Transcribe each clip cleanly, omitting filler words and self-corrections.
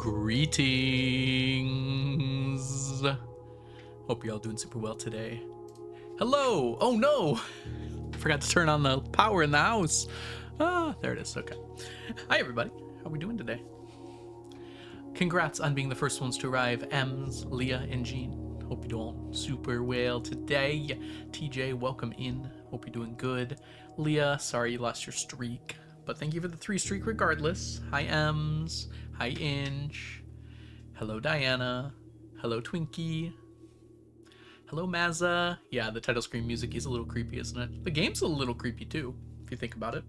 Greetings. Hope you're all doing super well today. Hello. Oh no. Forgot to turn on the power in the house. Ah, there it is. Okay. Hi everybody. How are we doing today? Congrats on being the first ones to arrive, Ems, Leah, and Jean. Hope you're doing super well today. TJ, welcome in. Hope you're doing good. Leah, sorry you lost your streak, but thank you for the 3 streak regardless. Hi Ems. Hi Inch. Hello Diana. Hello Twinkie. Hello Mazza. Yeah, the title screen music is a little creepy, isn't it? The game's a little creepy too, if you think about it.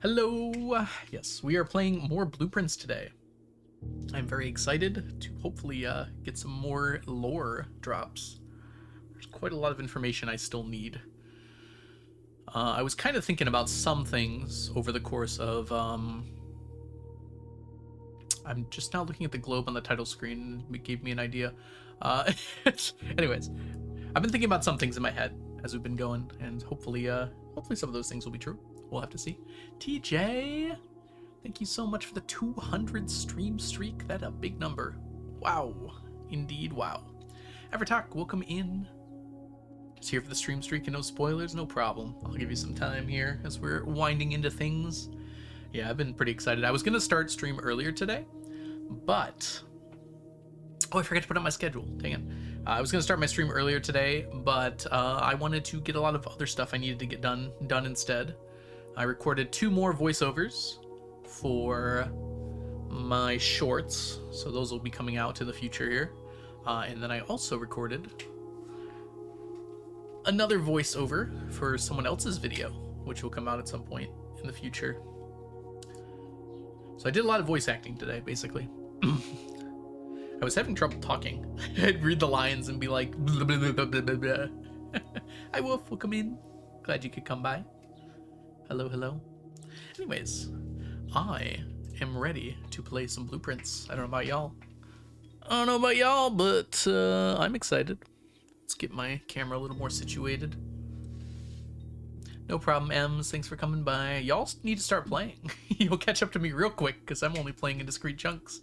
Hello. Yes, we are playing more Blueprints today. I'm very excited to hopefully get some more lore drops. There's quite a lot of information I still need. I was kind of thinking about some things over the course of... I'm just now looking at the globe on the title screen. It gave me an idea. Anyways, I've been thinking about some things in my head as we've been going, and hopefully some of those things will be true. We'll have to see. TJ, thank you so much for the 200 stream streak. That's a big number. Wow. Indeed, wow. Evertalk, welcome in. Just here for the stream streak and no spoilers? No problem. I'll give you some time here as we're winding into things. Yeah, I've been pretty excited. I was going to start stream earlier today, but... Oh, I forgot to put on my schedule. Dang it. I was going to start my stream earlier today, but I wanted to get a lot of other stuff I needed to get done instead. I recorded 2 more voiceovers for my shorts, so those will be coming out in the future here. And then I also recorded another voiceover for someone else's video, which will come out at some point in the future. So I did a lot of voice acting today, basically. I was having trouble talking. I'd read the lines and be like, blah, blah, blah, blah, blah, blah. Hi, Wolf. Welcome in. Glad you could come by. Hello, hello. Anyways, I am ready to play some Blueprints. I don't know about y'all. But I'm excited. Let's get my camera a little more situated. No problem, Ems. Thanks for coming by. Y'all need to start playing. You'll catch up to me real quick, because I'm only playing in discrete chunks.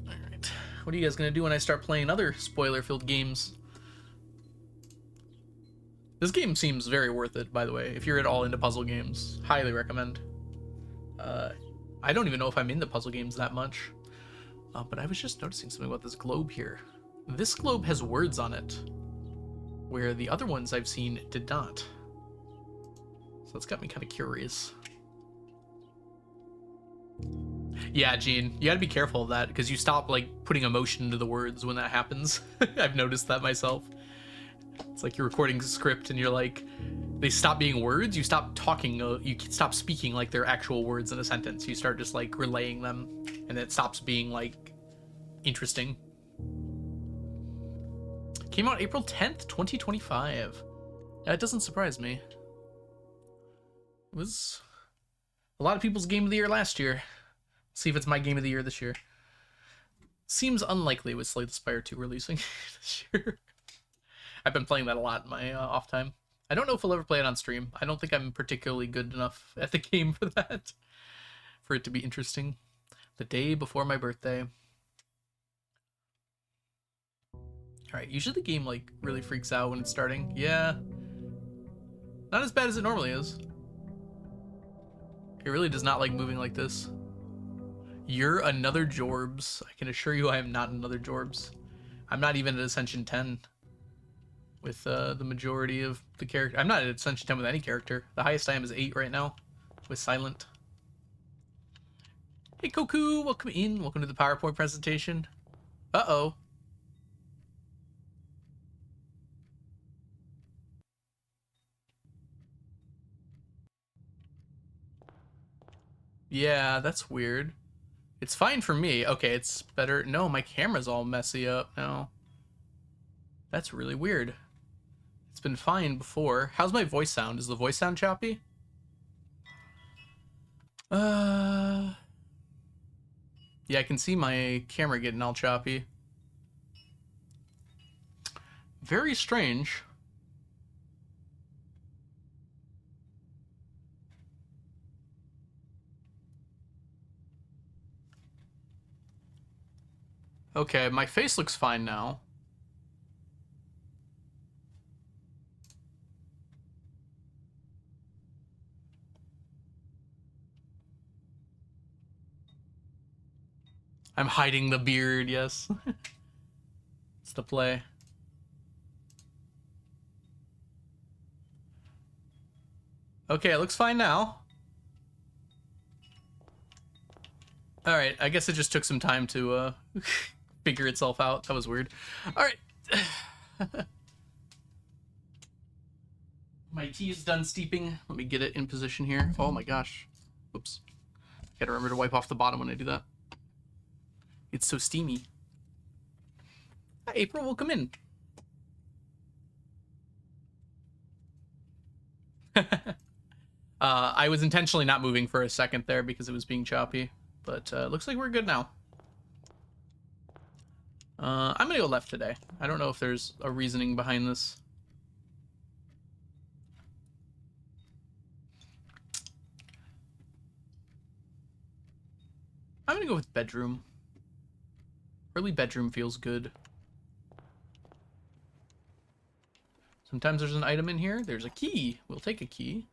Alright. What are you guys going to do when I start playing other spoiler-filled games? This game seems very worth it, by the way. If you're at all into puzzle games, highly recommend. I don't even know if I'm into puzzle games that much. But I was just noticing something about this globe here. This globe has words on it, where the other ones I've seen did not. So that's got me kind of curious. Yeah, Gene, you gotta be careful of that, because you stop, like, putting emotion into the words when that happens. I've noticed that myself. It's like you're recording a script and you're like, they stop being words, you stop talking, you stop speaking like they're actual words in a sentence. You start just, like, relaying them, and it stops being, like, interesting. Came out April 10th, 2025. That doesn't surprise me. It was a lot of people's game of the year last year. See if it's my game of the year this year. Seems unlikely with Slay the Spire 2 releasing this year. I've been playing that a lot in my off time. I don't know if I'll ever play it on stream. I don't think I'm particularly good enough at the game for that. For it to be interesting. The day before my birthday. Alright, usually the game, like, really freaks out when it's starting. Yeah. Not as bad as it normally is. It really does not like moving like this. You're another Jorbs. I can assure you I am not another Jorbs. I'm not even at Ascension 10 with the majority of the character. I'm not at Ascension 10 with any character. The highest I am is 8 right now with Silent. Hey, Koku, welcome in. Welcome to the PowerPoint presentation. Uh-oh. Yeah, that's weird. It's fine for me. Okay, it's better. No, my camera's all messy up now. That's really weird. It's been fine before. How's my voice sound? Is the voice sound choppy? Yeah, I can see my camera getting all choppy. Very strange. Okay, my face looks fine now. I'm hiding the beard, yes. It's the play. Okay, it looks fine now. Alright, I guess it just took some time to figure itself out. That was weird. Alright. My tea is done steeping. Let me get it in position here. Oh my gosh. Oops. Gotta remember to wipe off the bottom when I do that. It's so steamy. Hi, April, welcome in. I was intentionally not moving for a second there because it was being choppy, but looks like we're good now. I'm gonna go left today. I don't know if there's a reasoning behind this. I'm gonna go with bedroom. Early bedroom feels good. Sometimes there's an item in here. There's a key. We'll take a key.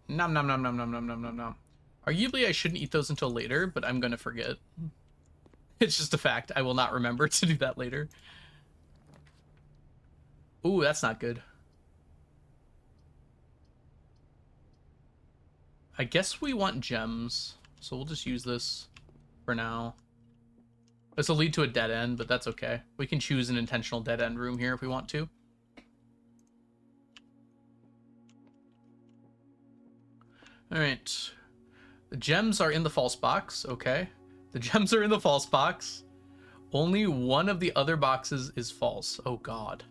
Nom nom nom nom nom nom nom nom nom. Arguably, I shouldn't eat those until later, but I'm gonna forget. It's just a fact. I will not remember to do that later. Ooh, that's not good. I guess we want gems, so we'll just use this for now. This will lead to a dead end, but that's okay. We can choose an intentional dead end room here if we want to. All right. The gems are in the false box. Okay. The gems are in the false box. Only one of the other boxes is false. Oh, God.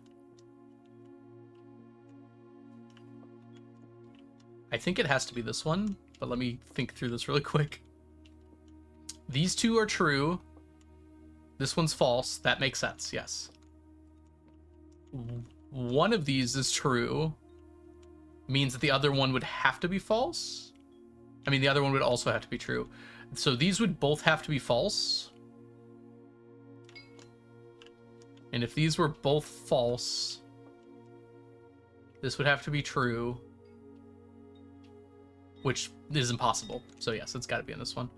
I think it has to be this one, but let me think through this really quick. These two are true. This one's false. That makes sense, yes. One of these is true. Means that the other one would have to be false. I mean, the other one would also have to be true. So these would both have to be false. And if these were both false, this would have to be true. Which is impossible. So yes, it's got to be in this one.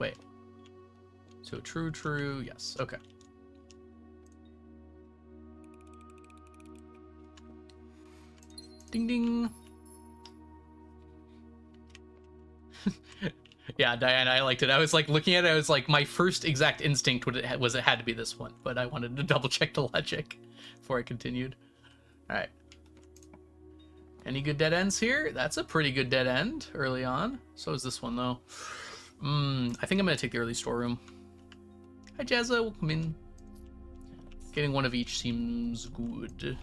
Wait. So true, true, yes. Okay. Ding, ding. Yeah, Diana, I liked it. I was like looking at it. I was like, my first exact instinct was it had to be this one, but I wanted to double check the logic before I continued. All right. Any good dead ends here? That's a pretty good dead end early on. So is this one though. I think I'm gonna take the early storeroom. Hi, Jazza. Welcome in. Getting one of each seems good.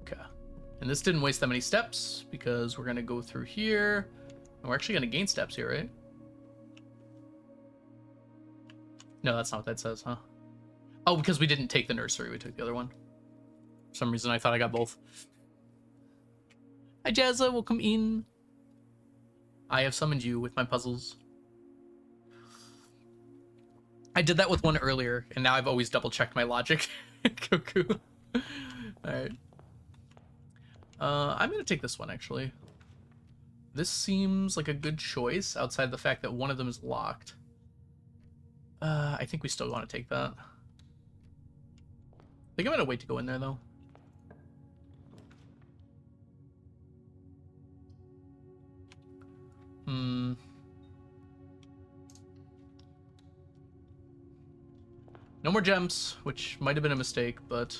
Okay. And this didn't waste that many steps because we're gonna go through here. And we're actually gonna gain steps here, right? No, that's not what that says, huh? Oh, because we didn't take the nursery, we took the other one. For some reason I thought I got both. Hi, Jazza. Welcome in. I have summoned you with my puzzles. I did that with one earlier, and now I've always double-checked my logic. Cuckoo. Alright. I'm gonna take this one, actually. This seems like a good choice, outside the fact that one of them is locked. I think we still want to take that. I think I'm gonna wait to go in there, though. No more gems, which might have been a mistake, but...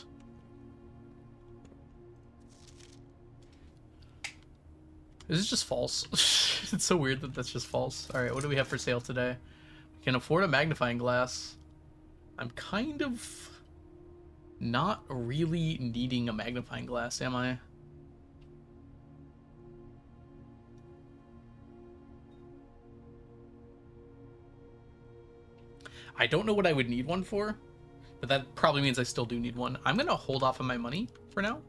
This is just false. It's so weird that that's just false. Alright, what do we have for sale today? We can afford a magnifying glass. I'm kind of not really needing a magnifying glass, am I? I don't know what I would need one for, but that probably means I still do need one. I'm gonna hold off on my money for now.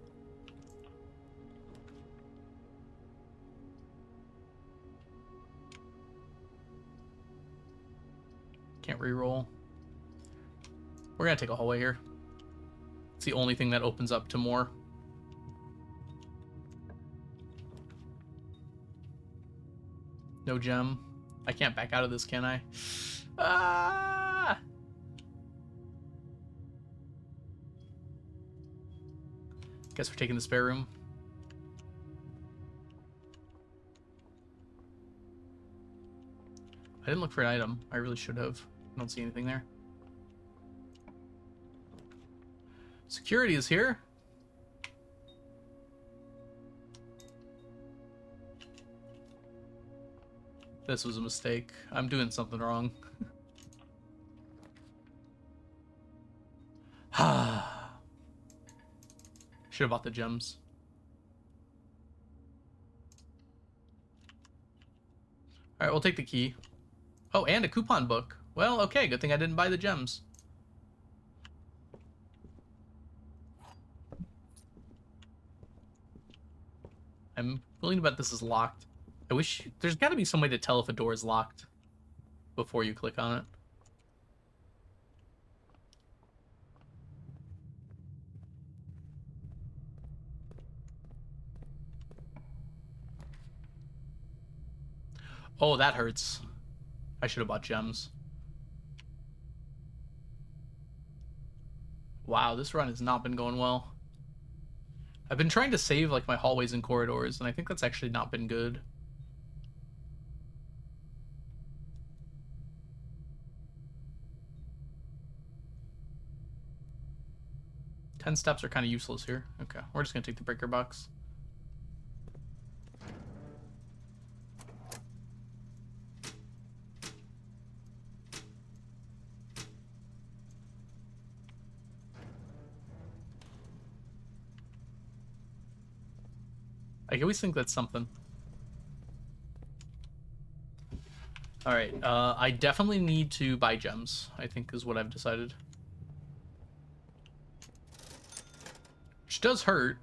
Can't reroll. We're gonna take a hallway here. It's the only thing that opens up to more. No gem. I can't back out of this, can I? Ah! Guess we're taking the spare room. I didn't look for an item. I really should have. I don't see anything there. Security is here. This was a mistake. I'm doing something wrong. Should have bought the gems. Alright, we'll take the key. Oh, and a coupon book. Well, okay, good thing I didn't buy the gems. I'm willing to bet this is locked. I wish... There's got to be some way to tell if a door is locked before you click on it. Oh, that hurts. I should have bought gems. Wow, this run has not been going well. I've been trying to save like my hallways and corridors, and I think that's actually not been good. Ten steps are kind of useless here. Okay, we're just gonna take the breaker box. I always think that's something. Alright, I definitely need to buy gems, I think is what I've decided. Which does hurt.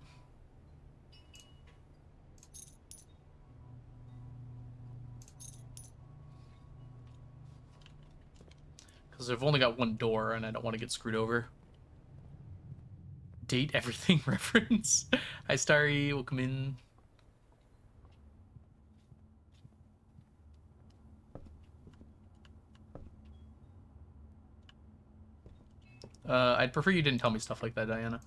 Because I've only got one door and I don't want to get screwed over. Date everything reference. Hi Starry, welcome in. I'd prefer you didn't tell me stuff like that, Diana.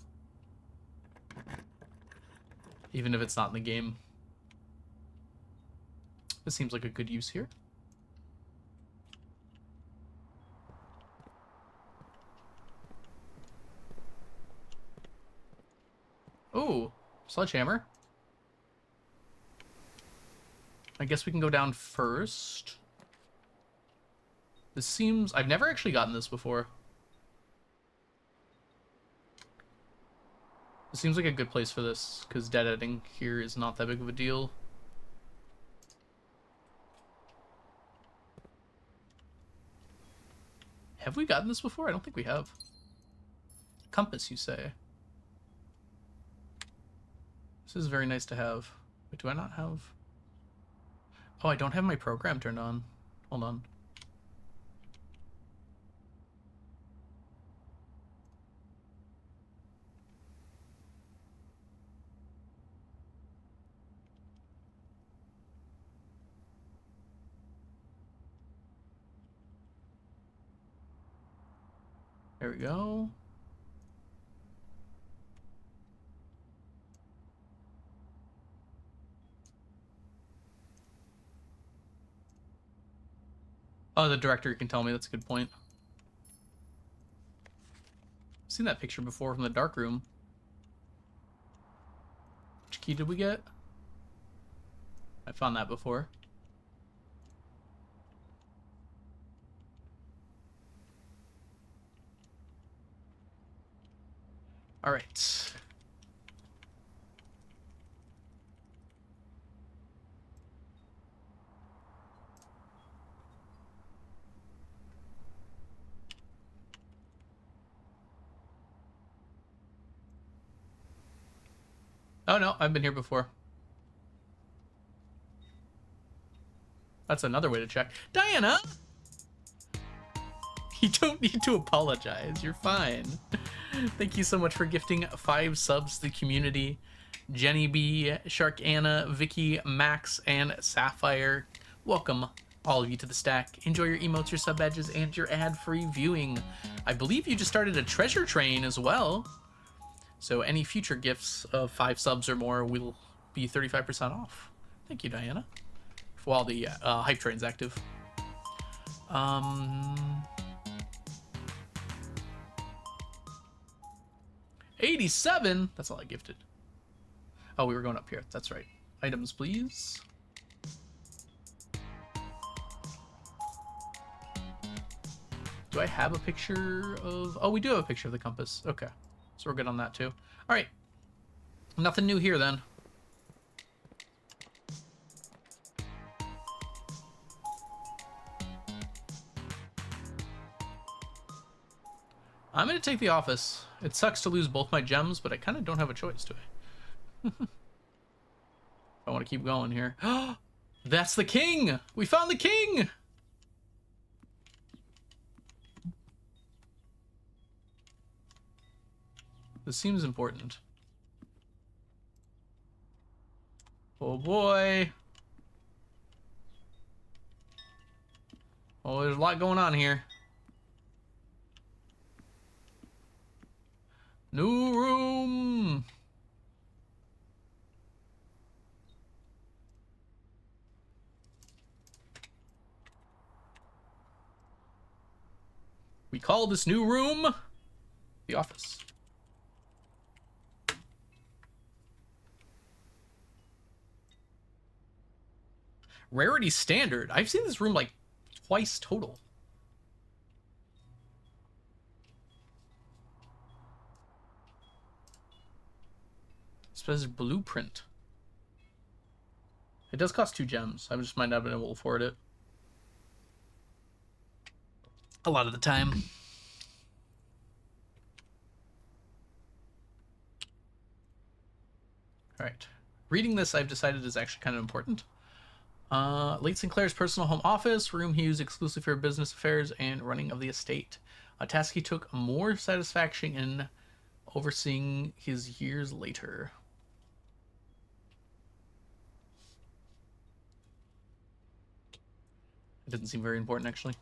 Even if it's not in the game. This seems like a good use here. Oh, sledgehammer. I guess we can go down first. This seems... I've never actually gotten this before. It seems like a good place for this, because dead-ending here is not that big of a deal. Have we gotten this before? I don't think we have. Compass, you say? This is very nice to have. Wait, do I not have... Oh, I don't have my program turned on. Hold on. There we go. Oh, the director can tell me. That's a good point. I've seen that picture before from the dark room. Which key did we get? I found that before. All right. Oh no, I've been here before. That's another way to check. Diana! You don't need to apologize. You're fine. Thank you so much for gifting 5 subs to the community. Jenny B, Shark Anna, Vicky, Max, and Sapphire. Welcome, all of you, to the stack. Enjoy your emotes, your sub badges, and your ad-free viewing. I believe you just started a treasure train as well. So any future gifts of 5 subs or more will be 35% off. Thank you, Diana, while the hype train's active. 87? That's all I gifted. Oh, we were going up here. That's right. Items, please. Do I have a picture of... Oh, we do have a picture of the compass. Okay. So we're good on that, too. All right. Nothing new here, then. I'm going to take the office. It sucks to lose both my gems, but I kind of don't have a choice, do I? I want to keep going here. That's the king! We found the king! This seems important. Oh boy. Oh, there's a lot going on here. New room! We call this new room the office. Rarity standard. I've seen this room like twice total. Says blueprint. It does cost 2 gems. I just might not have been able to afford it. A lot of the time. Alright. Reading this, I've decided, is actually kind of important. Late Sinclair's personal home office, room he used exclusively for business affairs and running of the estate. A task he took more satisfaction in overseeing his years later. It doesn't seem very important, actually.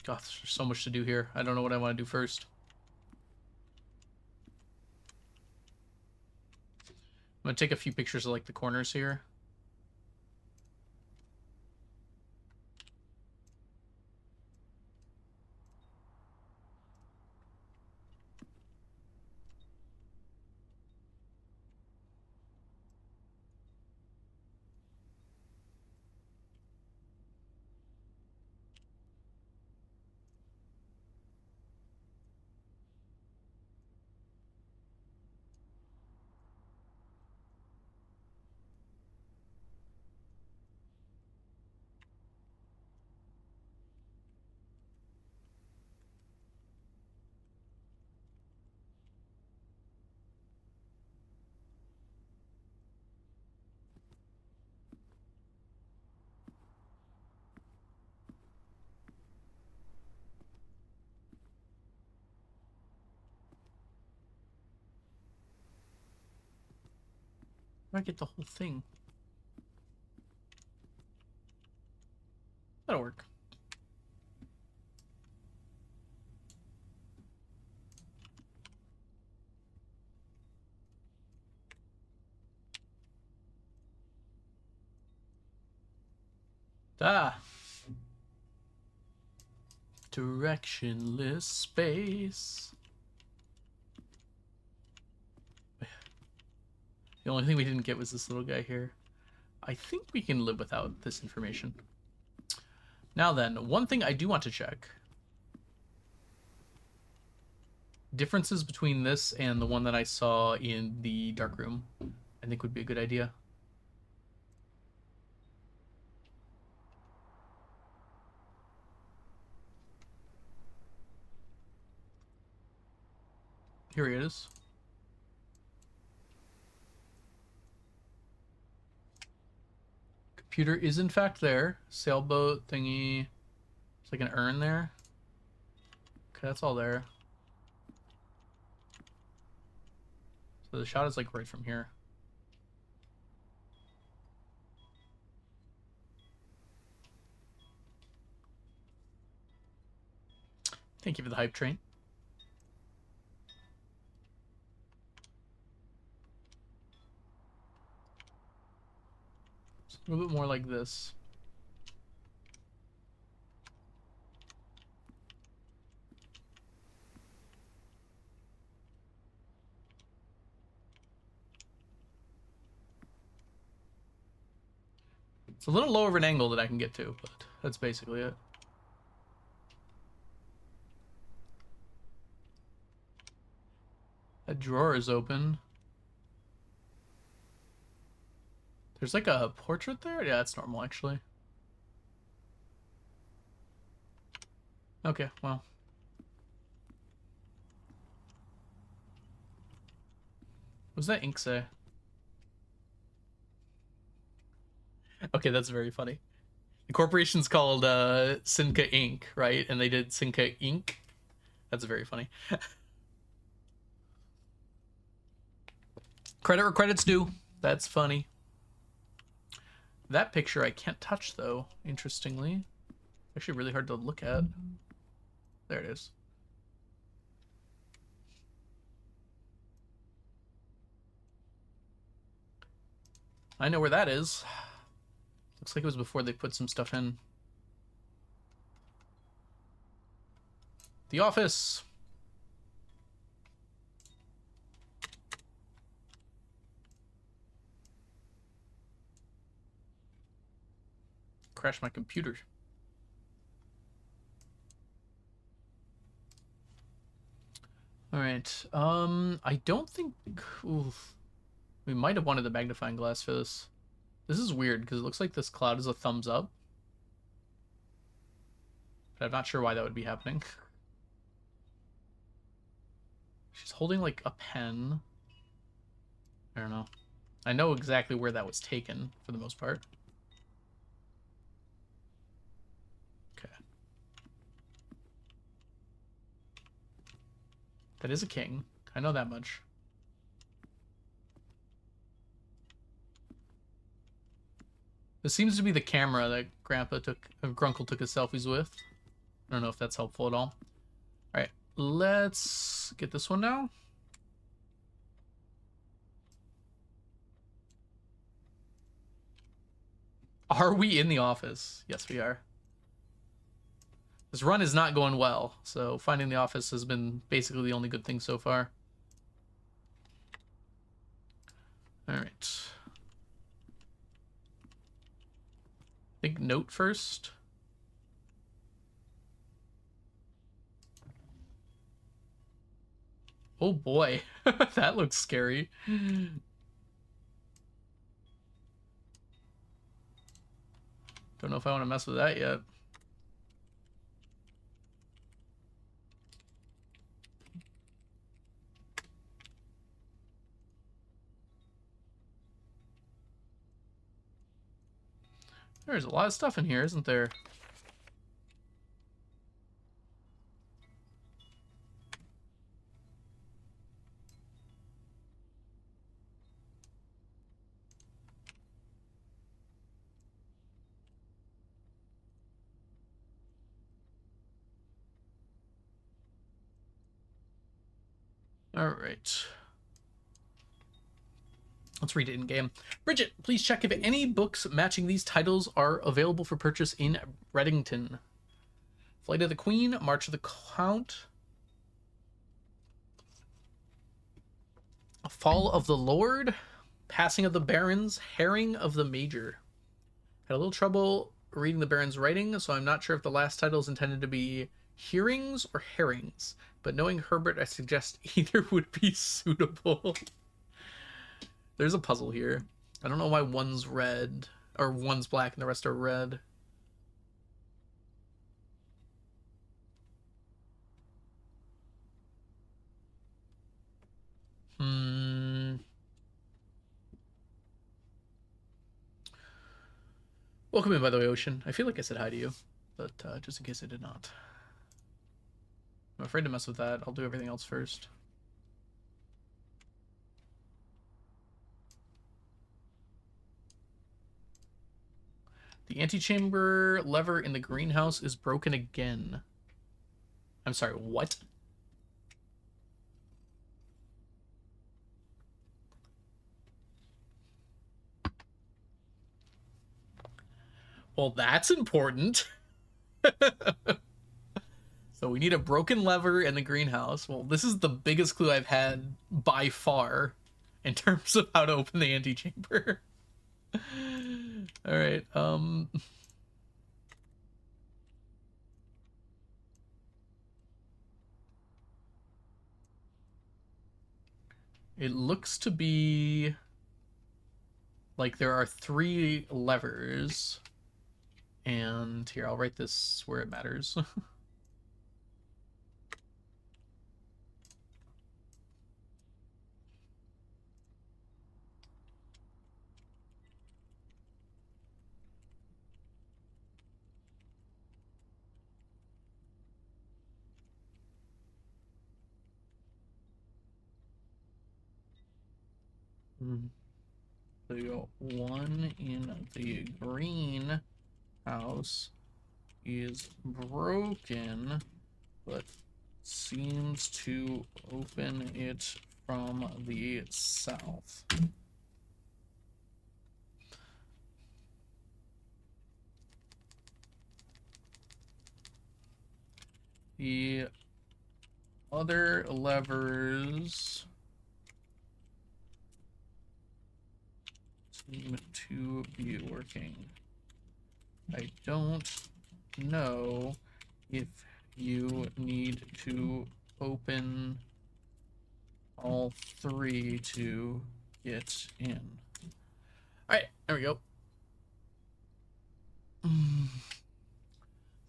God, there's so much to do here. I don't know what I want to do first. I'm going to take a few pictures of, like, the corners here. I get the whole thing. That'll work. Ah. Directionless space. The only thing we didn't get was this little guy here. I think we can live without this information. Now then, one thing I do want to check. Differences between this and the one that I saw in the dark room, I think would be a good idea. Here he is. Computer is in fact there. Sailboat thingy. It's like an urn there. Okay, that's all there. So the shot is like right from here. Thank you for the hype train. It's a little bit more like this. It's a little lower of an angle that I can get to, but that's basically it. That drawer is open. There's like a portrait there? Yeah, that's normal, actually. Okay, well. What does that ink say? Okay, that's very funny. The corporation's called Sinca Inc., right? And they did Sinca Ink. That's very funny. Credit where credit's due. That's funny. That picture I can't touch, though, interestingly. Actually really hard to look at. There it is. I know where that is. Looks like it was before they put some stuff in. The office. Crashed my computer. All right. I don't think. Oof. We might have wanted the magnifying glass for this. This is weird because it looks like this cloud is a thumbs up. But I'm not sure why that would be happening. She's holding like a pen. I don't know. I know exactly where that was taken for the most part. Okay. That is a king. I know that much. This seems to be the camera that Grunkle took his selfies with. I don't know if that's helpful at all. All right, let's get this one now. Are we in the office? Yes, we are. This run is not going well, so finding the office has been basically the only good thing so far. All right. Big note first. Oh boy, that looks scary. Don't know if I want to mess with that yet. There's a lot of stuff in here, isn't there? All right. Let's read it in game. Bridget, please check if any books matching these titles are available for purchase in Reddington. Flight of the Queen, March of the Count, Fall of the Lord, Passing of the Barons, Herring of the Major. Had a little trouble reading the Baron's writing, so I'm not sure if the last title is intended to be hearings or herrings, but knowing Herbert, I suggest either would be suitable. There's a puzzle here. I don't know why one's red, or one's black and the rest are red. Welcome in, by the way, Ocean. I feel like I said hi to you, but just in case I did not. I'm afraid to mess with that. I'll do everything else first. The antechamber lever in the greenhouse is broken again. I'm sorry, what? Well, that's important. So we need a broken lever in the greenhouse. Well, this is the biggest clue I've had by far in terms of how to open the antechamber. All right. It looks to be like there are 3 levers. And here, I'll write this where it matters. So you go 1 in the green house is broken, but seems to open it from the south. The other levers seem to be working. I don't know if you need to open all 3 to get in. Alright, there we go.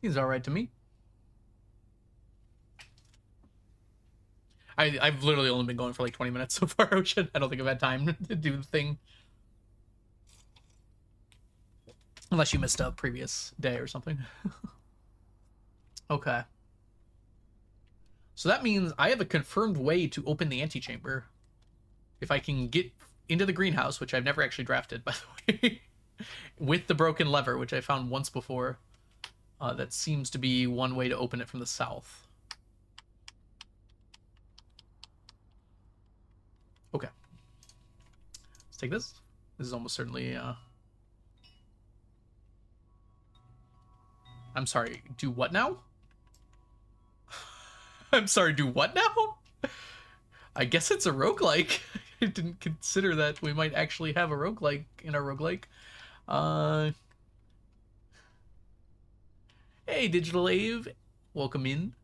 Seems alright to me. I've literally only been going for like 20 minutes so far, Ocean. I don't think I've had time to do the thing. Unless you missed a previous day or something. Okay. So that means I have a confirmed way to open the antechamber. If I can get into the greenhouse, which I've never actually drafted, by the way, with the broken lever, which I found once before, that seems to be one way to open it from the south. Okay. Let's take this. This is almost certainly... I'm sorry, do what now? I'm sorry, do what now? I guess it's a roguelike. I didn't consider that we might actually have a roguelike in our roguelike. Hey, Digital Ave. Welcome in.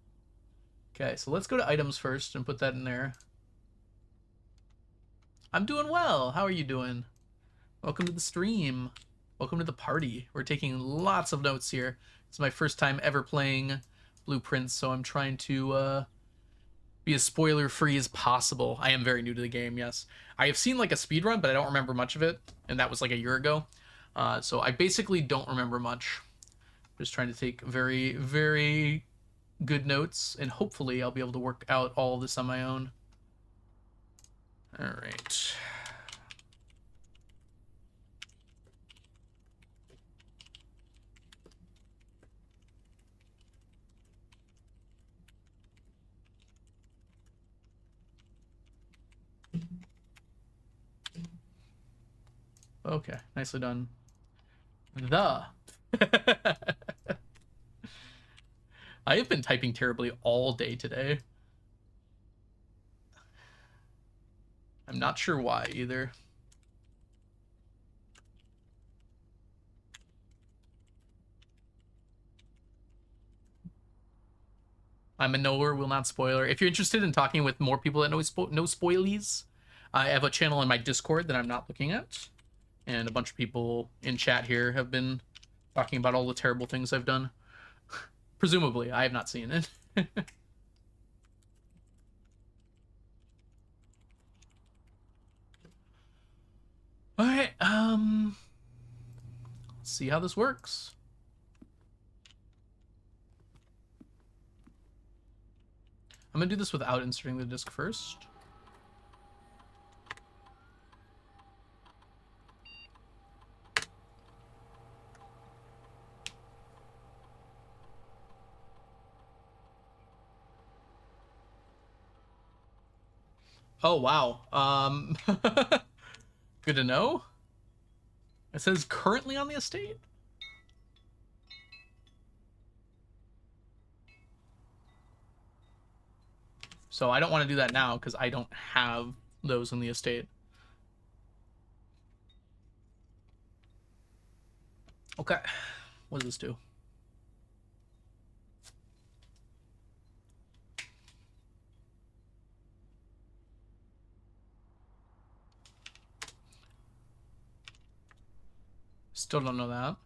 Okay, so let's go to items first and put that in there. I'm doing well. How are you doing? Welcome to the stream. Welcome to the party. We're taking lots of notes here. It's my first time ever playing Blueprints, so I'm trying to be as spoiler-free as possible. I am very new to the game, yes. I have seen like a speedrun, but I don't remember much of it, and that was like a year ago. So I basically don't remember much. Just trying to take very, very good notes, and hopefully I'll be able to work out all of this on my own. All right. Okay, nicely done. The. I have been typing terribly all day today. I'm not sure why either. I'm a knower, will not spoiler. If you're interested in talking with more people that know spoilies, I have a channel in my Discord that I'm not looking at, and a bunch of people in chat here have been talking about all the terrible things I've done. Presumably, I have not seen it. All right, let's Let's see how this works. I'm gonna do this without inserting the disc first. Oh, wow. Good to know. It says currently on the estate. So I don't want to do that now because I don't have those in the estate. Okay. What does this do? Still don't know that.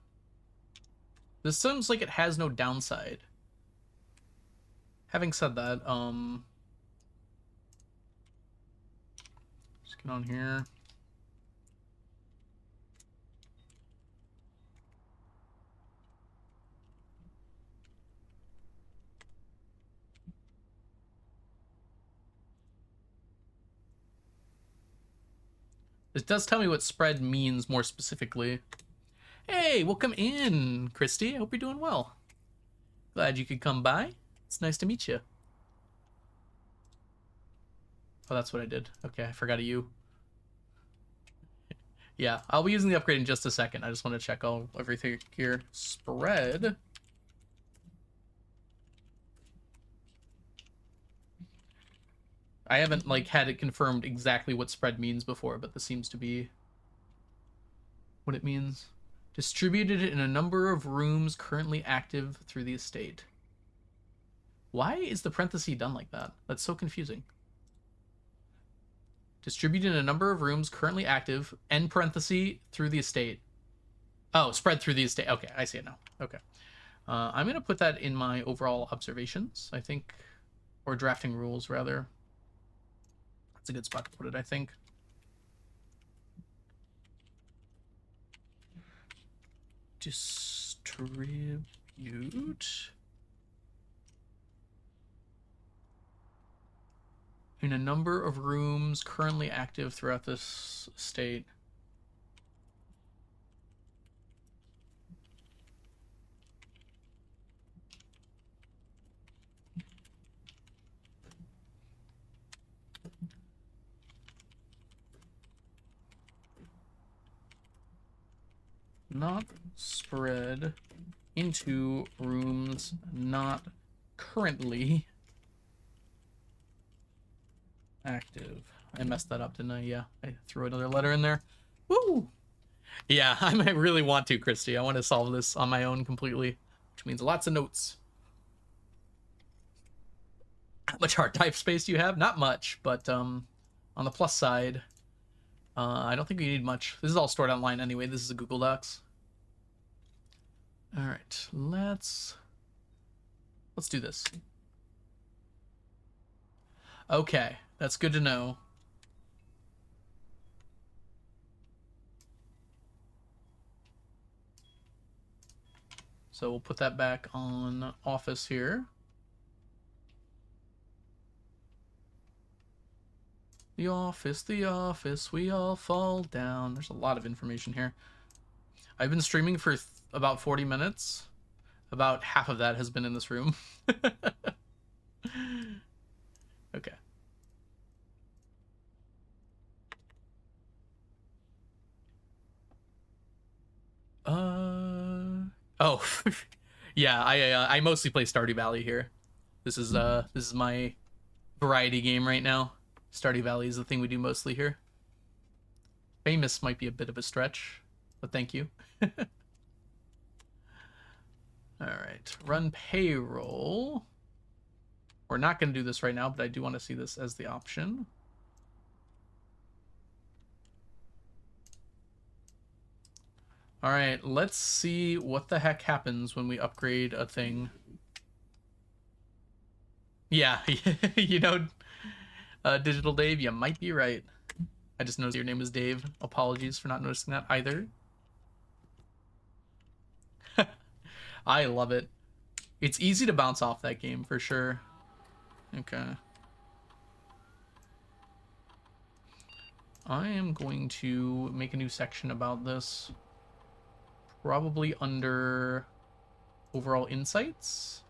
This seems like it has no downside. Having said that, just get on here. This does tell me what spread means more specifically. Hey, welcome in, Christy. I hope you're doing well. Glad you could come by. It's nice to meet you. Oh, that's what I did. Okay, I forgot a U. Yeah, I'll be using the upgrade in just a second. I just want to check everything here. Spread. I haven't like had it confirmed exactly what spread means before, but this seems to be what it means. Distributed in a number of rooms currently active through the estate. Why is the parenthesis done like that? That's so confusing. Distributed in a number of rooms currently active, end parenthesis, through the estate. Oh, spread through the estate. Okay, I see it now. Okay. I'm going to put that in my overall observations, I think. Or drafting rules, rather. That's a good spot to put it, I think. Distribute. In a number of rooms currently active throughout this state. Not spread into rooms not currently active. I messed that up, didn't I? Yeah, I threw another letter in there. Woo! Yeah, I might really want to, Christy. I want to solve this on my own completely, which means lots of notes. How much hard type space do you have? Not much, but on the plus side, I don't think we need much. This is all stored online anyway. This is a Google Docs. All right, let's do this. Okay, that's good to know. So we'll put that back on office here. The office, we all fall down. There's a lot of information here. I've been streaming for about 40 minutes. About half of that has been in this room. Okay. Oh. Yeah, I mostly play Stardew Valley here. This is my variety game right now. Stardew Valley is the thing we do mostly here. Famous might be a bit of a stretch, but thank you. All right, run payroll. We're not going to do this right now, but I do want to see this as the option. All right, let's see what the heck happens when we upgrade a thing. Yeah, you know, Digital Dave, you might be right. I just noticed your name is Dave. Apologies for not noticing that either. I love it. It's easy to bounce off that game for sure. Okay. I am going to make a new section about this. Probably under overall insights.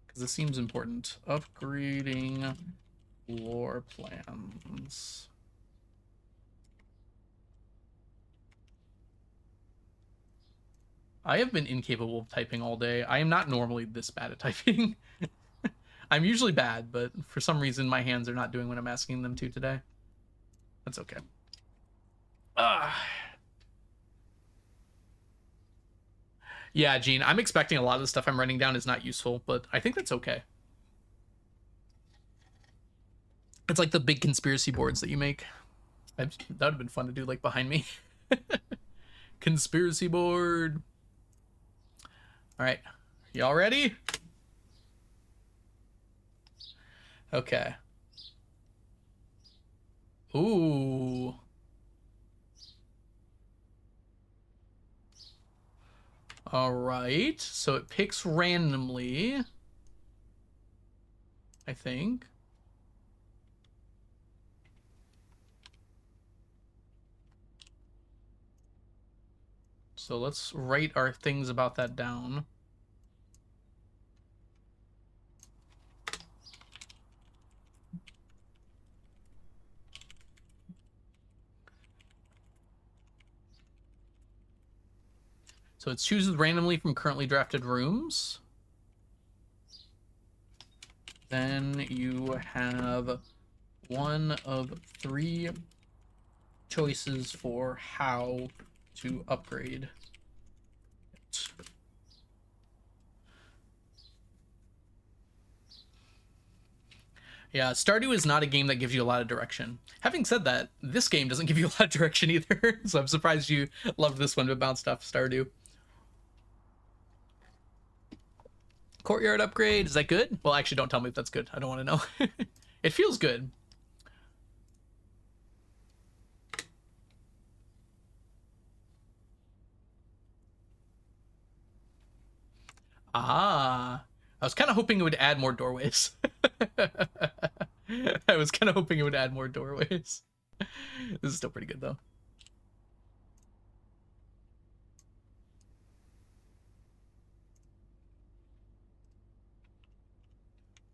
Because this seems important. Upgrading floor plans. I have been incapable of typing all day. I am not normally this bad at typing. I'm usually bad, but for some reason my hands are not doing what I'm asking them to today. That's okay. Yeah, Gene, I'm expecting a lot of the stuff I'm writing down is not useful, but I think that's okay. It's like the big conspiracy boards that you make. That would have been fun to do, like, behind me. Conspiracy board. All right. Y'all ready? Okay. Ooh. All right. So it picks randomly, I think. So let's write our things about that down. So it chooses randomly from currently drafted rooms. Then you have one of 3 choices for how to upgrade it. Yeah, Stardew is not a game that gives you a lot of direction. Having said that, this game doesn't give you a lot of direction either, so I'm surprised you loved this one but bounced off Stardew. Courtyard upgrade, is that good? Well, actually, don't tell me if that's good. I don't want to know. It feels good. Ah, I was kind of hoping it would add more doorways. I was kind of hoping it would add more doorways. This is still pretty good, though.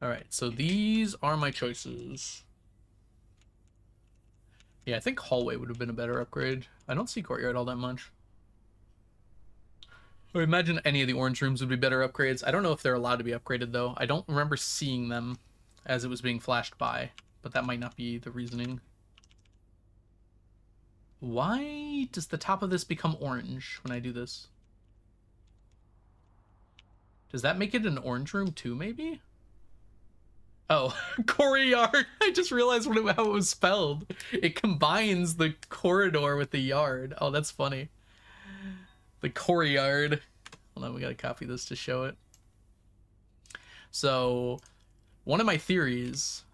All right, so these are my choices. Yeah, I think hallway would have been a better upgrade. I don't see courtyard all that much. I imagine any of the orange rooms would be better upgrades. I don't know if they're allowed to be upgraded, though. I don't remember seeing them as it was being flashed by, but that might not be the reasoning. Why does the top of this become orange when I do this? Does that make it an orange room too, maybe? Oh, courtyard. I just realized how it was spelled. It combines the corridor with the yard. Oh, that's funny. The courtyard. Hold on, we gotta copy this to show it. So, one of my theories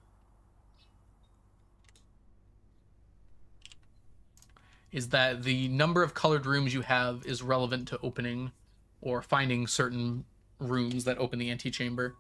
is that the number of colored rooms you have is relevant to opening or finding certain rooms that open the antechamber.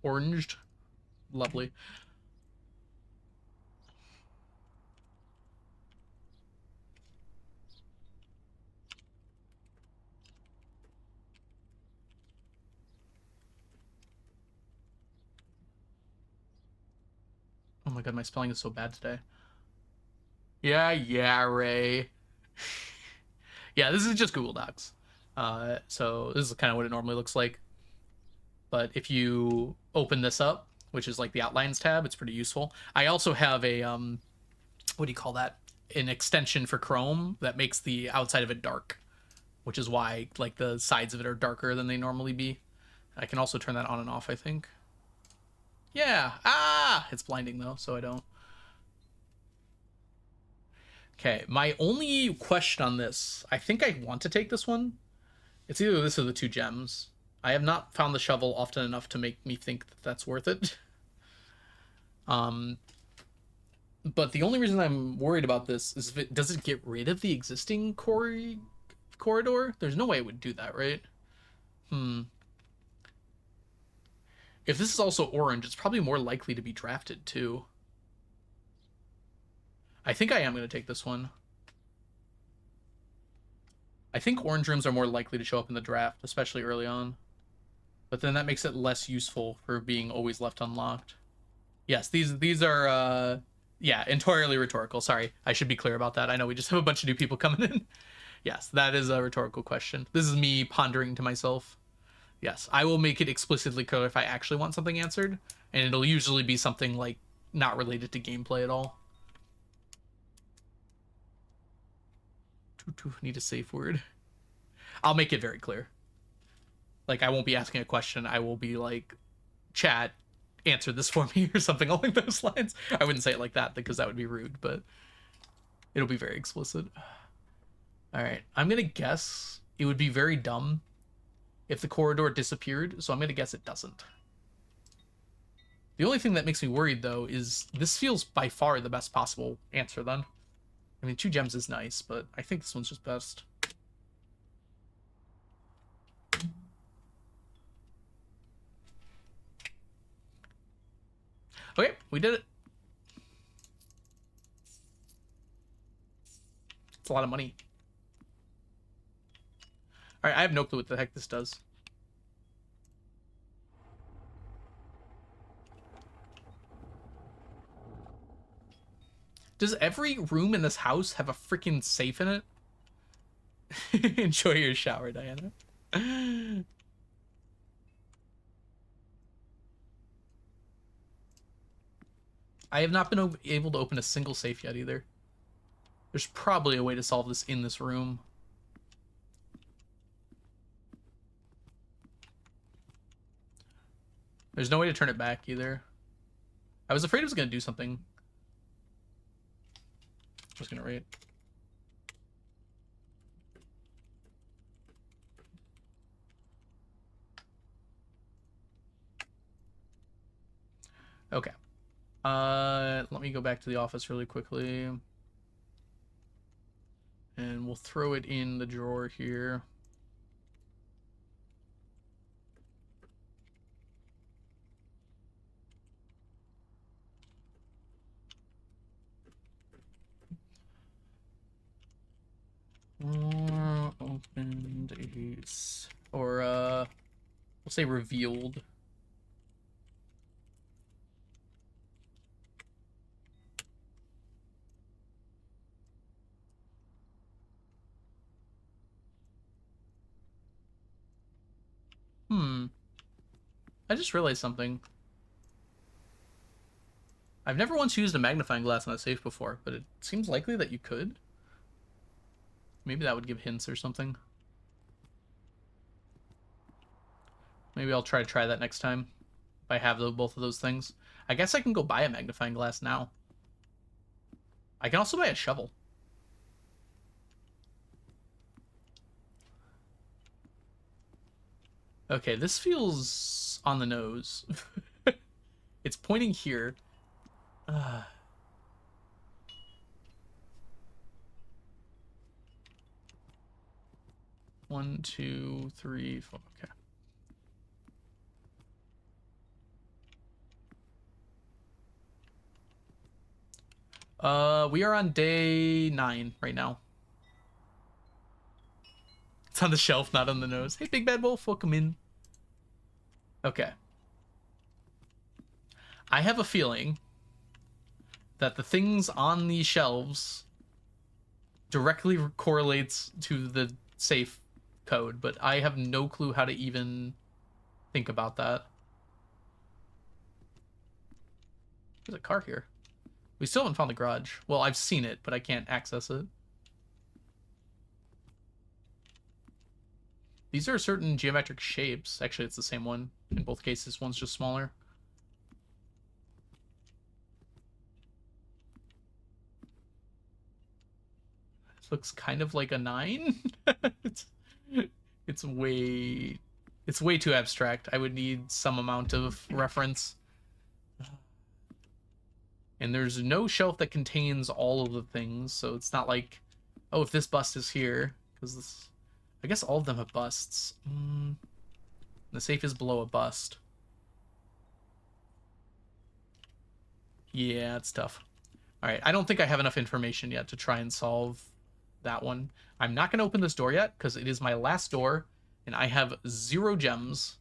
Oranged. Lovely. Oh my god, my spelling is so bad today. Yeah, Ray. Yeah, this is just Google Docs. So this is kind of what it normally looks like. But if you open this up, which is like the outlines tab, it's pretty useful. I also have a what do you call that? An extension for Chrome that makes the outside of it dark, which is why like the sides of it are darker than they normally be. I can also turn that on and off, I think. Yeah. Ah! It's blinding, though, so I don't. Okay, my only question on this, I think I want to take this one. It's either this or the 2 gems. I have not found the shovel often enough to make me think that that's worth it. But the only reason I'm worried about this is if does it get rid of the existing corridor? There's no way it would do that, right? If this is also orange, it's probably more likely to be drafted too. I think I am going to take this one. I think orange rooms are more likely to show up in the draft, especially early on. But then that makes it less useful for being always left unlocked. Yes, these are yeah, entirely rhetorical. Sorry, I should be clear about that. I know we just have a bunch of new people coming in. Yes, that is a rhetorical question. This is me pondering to myself. Yes, I will make it explicitly clear if I actually want something answered, and it'll usually be something like not related to gameplay at all. Need a safe word. I'll make it very clear. Like, I won't be asking a question. I will be like, chat, answer this for me or something along those lines. I wouldn't say it like that because that would be rude, but it'll be very explicit. All right, I'm gonna guess it would be very dumb if the corridor disappeared, so I'm gonna guess it doesn't. The only thing that makes me worried, though, is this feels by far the best possible answer, then. I mean, 2 gems is nice, but I think this one's just best. Okay, we did it. It's a lot of money. Alright, I have no clue what the heck this does. Does every room in this house have a freaking safe in it? Enjoy your shower, Diana. I have not been able to open a single safe yet, either. There's probably a way to solve this in this room. There's no way to turn it back, either. I was afraid it was going to do something. Just going to rate. Okay. Let me go back to the office really quickly. And we'll throw it in the drawer here. Opened ace. Or, we'll say revealed. I just realized something. I've never once used a magnifying glass on a safe before, but it seems likely that you could. Maybe that would give hints or something. Maybe I'll try that next time. If I have both of those things. I guess I can go buy a magnifying glass now. I can also buy a shovel. Okay, this feels on the nose. It's pointing here. 1, 2, 3, 4. Okay. We are on day 9 right now. It's on the shelf, not on the nose. Hey, Big Bad Wolf, welcome in. Okay. I have a feeling that the things on these shelves directly correlates to the safe code, but I have no clue how to even think about that. There's a car here. We still haven't found the garage. Well, I've seen it, but I can't access it. These are certain geometric shapes. Actually, it's the same one in both cases. One's just smaller. This looks kind of like a 9. it's, it's way... It's way too abstract. I would need some amount of reference. And there's no shelf that contains all of the things, so it's not like, oh, if this bust is here, because this... I guess all of them have busts. The safe is below a bust. Yeah, it's tough. Alright, I don't think I have enough information yet to try and solve that one. I'm not going to open this door yet, because it is my last door, and I have 0 gems.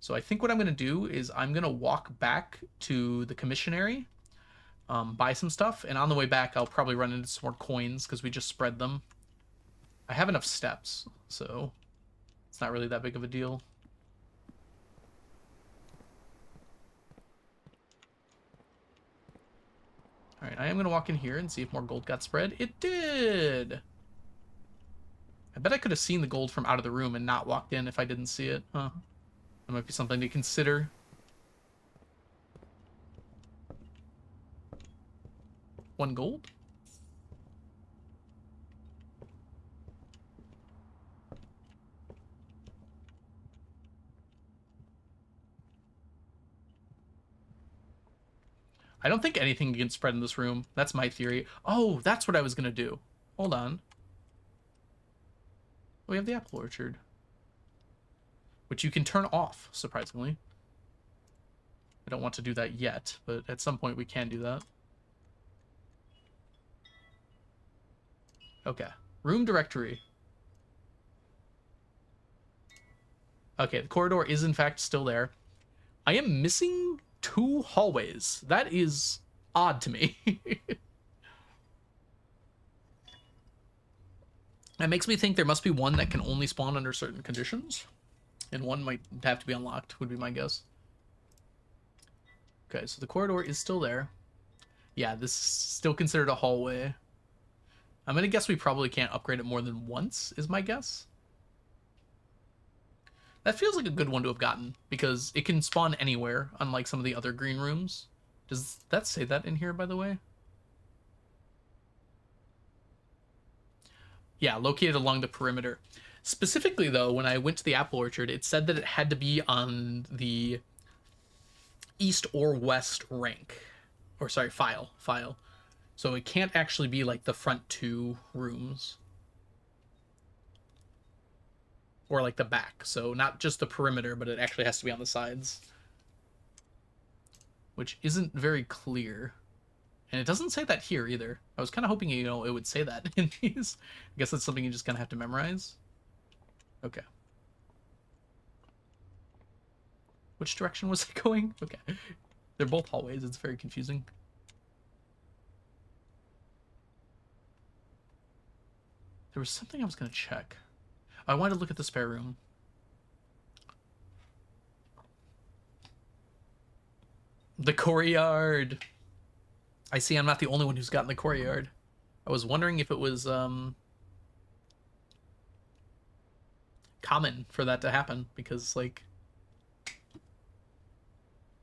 So I think what I'm going to do is I'm going to walk back to the commissionary, buy some stuff, and on the way back I'll probably run into some more coins, because we just spread them. I have enough steps, so it's not really that big of a deal. Alright, I am going to walk in here and see if more gold got spread. It did! I bet I could have seen the gold from out of the room and not walked in if I didn't see it. Huh. That might be something to consider. One gold? I don't think anything can spread in this room. That's my theory. Oh, that's what I was going to do. Hold on. We have the apple orchard, which you can turn off, surprisingly. I don't want to do that yet, but at some point we can do that. Okay. Room directory. Okay, the corridor is in fact still there. I am missing 2 hallways. That is odd to me. That makes me think there must be one that can only spawn under certain conditions, and one might have to be unlocked, would be my guess. Okay, so the corridor is still there. Yeah, this is still considered a hallway. I'm gonna guess we probably can't upgrade it more than once, is my guess. That feels like a good one to have gotten, because it can spawn anywhere, unlike some of the other green rooms. Does that say that in here, by the way? Yeah, located along the perimeter. Specifically, though, when I went to the apple orchard, it said that it had to be on the east or west rank. Or, sorry, file. So it can't actually be, like, the front 2 rooms. Or, like, the back. So not just the perimeter, but it actually has to be on the sides. Which isn't very clear. And it doesn't say that here either. I was kind of hoping, you know, it would say that in these. I guess that's something you just kind of have to memorize. Okay. Which direction was it going? Okay. They're both hallways. It's very confusing. There was something I was going to check. I wanted to look at the spare room. The courtyard. I see I'm not the only one who's gotten the courtyard. I was wondering if it was common for that to happen, because, like,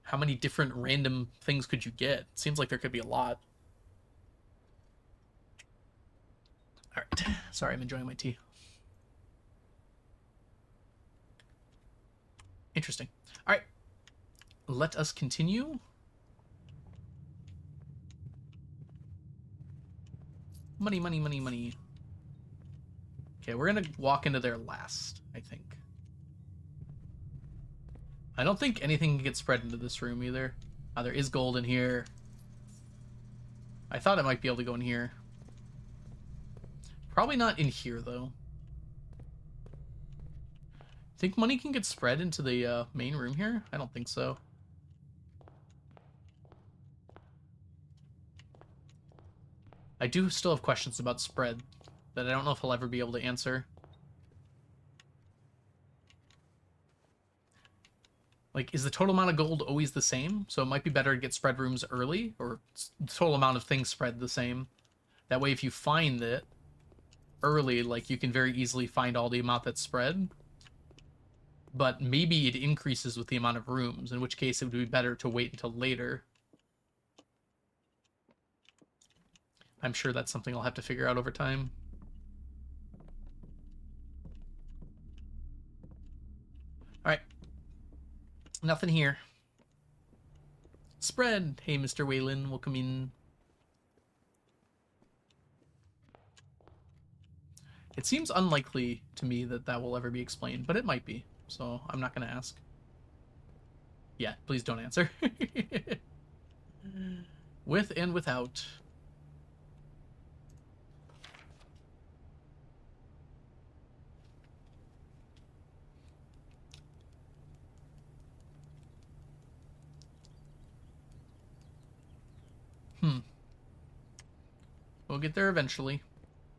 how many different random things could you get? It seems like there could be a lot. Alright. Sorry, I'm enjoying my tea. Interesting. Alright. Let us continue. Money, money, money, money. Okay, we're gonna walk into there last, I think. I don't think anything can get spread into this room either. There is gold in here. I thought it might be able to go in here. Probably not in here, though. Think money can get spread into the main room here? I don't think so. I do still have questions about spread that I don't know if I'll ever be able to answer. Like, is the total amount of gold always the same? So it might be better to get spread rooms early, or the total amount of things spread the same. That way, if you find it early, like, you can very easily find all the amount that's spread. but maybe it increases with the amount of rooms, in which case it would be better to wait until later. I'm sure that's something I'll have to figure out over time. All right. Nothing here. Spread. Hey, Mr. Whalen, welcome in. It seems unlikely to me that that will ever be explained, but it might be, so I'm not going to ask. Yeah, please don't answer. With and without. We'll get there eventually.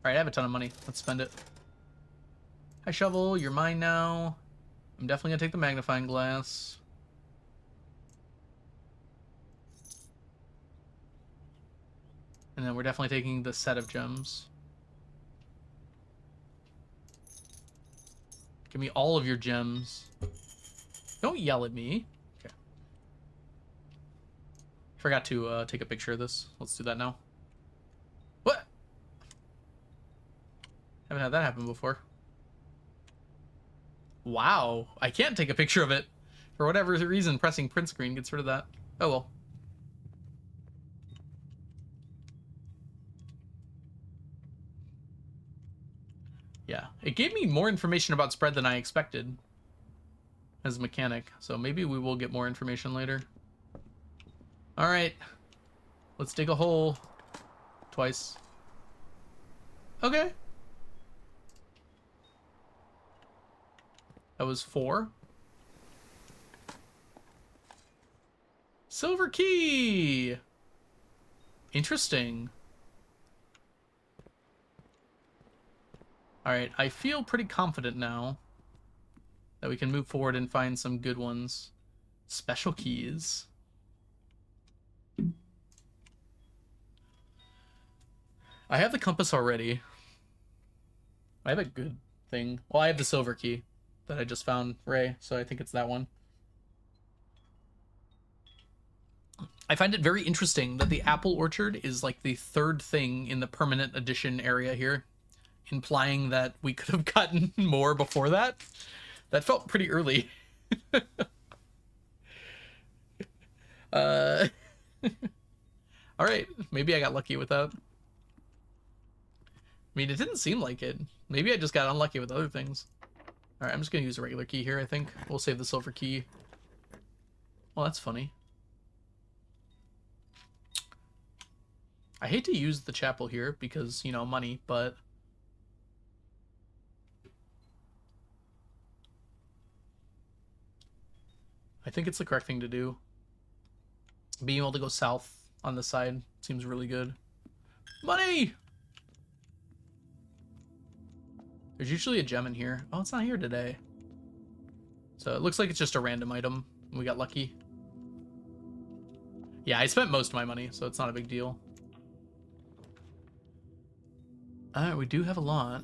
Alright, I have a ton of money. Let's spend it. Hi, Shovel. You're mine now. I'm definitely going to take the magnifying glass. And then we're definitely taking the set of gems. Give me all of your gems. Don't yell at me. Okay. Forgot to take a picture of this. Let's do that now. What? Haven't had that happen before. Wow. I can't take a picture of it. For whatever reason, pressing print screen gets rid of that. Oh well. Yeah. It gave me more information about spread than I expected as a mechanic. So maybe we will get more information later. Alright. Let's dig a hole. Twice. Okay. That was 4. Silver key! Interesting. Alright, I feel pretty confident now that we can move forward and find some good ones. Special keys. I have the compass already. I have a good thing. Well, I have the silver key that I just found, Ray, so I think it's that one. I find it very interesting that the apple orchard is like the 3rd thing in the permanent edition area here, implying that we could have gotten more before that. That felt pretty early. All right, maybe I got lucky with that. I mean, it didn't seem like it. Maybe I just got unlucky with other things. All right, I'm just gonna use a regular key here, I think. We'll save the silver key. Well, that's funny. I hate to use the chapel here because, you know, money, but... I think it's the correct thing to do. Being able to go south on the side seems really good. Money! There's usually a gem in here. Oh, it's not here today. So it looks like it's just a random item. We got lucky. Yeah, I spent most of my money, so it's not a big deal. Alright, we do have a lot.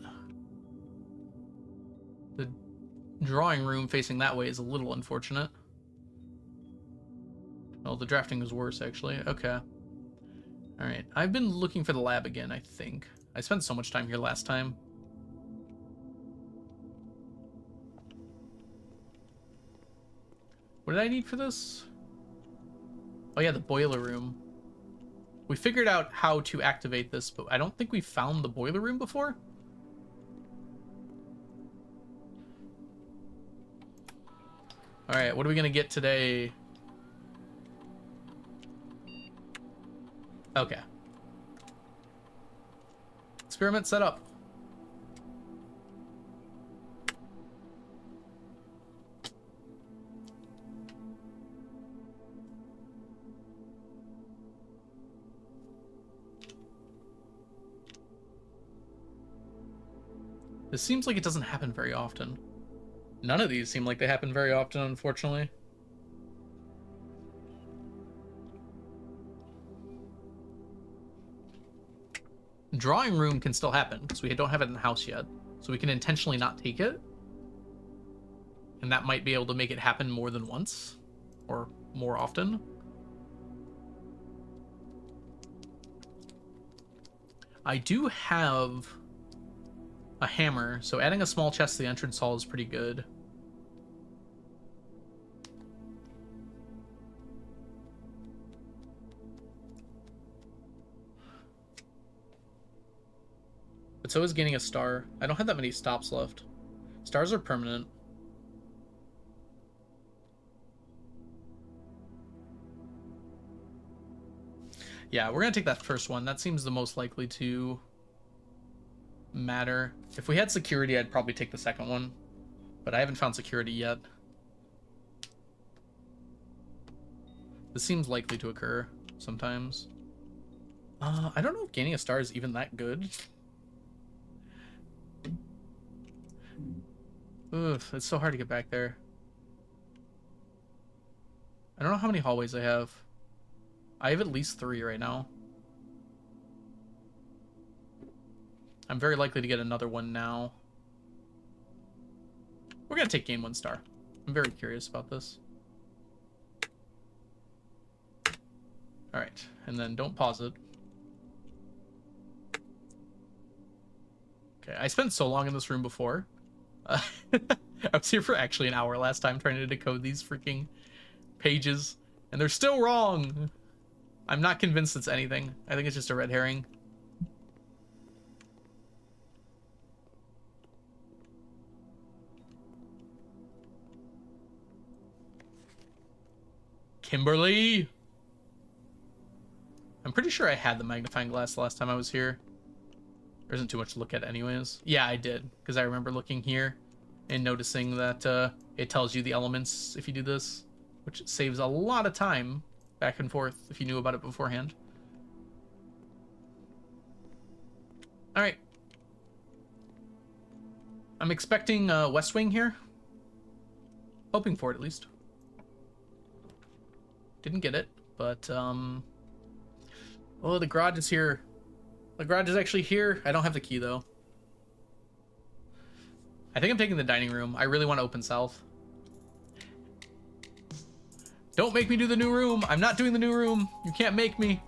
The drawing room facing that way is a little unfortunate. Well, the drafting is worse, actually. Okay. Alright, I've been looking for the lab again, I think. I spent so much time here last time. What did I need for this? Oh yeah, the boiler room. We figured out how to activate this, but I don't think we found the boiler room before. Alright, what are we gonna get today? Okay. Experiment set up. This seems like it doesn't happen very often. None of these seem like they happen very often, unfortunately. Drawing room can still happen, because we don't have it in the house yet. So we can intentionally not take it. And that might be able to make it happen more than once. Or more often. I do have a hammer, so adding a small chest to the entrance hall is pretty good. But so is gaining a star. I don't have that many stops left. Stars are permanent. Yeah, we're gonna take that first one. That seems the most likely to matter. If we had security, I'd probably take the second one. But I haven't found security yet. This seems likely to occur sometimes. I don't know if gaining a star is even that good. Oof, it's so hard to get back there. I don't know how many hallways I have. I have at least 3 right now. I'm very likely to get another one now. We're gonna gain 1 star. I'm very curious about this. Alright, and then don't pause it. Okay, I spent so long in this room before. I was here for actually an hour last time trying to decode these freaking pages, and they're still wrong. I'm not convinced it's anything. I think it's just a red herring. Kimberly! I'm pretty sure I had the magnifying glass last time I was here. There isn't too much to look at anyways. Yeah, I did, because I remember looking here and noticing that it tells you the elements if you do this, which saves a lot of time back and forth if you knew about it beforehand. Alright. I'm expecting West Wing here. Hoping for it, at least. Didn't get it, but, oh, the garage is here. The garage is actually here. I don't have the key, though. I think I'm taking the dining room. I really want to open south. Don't make me do the new room. I'm not doing the new room. You can't make me.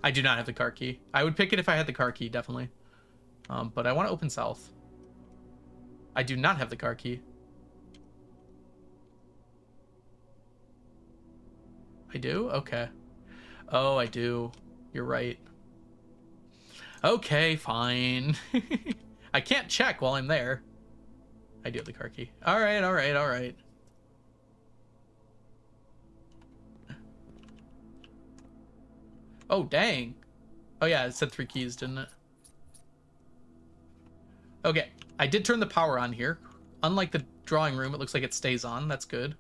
I do not have the car key. I would pick it if I had the car key, definitely. But I want to open south. I do not have the car key. I do? Okay. Oh, I do. You're right. Okay, fine. I can't check while I'm there. I do have the car key. Alright, alright, alright. Oh, dang. Oh, yeah, it said 3 keys, didn't it? Okay, I did turn the power on here. Unlike the drawing room, it looks like it stays on. That's good.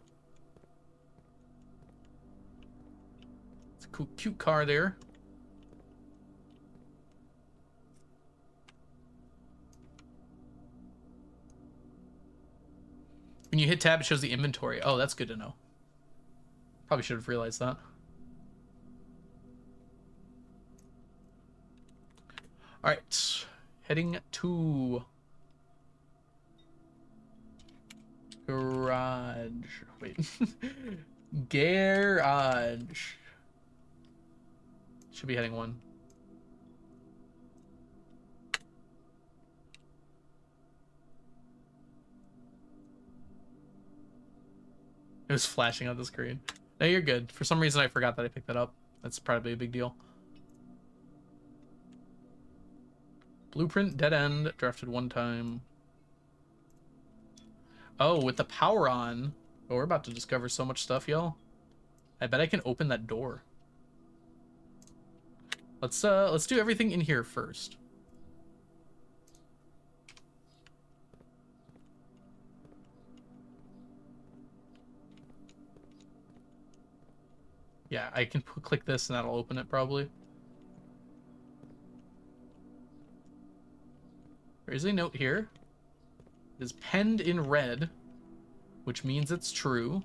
It's a cool, cute car there. When you hit tab, it shows the inventory. Oh, that's good to know. Probably should have realized that. All right, heading to garage. Wait, garage. Should be heading 1. It was flashing on the screen. No, you're good. For some reason, I forgot that I picked that up. That's probably a big deal. Blueprint, dead end, drafted 1 time. Oh, with the power on. Oh, we're about to discover so much stuff, y'all. I bet I can open that door. Let's do everything in here first. Yeah, I can click this and that'll open it probably. There is a note here. It is penned in red, which means it's true.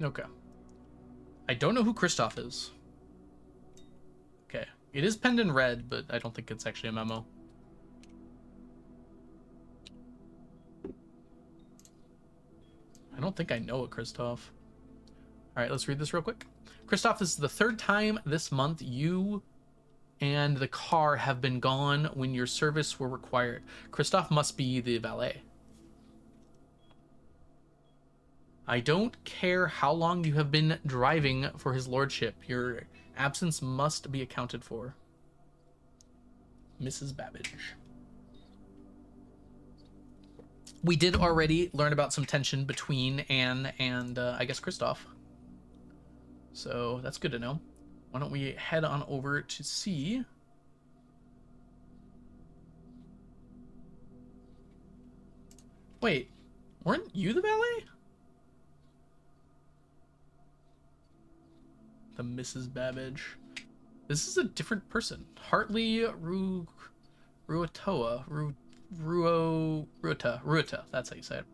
Okay. I don't know who Kristoff is. Okay. It is penned in red, but I don't think it's actually a memo. I don't think I know a Kristoff. All right, let's read this real quick. Kristoff, this is the third time this month you and the car have been gone when your service were required. Kristoff must be the valet. I don't care how long you have been driving for his lordship. Your absence must be accounted for. Mrs. Babbage. We did already learn about some tension between Anne and, I guess, Kristoff. So that's good to know. Why don't we head on over to see... Wait, weren't you the valet? The Mrs. Babbage. This is a different person. Hartley Ruatoa. Ruata. That's how you say it.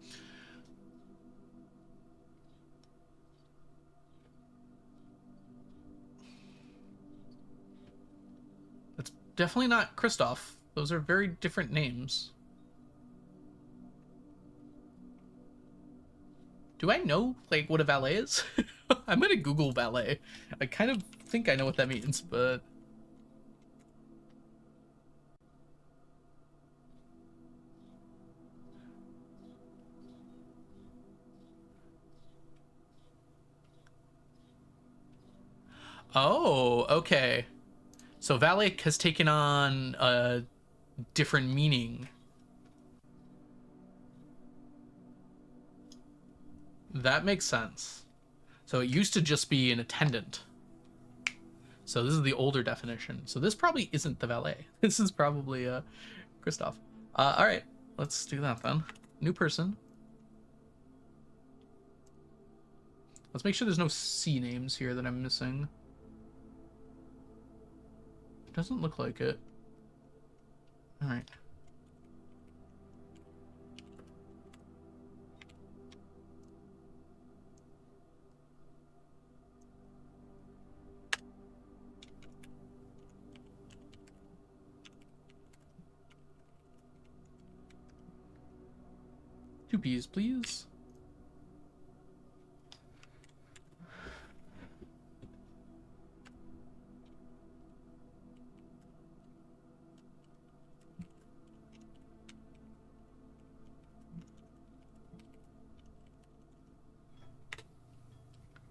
That's definitely not Kristoff. Those are very different names. Do I know, like, what a valet is? I'm gonna Google valet. I kind of think I know what that means, but... Oh, okay. So valet has taken on a different meaning. That makes sense. So it used to just be an attendant. So this is the older definition. So this probably isn't the valet. This is probably Kristoff. All right, let's do that then. New person. Let's make sure there's no C names here that I'm missing. Doesn't look like it. All right. Two P's, please.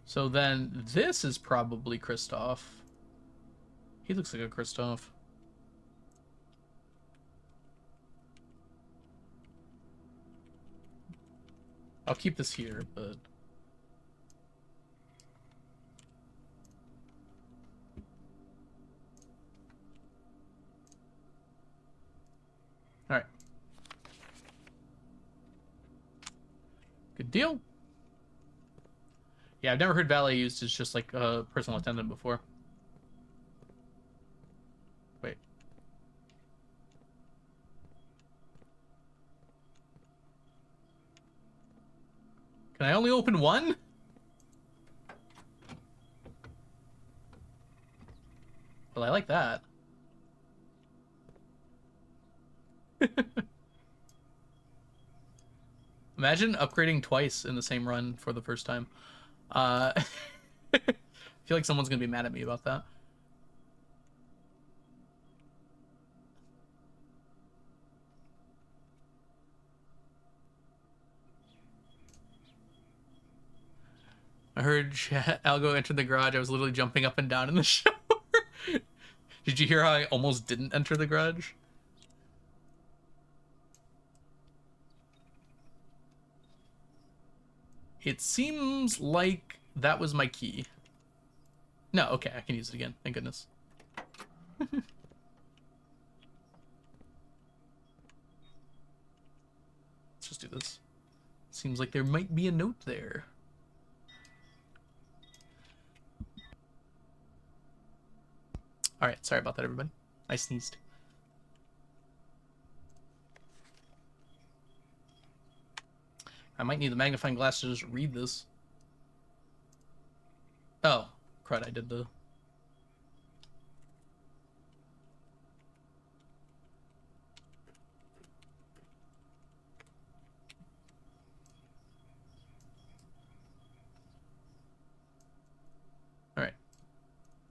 So then this is probably Kristoff. He looks like a Kristoff. I'll keep this here, but... Alright. Good deal. Yeah, I've never heard valet used as just like a personal attendant before. Wait. Can I only open one? Well, I like that. Imagine upgrading twice in the same run for the first time. I feel like someone's gonna be mad at me about that. I heard Algo entered the garage. I was literally jumping up and down in the shower. Did you hear how I almost didn't enter the garage? It seems like that was my key. No, okay, I can use it again. Thank goodness. Let's just do this. Seems like there might be a note there. All right, sorry about that, everybody. I sneezed. I might need the magnifying glass to just read this. Oh, crud! I did the. All right.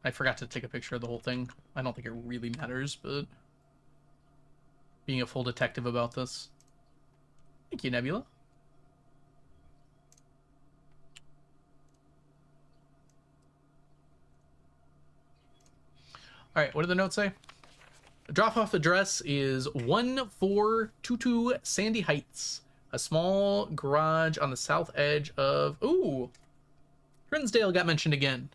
I forgot to take a picture of the whole thing. I don't think it really matters, but being a full detective about this. Thank you, Nebula. All right, what do the notes say? Drop-off address is 1422 Sandy Heights, a small garage on the south edge of... Ooh, Trinsdale got mentioned again.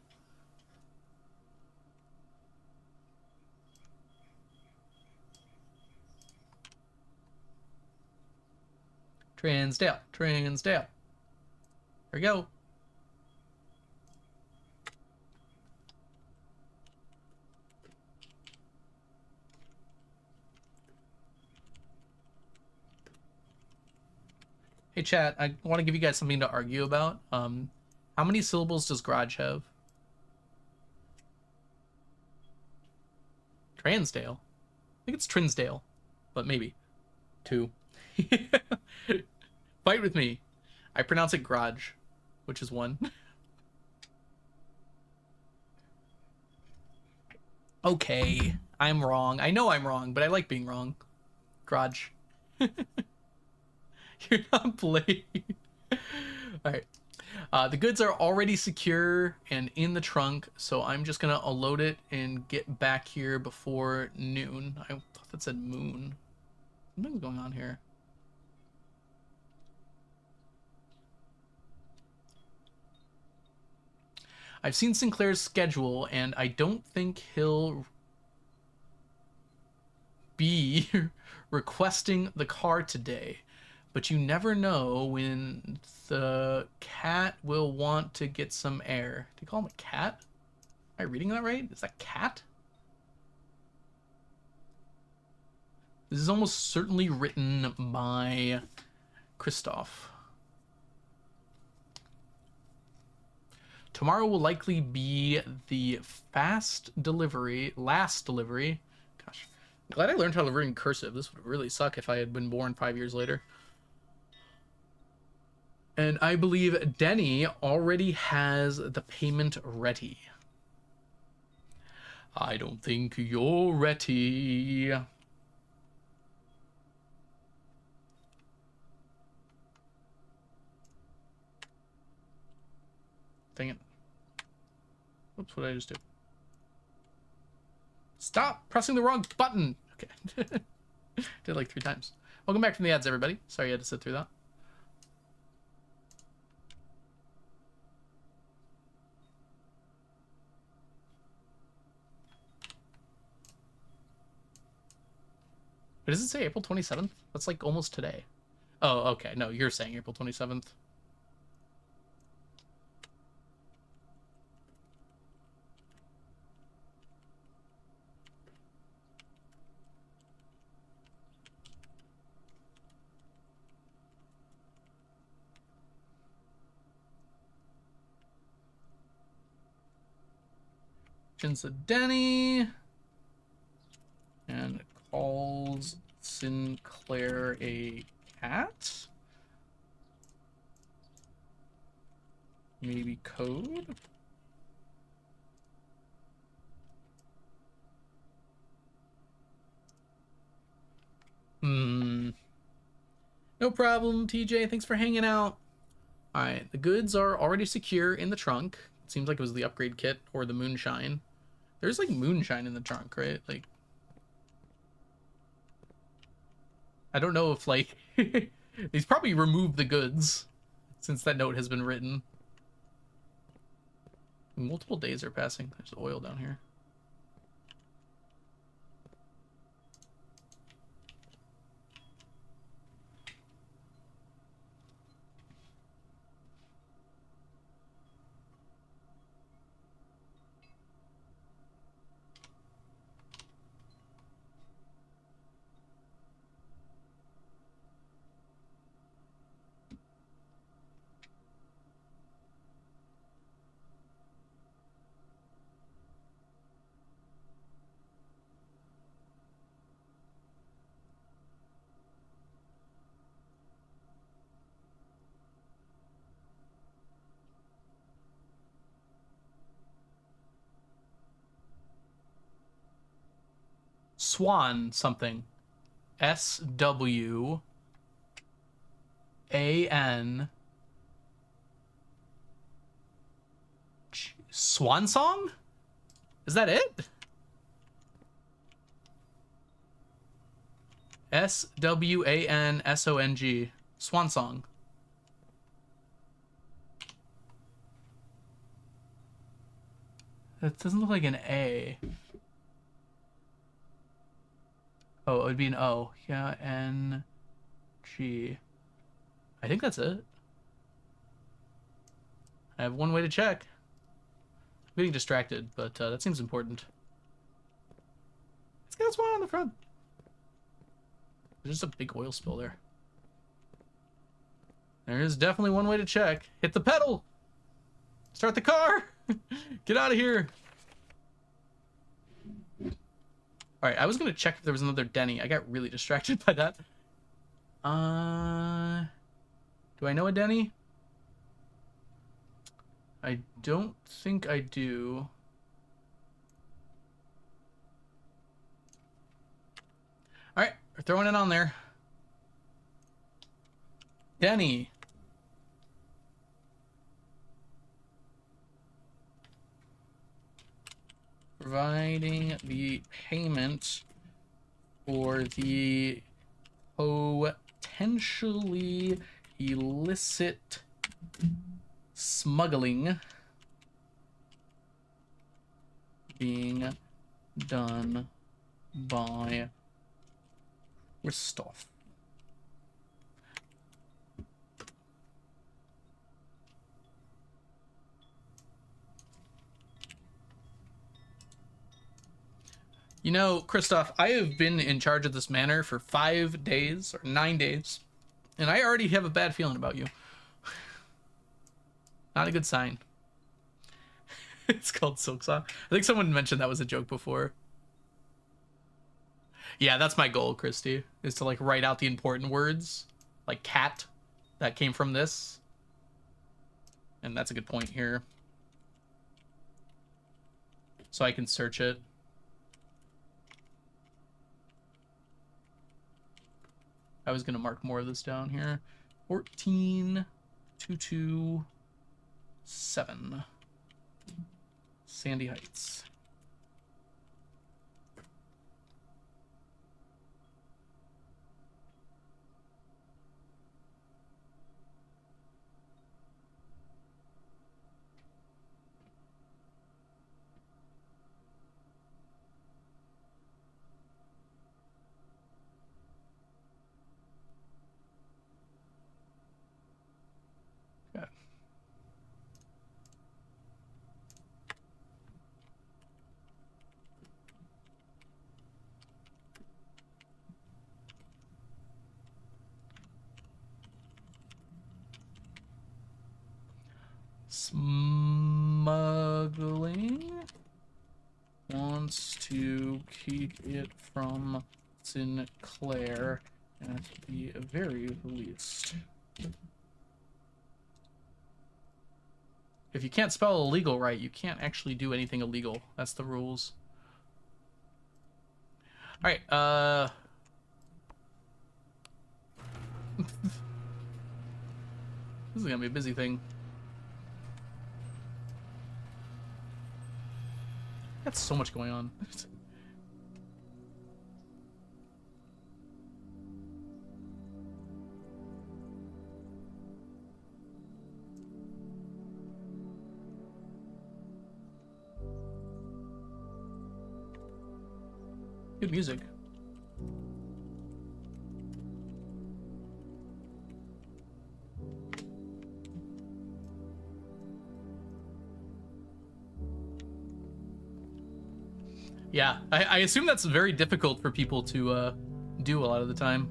Trinsdale. There we go. Hey, chat, I want to give you guys something to argue about. How many syllables does garage have? Transdale? I think it's Trinsdale, but maybe. 2. Fight with me. I pronounce it garage, which is 1. Okay, I'm wrong. I know I'm wrong, but I like being wrong. Garage. You're not playing. All right. The goods are already secure and in the trunk, so I'm just gonna unload it and get back here before noon. I thought that said moon. Something's going on here. I've seen Sinclair's schedule, and I don't think he'll be requesting the car today. But you never know when the cat will want to get some air. Do you call him a cat? Am I reading that right? Is that cat? This is almost certainly written by Christoph. Tomorrow will likely be the last delivery. Gosh, I'm glad I learned how to read in cursive. This would really suck if I had been born 5 years later. And I believe Denny already has the payment ready. I don't think you're ready. Dang it. Oops, what did I just do? Stop pressing the wrong button. Okay. Did it like 3 times. Welcome back from the ads, everybody. Sorry you had to sit through that. But does it say April 27th? That's like almost today. Oh, okay. No, you're saying April 27th. Mentions Denny and calls Sinclair a cat. Maybe code. No problem, TJ. Thanks for hanging out. All right, the goods are already secure in the trunk. It seems like it was the upgrade kit or the moonshine. There's like moonshine in the trunk, right? Like, I don't know if like he's probably removed the goods since that note has been written. Multiple days are passing. There's oil down here. Swan something. SWAN. Swan Song? Is that it? SWANSONG. Swan Song. That doesn't look like an A. Oh, it would be an O. Yeah, NG. I think that's it. I have one way to check. I'm getting distracted, but that seems important. It's got a swan on the front. There's just a big oil spill there. There is definitely one way to check. Hit the pedal! Start the car! Get out of here! Alright, I was gonna check if there was another Denny. I got really distracted by that. Do I know a Denny? I don't think I do. Alright, we're throwing it on there. Denny. Providing the payment for the potentially illicit smuggling being done by Christoph. You know, Christoph, I have been in charge of this manor for 5 days or 9 days, and I already have a bad feeling about you. Not a good sign. It's called Silksaw. I think someone mentioned that was a joke before. Yeah, that's my goal, Christy, is to like write out the important words, like cat, that came from this. And that's a good point here. So I can search it. I was going to mark more of this down here. 14227. Sandy Heights. Okay. Smuggling wants to keep it from Sinclair at the very least. If you can't spell illegal right, you can't actually do anything illegal. That's the rules. Alright, this is gonna be a busy thing. Got so much going on. Good music. Yeah, I assume that's very difficult for people to do a lot of the time.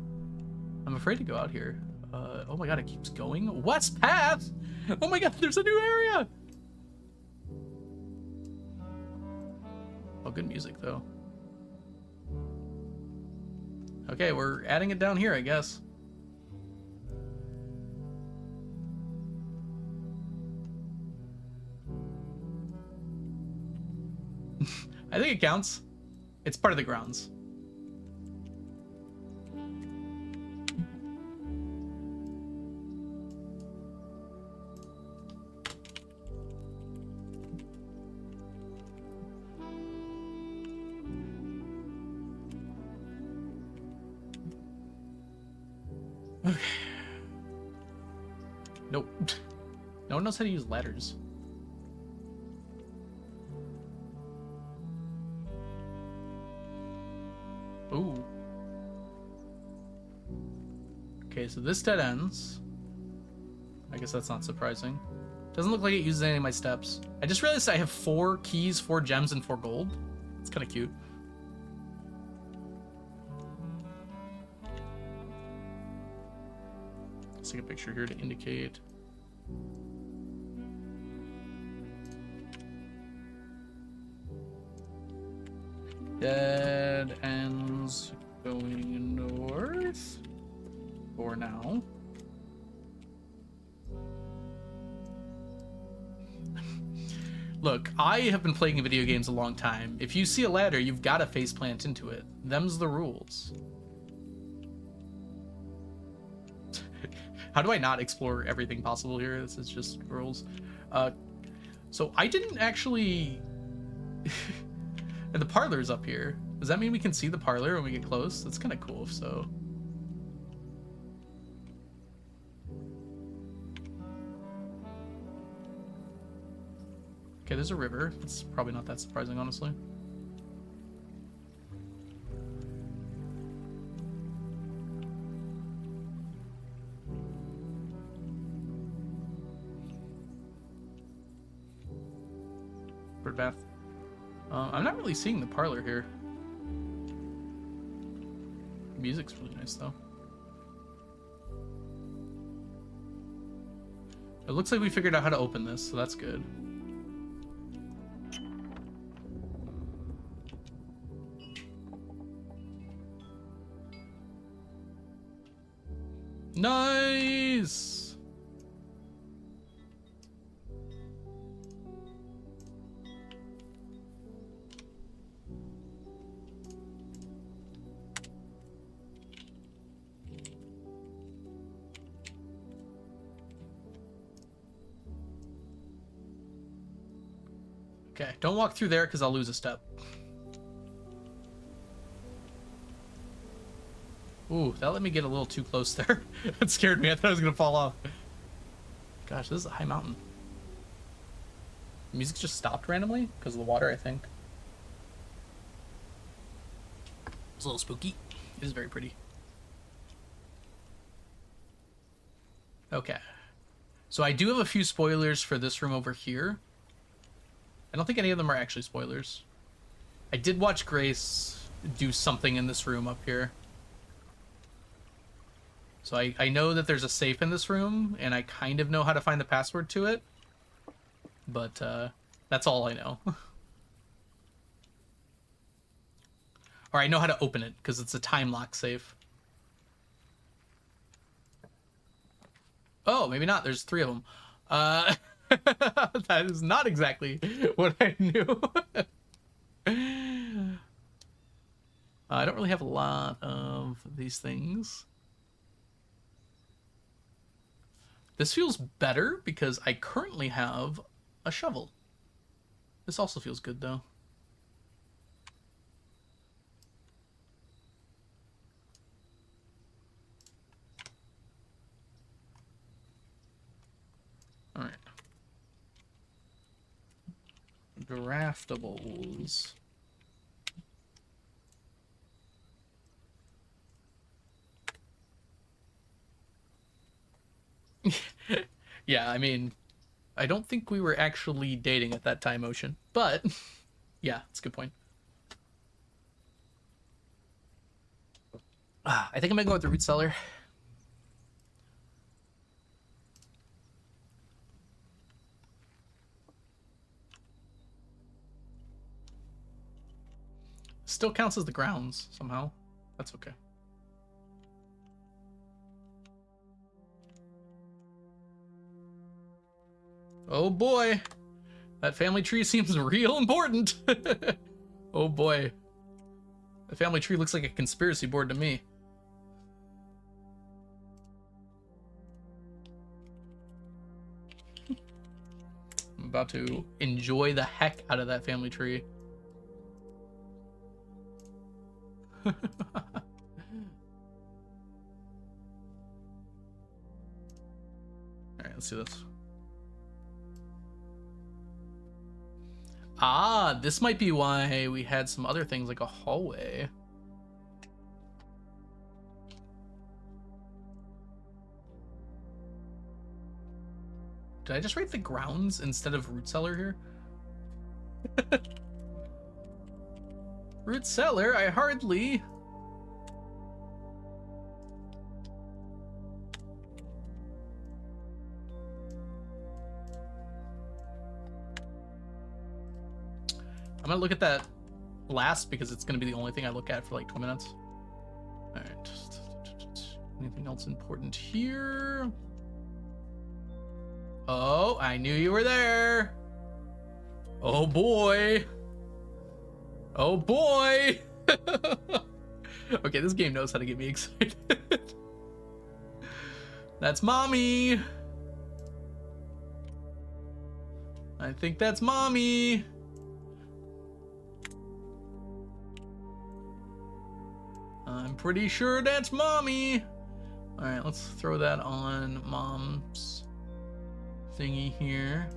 I'm afraid to go out here. Oh my god, it keeps going. West Path! Oh my god, there's a new area! Oh, good music, though. Okay, we're adding it down here, I guess. I think it counts. It's part of the grounds. Okay. Nope. No one knows how to use ladders. Ooh. Okay, so this dead ends. I guess that's not surprising. Doesn't look like it uses any of my steps. I just realized I have 4 keys, 4 gems, and 4 gold. It's kind of cute. Let's take a picture here to indicate. Dead ends going north for now. Look, I have been playing video games a long time. If you see a ladder, you've got to faceplant into it. Them's the rules. How do I not explore everything possible here? This is just rules. So I didn't actually... And the parlor's up here. Does that mean we can see the parlor when we get close? That's kind of cool if so. Okay, there's a river. It's probably not that surprising, honestly. Bird bath. I'm not really seeing the parlor here. The music's really nice, though. It looks like we figured out how to open this, so that's good. Nice! Okay, don't walk through there because I'll lose a step. Ooh, that let me get a little too close there. That scared me. I thought I was going to fall off. Gosh, this is a high mountain. The music just stopped randomly because of the water, I think. It's a little spooky. It is very pretty. Okay. So I do have a few spoilers for this room over here. I don't think any of them are actually spoilers. I did watch Grace do something in this room up here. So I know that there's a safe in this room, and I kind of know how to find the password to it. But that's all I know. Or I know how to open it, because it's a time lock safe. Oh, maybe not. There's 3 of them. That is not exactly what I knew. I don't really have a lot of these things. This feels better because I currently have a shovel. This also feels good, though. All right. Draftables. Yeah, I mean, I don't think we were actually dating at that time, Ocean. But, yeah, it's a good point. I think I'm gonna go with the root cellar. Still counts as the grounds, somehow. That's okay. Oh boy. That family tree seems real important. Oh boy. The family tree looks like a conspiracy board to me. I'm about to enjoy the heck out of that family tree. let's do this. Ah, this might be why we had some other things like a hallway. Did I just write the grounds instead of root cellar here? Root cellar? I hardly... I'm gonna look at that last because it's gonna be the only thing I look at for like 20 minutes. Alright. Anything else important here? Oh, I knew you were there. Oh boy. Oh boy. Okay, this game knows how to get me excited. That's mommy. I think that's mommy. I'm pretty sure that's mommy. All right, let's throw that on mom's thingy here.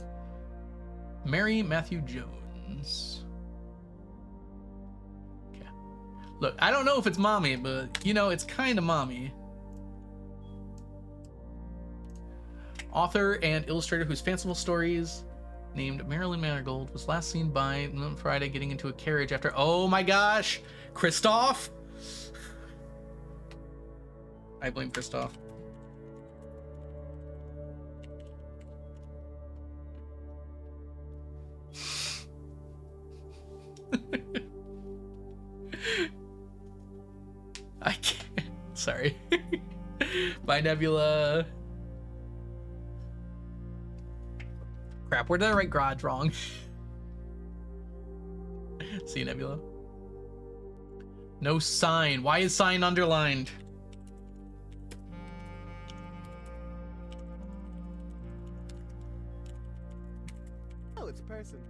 Mary Matthew Jones. Okay. Look, I don't know if it's mommy, but you know, it's kind of mommy. Author and illustrator whose fanciful stories named Marilyn Marigold was last seen by Friday getting into a carriage after... Oh my gosh! Christoph? I blame Christoph. I can't. Sorry. Bye, Nebula. Crap, where did I write garage wrong? See you, Nebula. No sign. Why is sign underlined? Oh, it's a person.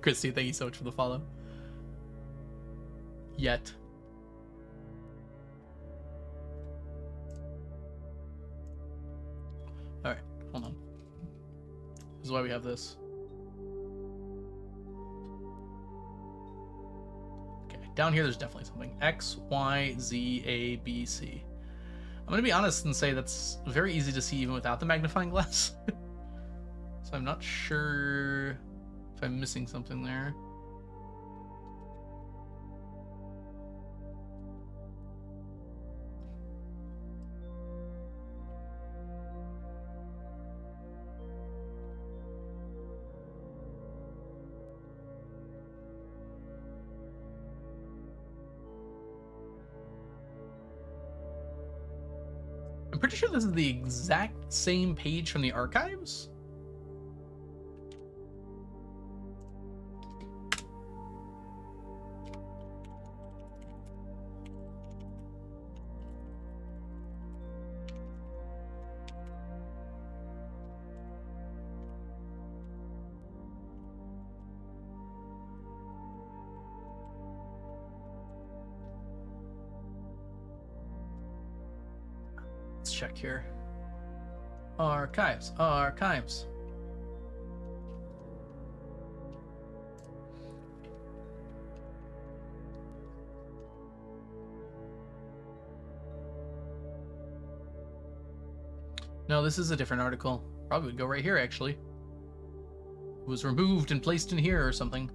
Christy, thank you so much for the follow. Yet. Alright, hold on. This is why we have this. Okay, down here there's definitely something. X, Y, Z, A, B, C. I'm gonna be honest and say that's very easy to see even without the magnifying glass. So I'm not sure if I'm missing something there. I'm pretty sure this is the exact same page from the archives. Check here. Archives. Archives. No, this is a different article. Probably would go right here, actually. It was removed and placed in here or something.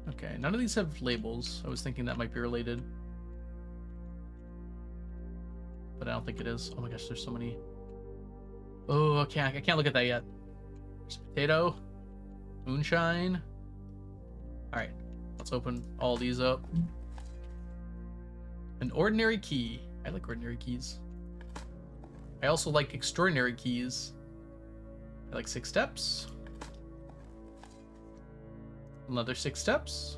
Okay, none of these have labels. I was thinking that might be related. But I don't think it is. Oh my gosh, there's so many. Oh, okay, I can't look at that yet. There's potato. Moonshine. Alright, let's open all these up. An ordinary key. I like ordinary keys. I also like extraordinary keys. I like 6 steps. Another 6 steps.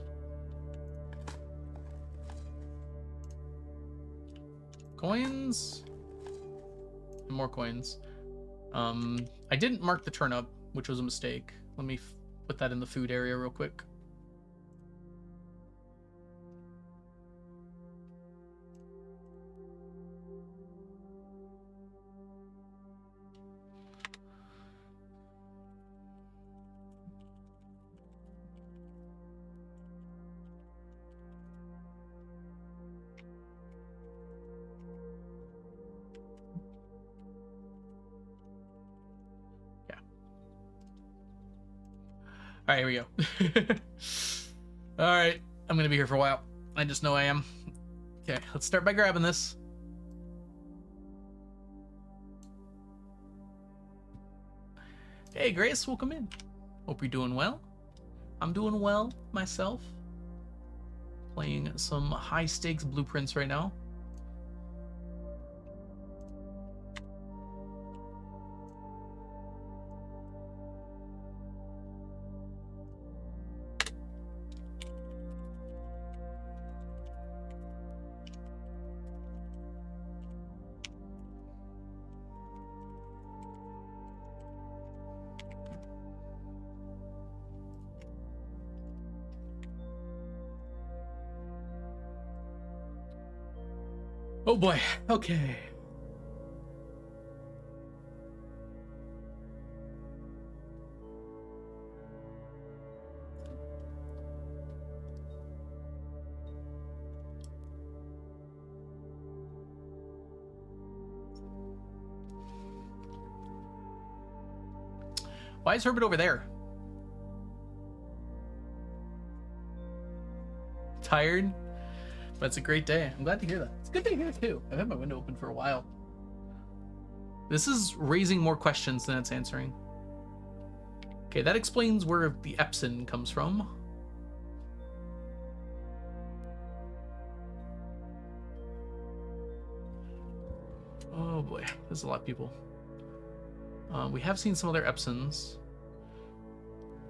Coins. And more coins. I didn't mark the turnip, which was a mistake. Let me put that in the food area real quick. All right, here we go. All right, I'm gonna be here for a while. I just know I am. Okay, let's start by grabbing this. Hey, Grace, welcome in. Hope you're doing well. I'm doing well myself. Playing some high stakes blueprints right now. Oh boy, okay. Why is Herbert over there? Tired? But it's a great day. I'm glad to hear that. It's a good day here too. I've had my window open for a while. This is raising more questions than it's answering. Okay, that explains where the Epson comes from. Oh boy, there's a lot of people. We have seen some other Epsons.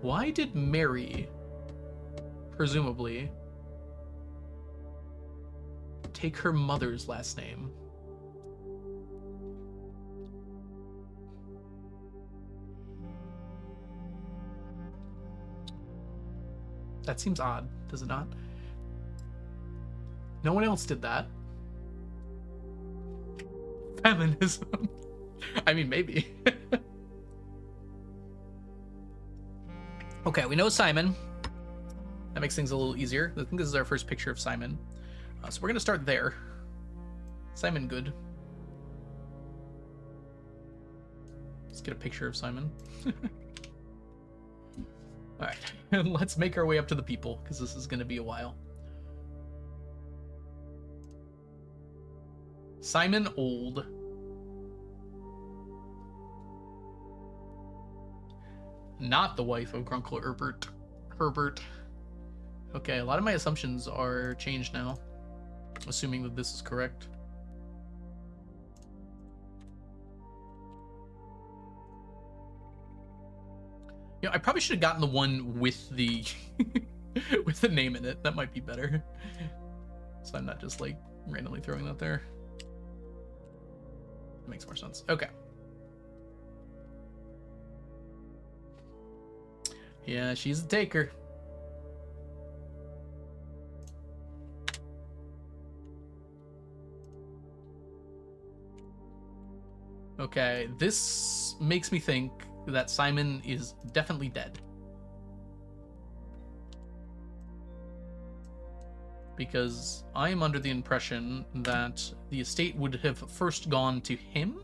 Why did Mary, presumably, take her mother's last name? That seems odd, does it not? No one else did that. Feminism. I mean, maybe. Okay, we know Simon. That makes things a little easier. I think this is our first picture of Simon. So we're going to start there. Simon good. Let's get a picture of Simon. All right, let's make our way up to the people, because this is going to be a while. Simon Old. Not the wife of Grunkle Herbert. Okay, a lot of my assumptions are changed now, assuming that this is correct. You know, I probably should have gotten the one with the with the name in it. That might be better. So I'm not just like randomly throwing that there. That makes more sense. Okay. Yeah, she's a taker. Okay, this makes me think that Simon is definitely dead. Because I am under the impression that the estate would have first gone to him.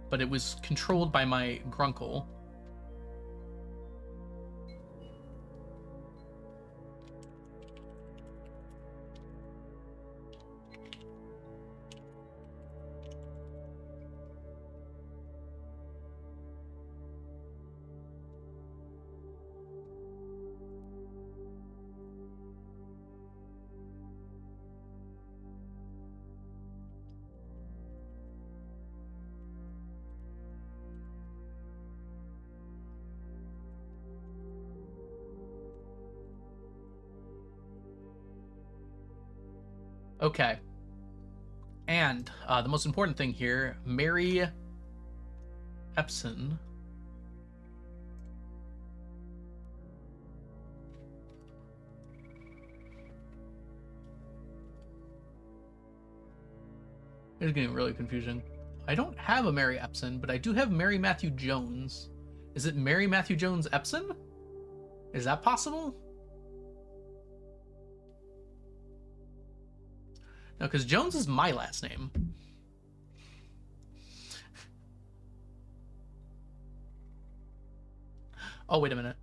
But it was controlled by my grunkle. Okay. And the most important thing here, Mary Epson. It's getting really confusing. I don't have a Mary Epson, but I do have Mary Matthew Jones. Is it Mary Matthew Jones Epson? Is that possible? No, because Jones is my last name. Oh, wait a minute.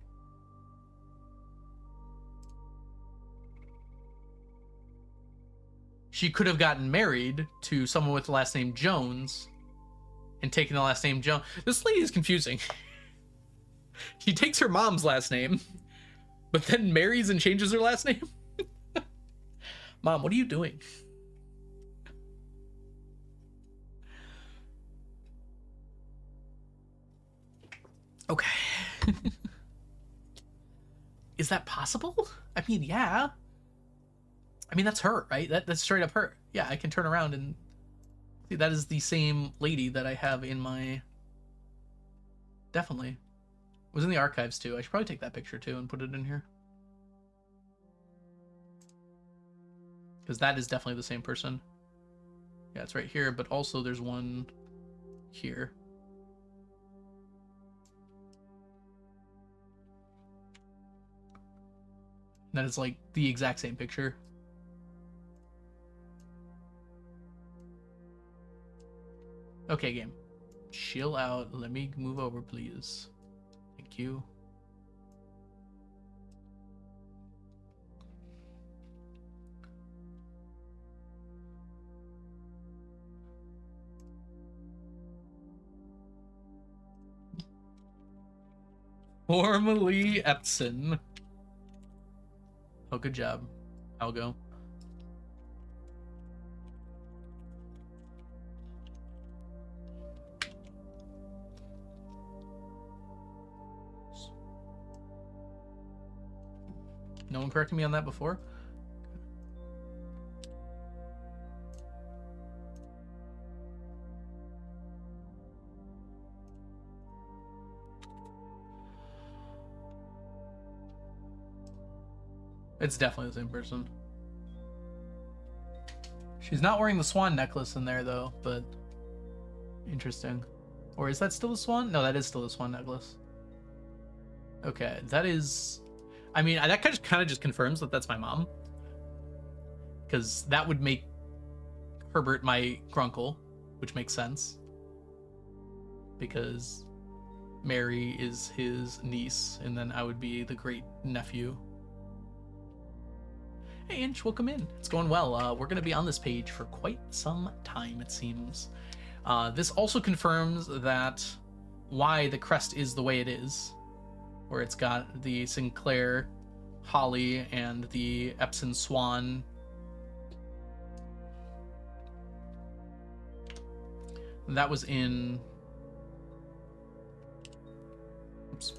She could have gotten married to someone with the last name Jones and taken the last name Jones. This lady is confusing. She takes her mom's last name, but then marries and changes her last name? Mom, what are you doing? Okay. Is that possible? I mean, yeah. I mean, that's her, right? That's straight up her. Yeah, I can turn around and see that is the same lady that I have in my... Definitely. It was in the archives, too. I should probably take that picture, too, and put it in here. Because that is definitely the same person. Yeah, it's right here, but also there's one here. That is like the exact same picture. Okay, game. Chill out. Let me move over, please. Thank you. Formerly Epson. Oh, good job. I'll go. No one corrected me on that before? It's definitely the same person. She's not wearing the swan necklace in there, though, but... Interesting. Or is that still the swan? No, that is still the swan necklace. Okay, that is... I mean, that kind of just confirms that that's my mom. Because that would make Herbert my grunkle, which makes sense. Because Mary is his niece, and then I would be the great nephew. Hey, Inch, welcome in. It's going well. We're going to be on this page for quite some time, it seems. This also confirms that why the crest is the way it is, where it's got the Sinclair Holly and the Epson Swan. That was in... Oops.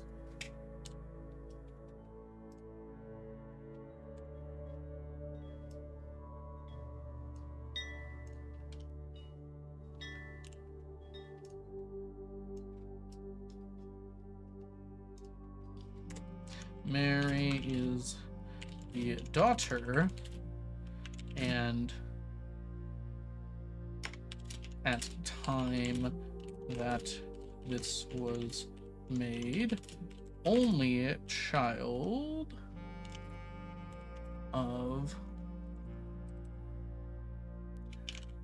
Mary is the daughter, and at time that this was made, only child of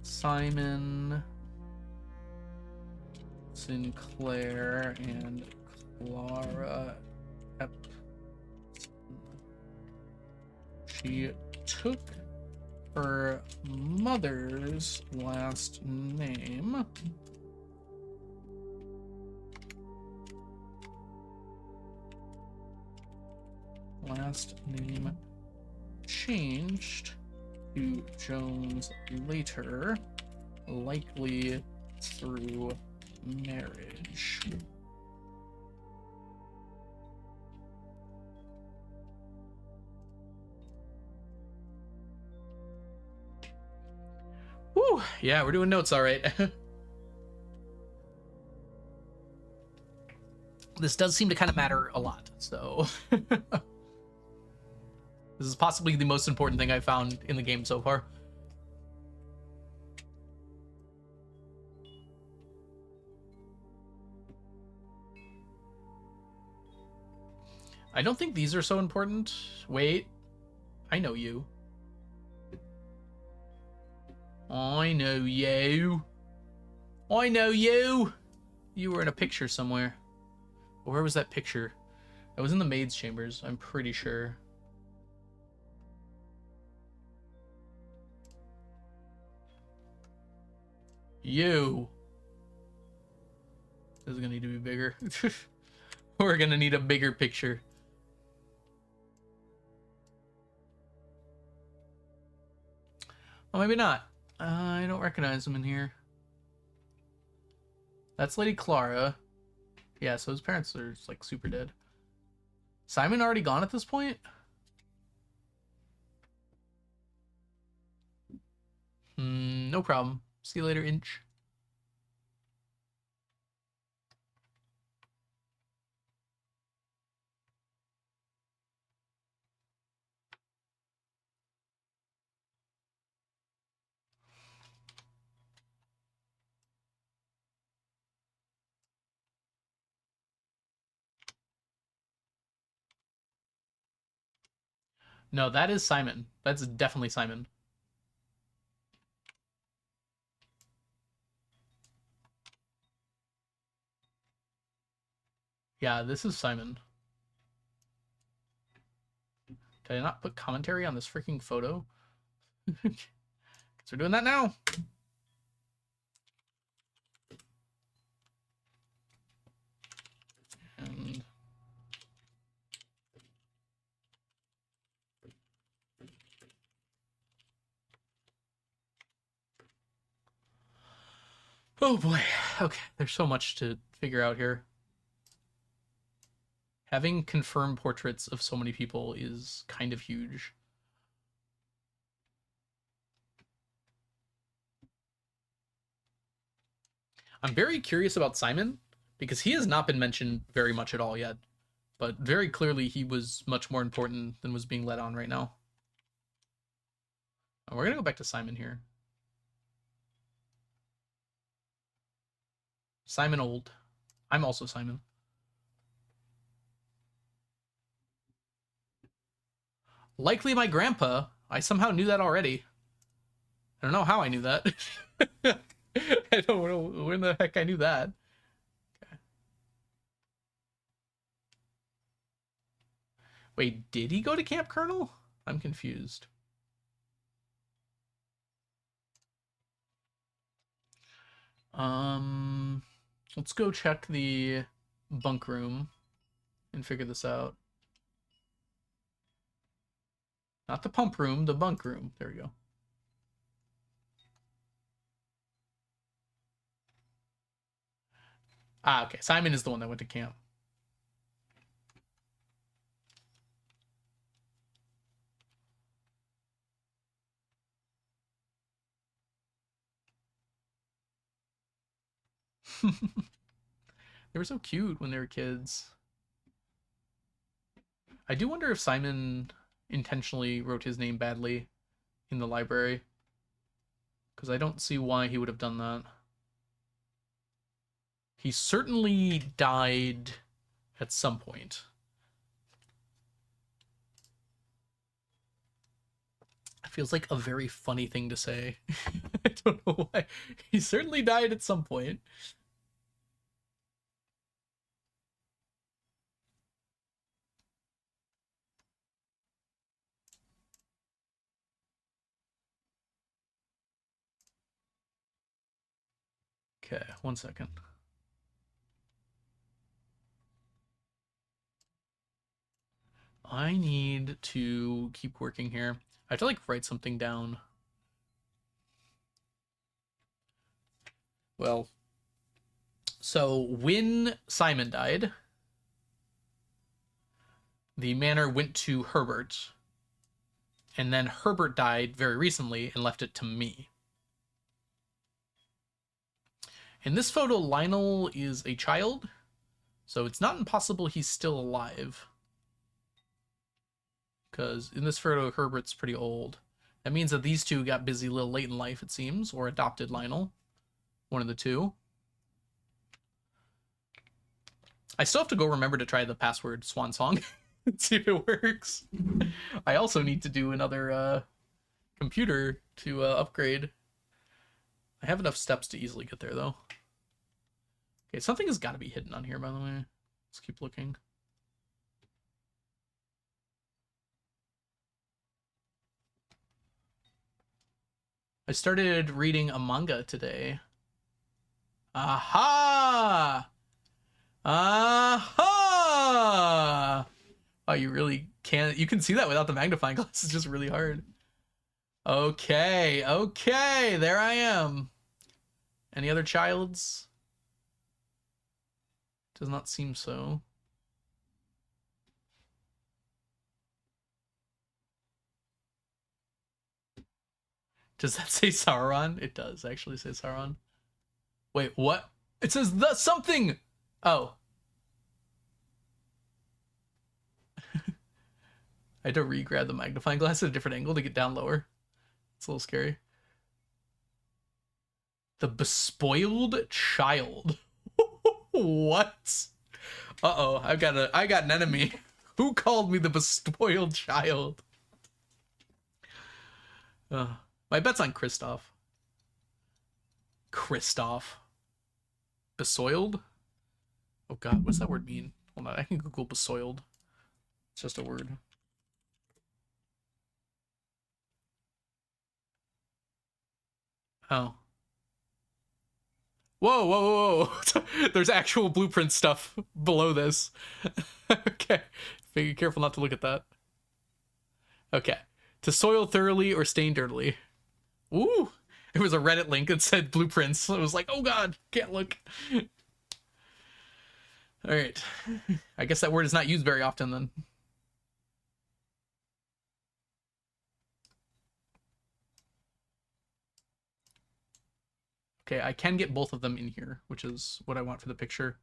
Simon Sinclair and Clara Epson. She took her mother's last name changed to Jones later, likely through marriage. Woo! Yeah, we're doing notes all right. This does seem to kind of matter a lot, so... This is possibly the most important thing I've found in the game so far. I don't think these are so important. Wait. I know you. I know you. I know you. You were in a picture somewhere. Where was that picture? I was in the maid's chambers, I'm pretty sure. You. This is gonna need to be bigger. We're gonna need a bigger picture. Well, maybe not. I don't recognize him in here. That's Lady Clara. Yeah, so his parents are like super dead. Simon already gone at this point? No problem. See you later, Inch. No, that is Simon. That's definitely Simon. Yeah, this is Simon. Did I not put commentary on this freaking photo? Because we're doing that now. And oh boy. Okay, there's so much to figure out here. Having confirmed portraits of so many people is kind of huge. I'm very curious about Simon because he has not been mentioned very much at all yet. But very clearly he was much more important than was being let on right now. Oh, we're gonna go back to Simon here. Simon Old. I'm also Simon. Likely my grandpa. I somehow knew that already. I don't know how I knew that. I don't know when the heck I knew that. Okay. Wait, did he go to Camp Colonel? I'm confused. Let's go check the bunk room and figure this out. Not the pump room, the bunk room. There we go. Ah, okay. Simon is the one that went to camp. They were so cute when they were kids. I do wonder if Simon intentionally wrote his name badly in the library. Because I don't see why he would have done that. He certainly died at some point. It feels like a very funny thing to say. I don't know why. He certainly died at some point. Okay, 1 second. I need to keep working here. I have to like write something down. Well, so when Simon died, the manor went to Herbert, and then Herbert died very recently and left it to me. In this photo, Lionel is a child, so it's not impossible he's still alive. Because in this photo, Herbert's pretty old. That means that these two got busy a little late in life, it seems, or adopted Lionel. One of the two. I still have to go remember to try the password Swan Song and see if it works. I also need to do another computer to upgrade. I have enough steps to easily get there, though. Okay, something has got to be hidden on here, by the way. Let's keep looking. I started reading a manga today. Aha! Aha! Oh, you really can't. You can see that without the magnifying glass. It's just really hard. Okay, okay, there I am. Any other childs? Does not seem so. Does that say Sauron? It does actually say Sauron. Wait, what? It says the something! Oh. I had to re-grab the magnifying glass at a different angle to get down lower. It's a little scary. The Bespoiled Child. What? Uh-oh, I got an enemy. Who called me the Bespoiled Child? My bet's on Kristoff. Kristoff. Besoiled? Oh god, what's that word mean? Hold on, I can Google besoiled. It's just a word. Oh. Whoa, whoa, whoa, whoa. There's actual blueprint stuff below this. Okay. Be careful not to look at that. Okay. To soil thoroughly or stain dirtily. Ooh. It was a Reddit link that said blueprints. I was like, oh god, can't look. All right. I guess that word is not used very often then. Okay, I can get both of them in here, which is what I want for the picture.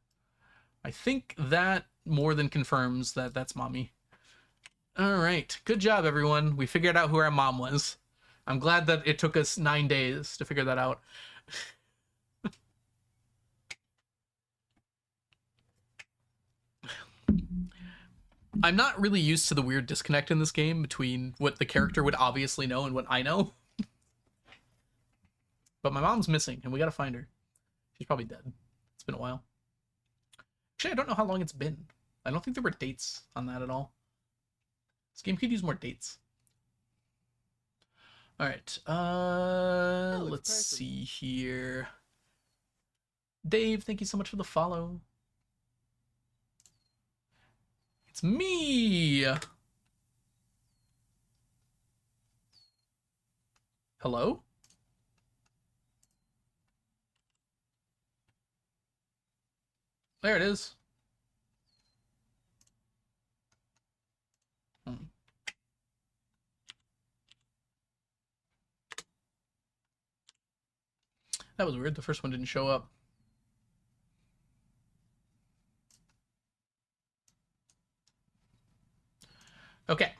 I think that more than confirms that that's mommy. All right, good job, everyone. We figured out who our mom was. I'm glad that it took us 9 days to figure that out. I'm not really used to the weird disconnect in this game between what the character would obviously know and what I know. But my mom's missing, and we gotta find her. She's probably dead. It's been a while. Actually, I don't know how long it's been. I don't think there were dates on that at all. This game could use more dates. All right. Let's see here. Dave, thank you so much for the follow. It's me. Hello? There it is. That was weird. The first one didn't show up. Okay.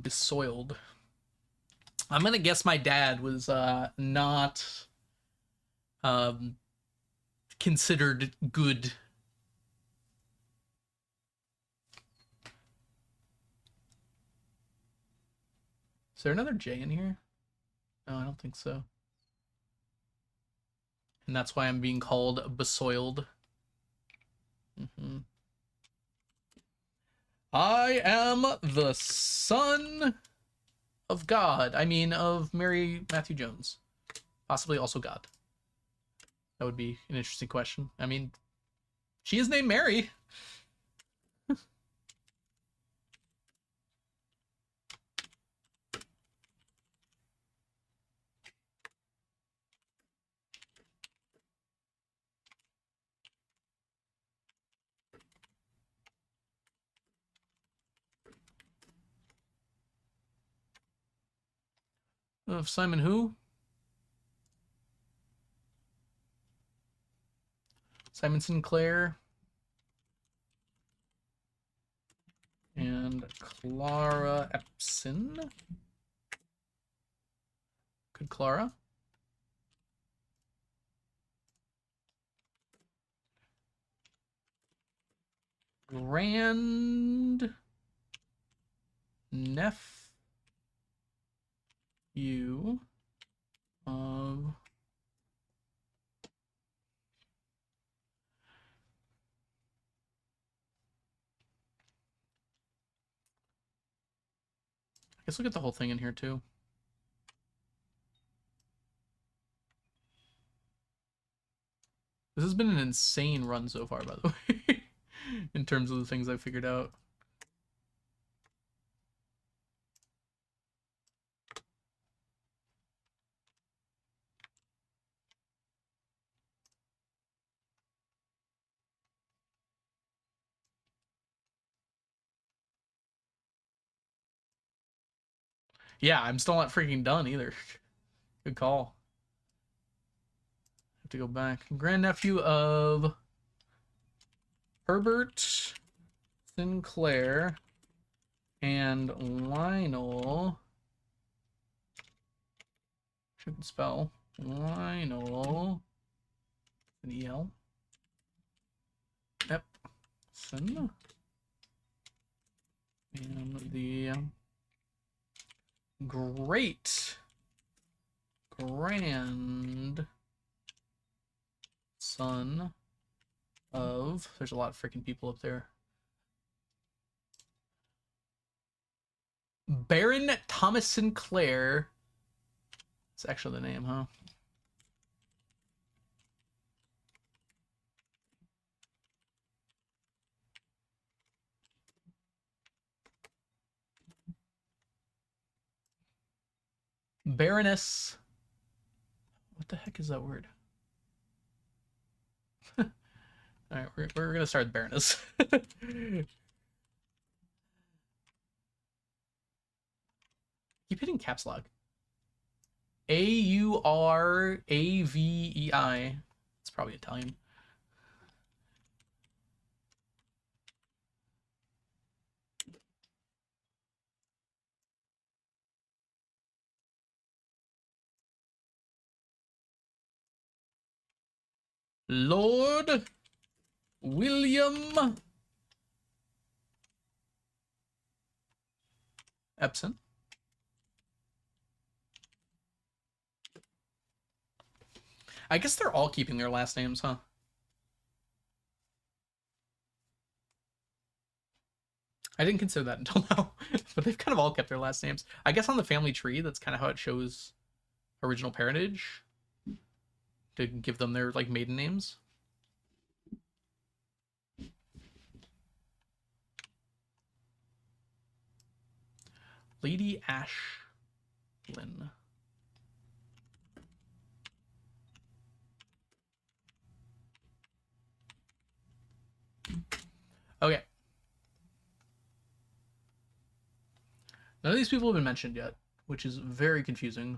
Besoiled. I'm gonna guess my dad was not considered good. Is there another J in here? No, I don't think so. And that's why I'm being called Besoiled. I am the son of God. I mean, of Mary Matthew Jones. Possibly also God. That would be an interesting question. I mean, she is named Mary. Of Simon who? Simon Sinclair. And Clara Epson. Good Clara. Grand Nephew you of I guess we'll get the whole thing in here too. This has been an insane run so far, by the way, in terms of the things I've figured out. Yeah, I'm still not freaking done either. Good call. Have to go back. Grandnephew of Herbert Sinclair and Lionel. Shouldn't spell. Lionel. An EL. Epson. And the great grand son of, there's a lot of freaking people up there, Baron Thomas Sinclair. It's actually the name, huh? Baroness. What the heck is that word? All right, we're gonna start with Baroness. Keep hitting caps lock. Auravei. It's probably Italian. Lord William Epson. I guess they're all keeping their last names, huh? I didn't consider that until now, but they've kind of all kept their last names. I guess on the family tree, that's kind of how it shows original parentage, to give them their like maiden names. Lady Ashlyn. Okay. None of these people have been mentioned yet, which is very confusing.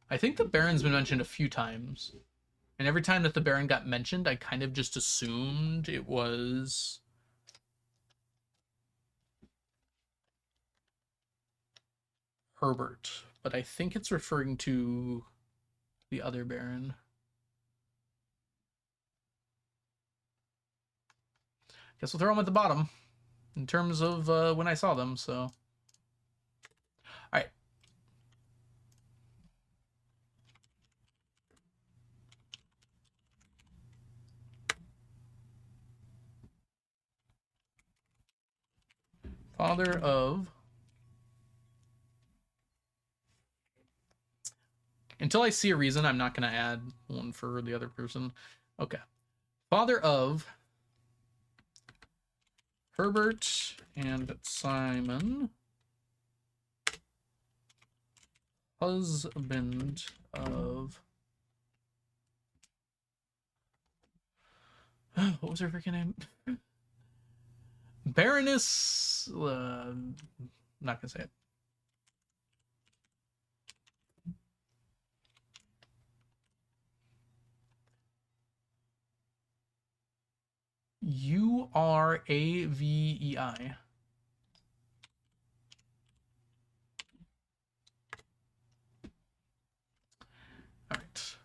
I think the Baron's been mentioned a few times. And every time that the Baron got mentioned, I kind of just assumed it was Herbert. But I think it's referring to the other Baron. Guess we'll throw them at the bottom in terms of when I saw them, so. Alright. Father of... Until I see a reason, I'm not going to add one for the other person. Okay. Father of Herbert and Simon. Husband of... What was her freaking name? Baroness... not going to say it. Uravei. All right.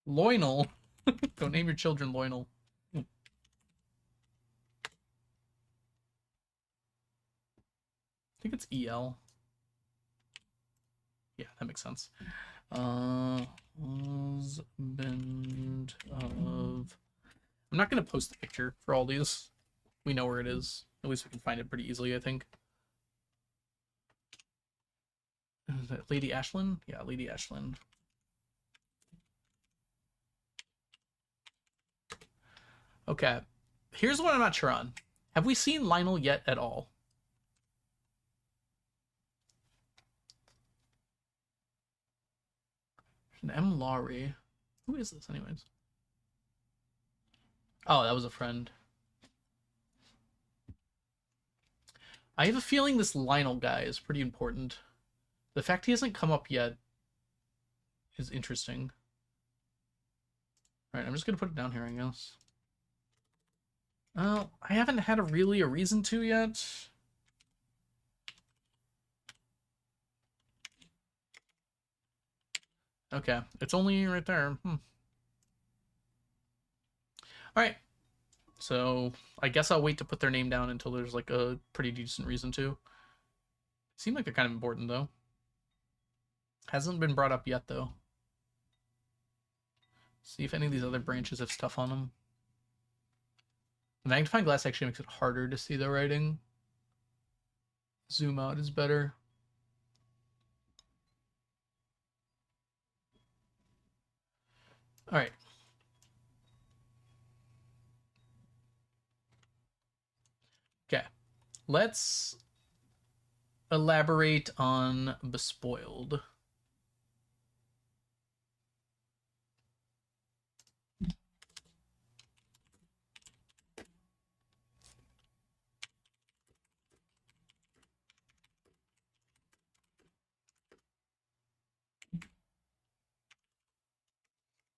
Loinal. Don't name your children Loinal. I think it's EL. Yeah, that makes sense. Husband of... I'm not going to post the picture for all these. We know where it is. At least we can find it pretty easily, I think. Is that Lady Ashland? Yeah, Lady Ashland. Okay. Here's what I'm not sure on. Have we seen Lionel yet at all? An M. Laurie. Who is this, anyways? Oh, that was a friend. I have a feeling this Lionel guy is pretty important. The fact he hasn't come up yet is interesting. Alright, I'm just gonna put it down here, I guess. Well, I haven't had a reason to yet. Okay, it's only right there. Alright, so I guess I'll wait to put their name down until there's like a pretty decent reason to. Seem like they're kind of important though. Hasn't been brought up yet though. See if any of these other branches have stuff on them. The magnifying glass actually makes it harder to see the writing. Zoom out is better. All right. Okay. Let's elaborate on Bespoiled.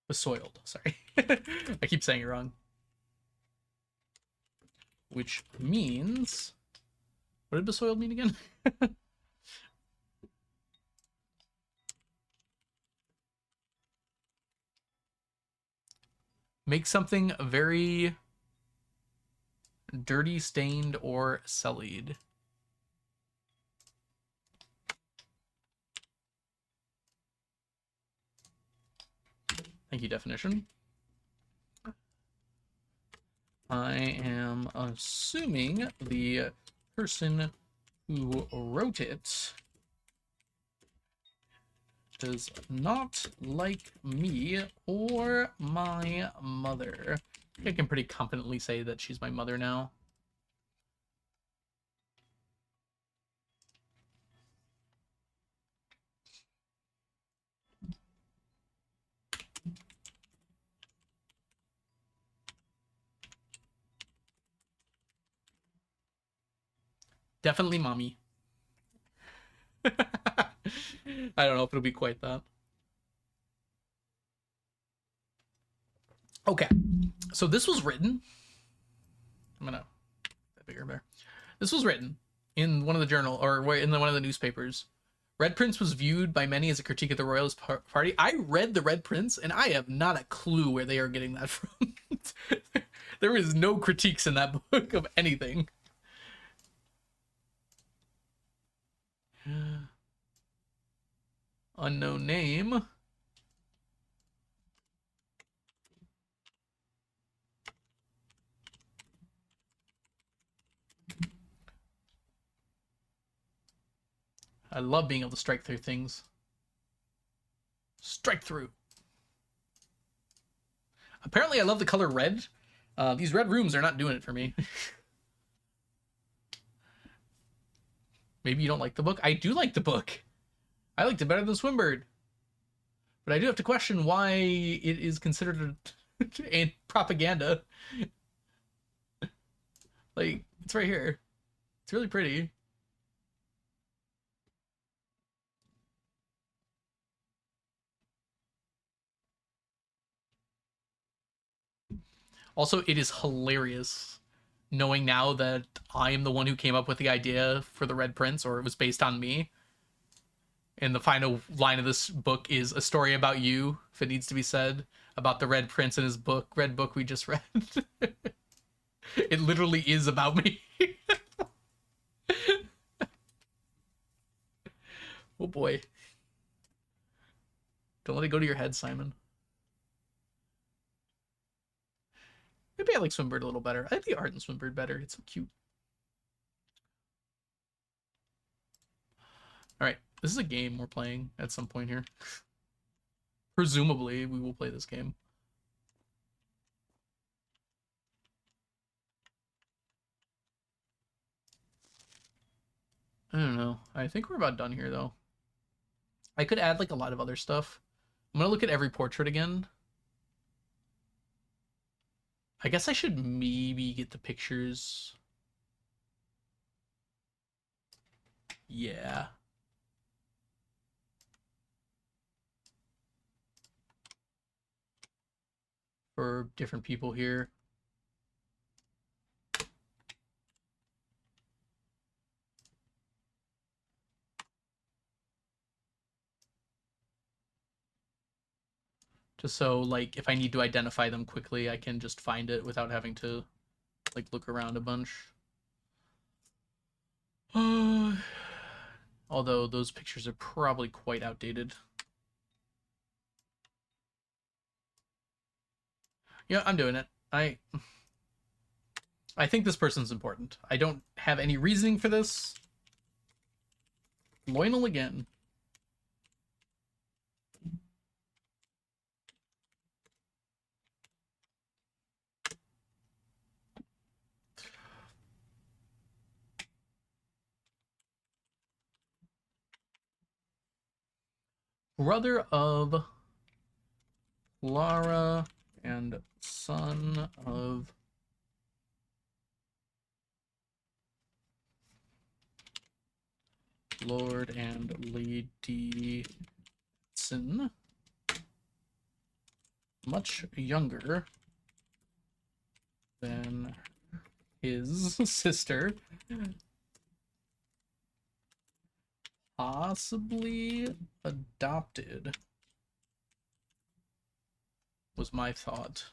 Besoiled, sorry. I keep saying it wrong. Which means... What did besoiled mean again? Make something very dirty, stained, or sullied. Thank you, definition. I am assuming the person who wrote it does not like me or my mother. I can pretty confidently say that she's my mother now. Definitely mommy. I don't know if it'll be quite that. Okay, so this was written. I'm gonna that bigger there. This was written in one of the journal or in one of the newspapers. Red Prince was viewed by many as a critique of the Royalist Party. I read the Red Prince, and I have not a clue where they are getting that from. There is no critiques in that book of anything. Unknown name. I love being able to strike through things. Strike through. Apparently, I love the color red. These red rooms are not doing it for me. Maybe you don't like the book? I do like the book. I liked it better than Swimbird. But I do have to question why it is considered a propaganda. Like, it's right here. It's really pretty. Also, it is hilarious knowing now that I am the one who came up with the idea for the Red Prince, or it was based on me. And the final line of this book is a story about you, if it needs to be said. about the Red Prince and his book, Red Book we just read. It literally is about me. Oh boy. Don't let it go to your head, Simon. Maybe I like Swinbird a little better. I like the art in Swinbird better. It's so cute. Alright, this is a game we're playing at some point here. Presumably, we will play this game. I don't know. I think we're about done here, though. I could add, like, a lot of other stuff. I'm gonna look at every portrait again. I guess I should maybe get the pictures. Yeah. For different people here. Just so, like, if I need to identify them quickly, I can just find it without having to, like, look around a bunch. Although those pictures are probably quite outdated. Yeah, I'm doing it. I think this person's important. I don't have any reasoning for this. Loinal again. Brother of Lara and son of Lord and Lady Sin. Much younger than his sister. Possibly adopted, was my thought.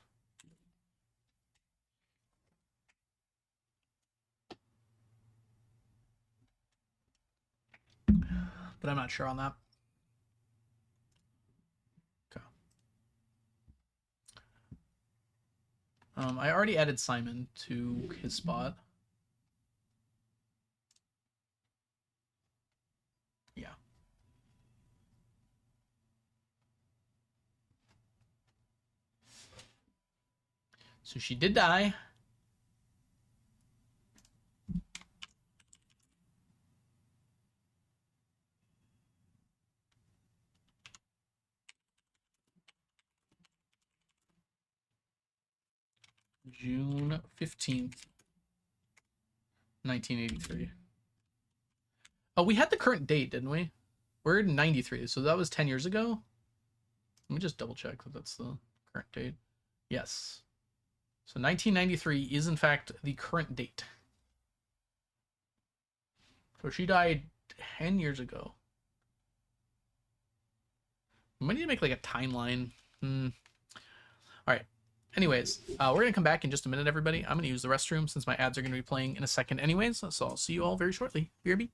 But I'm not sure on that. Okay. I already added Simon to his spot. Yeah. So she did die. June 15th, 1983. Oh, we had the current date, didn't we? We're in 93, so that was 10 years ago. Let me just double check that that's the current date. Yes. So 1993 is, in fact, the current date. So she died 10 years ago. We might need to make like a timeline. All right. Anyways, we're going to come back in just a minute, everybody. I'm going to use the restroom since my ads are going to be playing in a second anyways. So I'll see you all very shortly. BRB.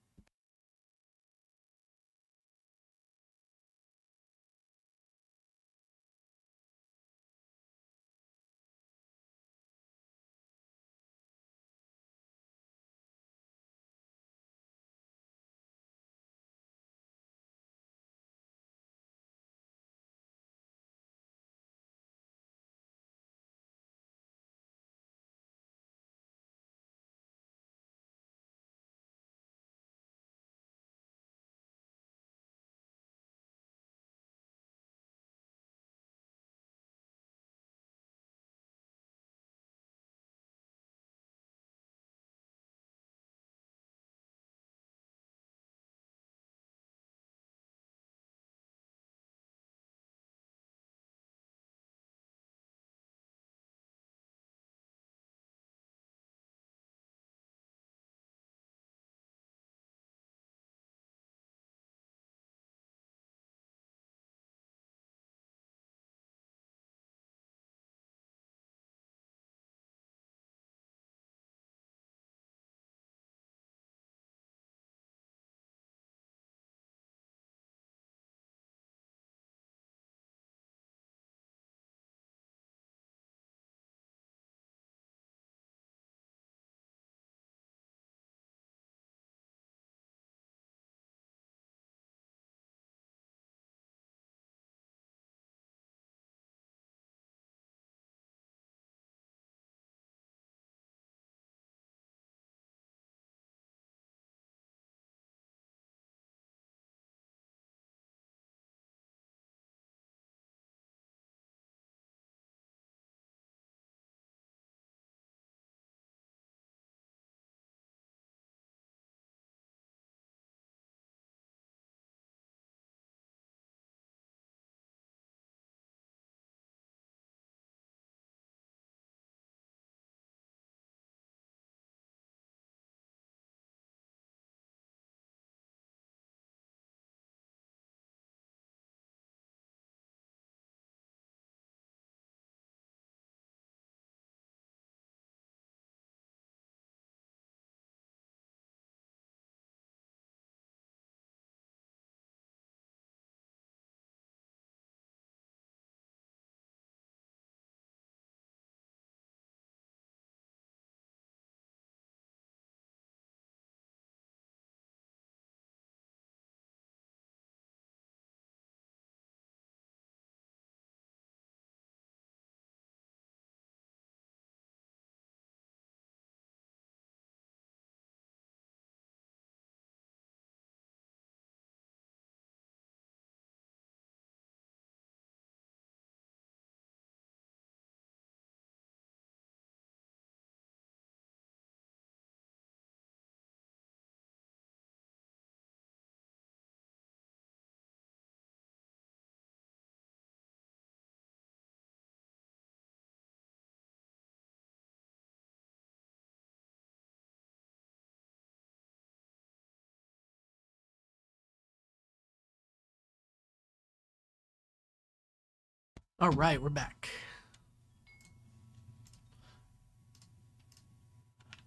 All right, we're back.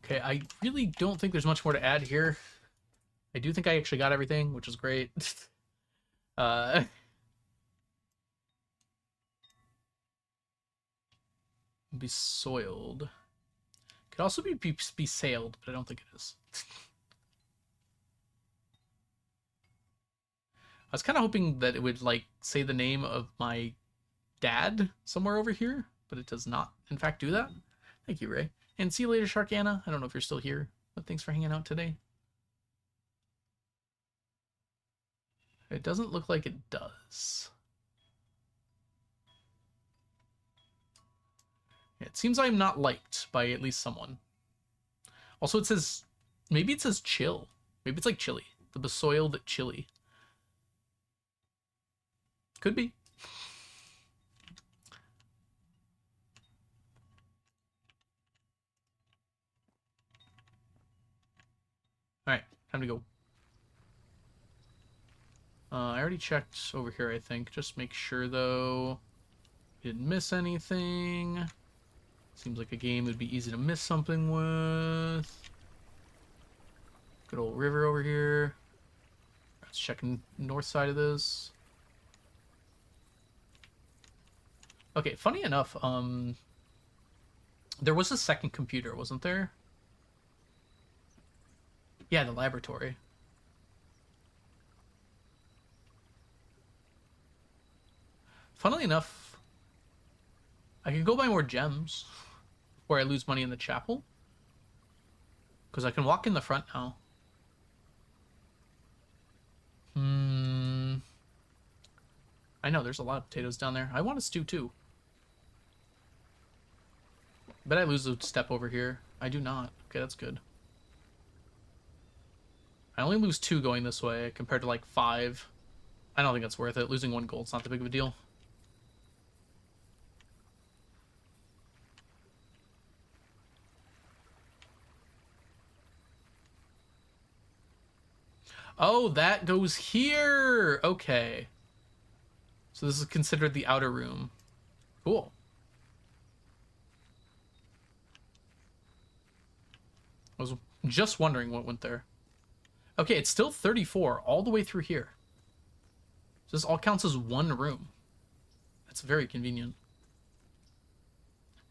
Okay, I really don't think there's much more to add here. I do think I actually got everything, which is great. uh, be soiled. Could also be sailed, but I don't think it is. I was kind of hoping that it would like say the name of my dad somewhere over here, but it does not, in fact, do that. Thank you, Ray. And see you later, Sharkana. I don't know if you're still here, but thanks for hanging out today. It doesn't look like it does. It seems I'm not liked by at least someone. Also, it says, maybe it says chill. Maybe it's like chili. The besoiled chili. Could be. Alright, time to go. I already checked over here, I think. Just make sure, though, didn't miss anything. Seems like a game would be easy to miss something with. Good old river over here. Let's check north side of this. Okay, funny enough, there was a second computer, wasn't there? Yeah, the laboratory. Funnily enough, I could go buy more gems before I lose money in the chapel. Because I can walk in the front now. I know, there's a lot of potatoes down there. I want a stew too. Bet I lose a step over here. I do not. Okay, that's good. I only lose 2 going this way compared to like 5. I don't think that's worth it. Losing 1 gold's not that big of a deal. Oh, that goes here. Okay. So this is considered the outer room. Cool. I was just wondering what went there. Okay, it's still 34 all the way through here. So this all counts as 1 room. That's very convenient.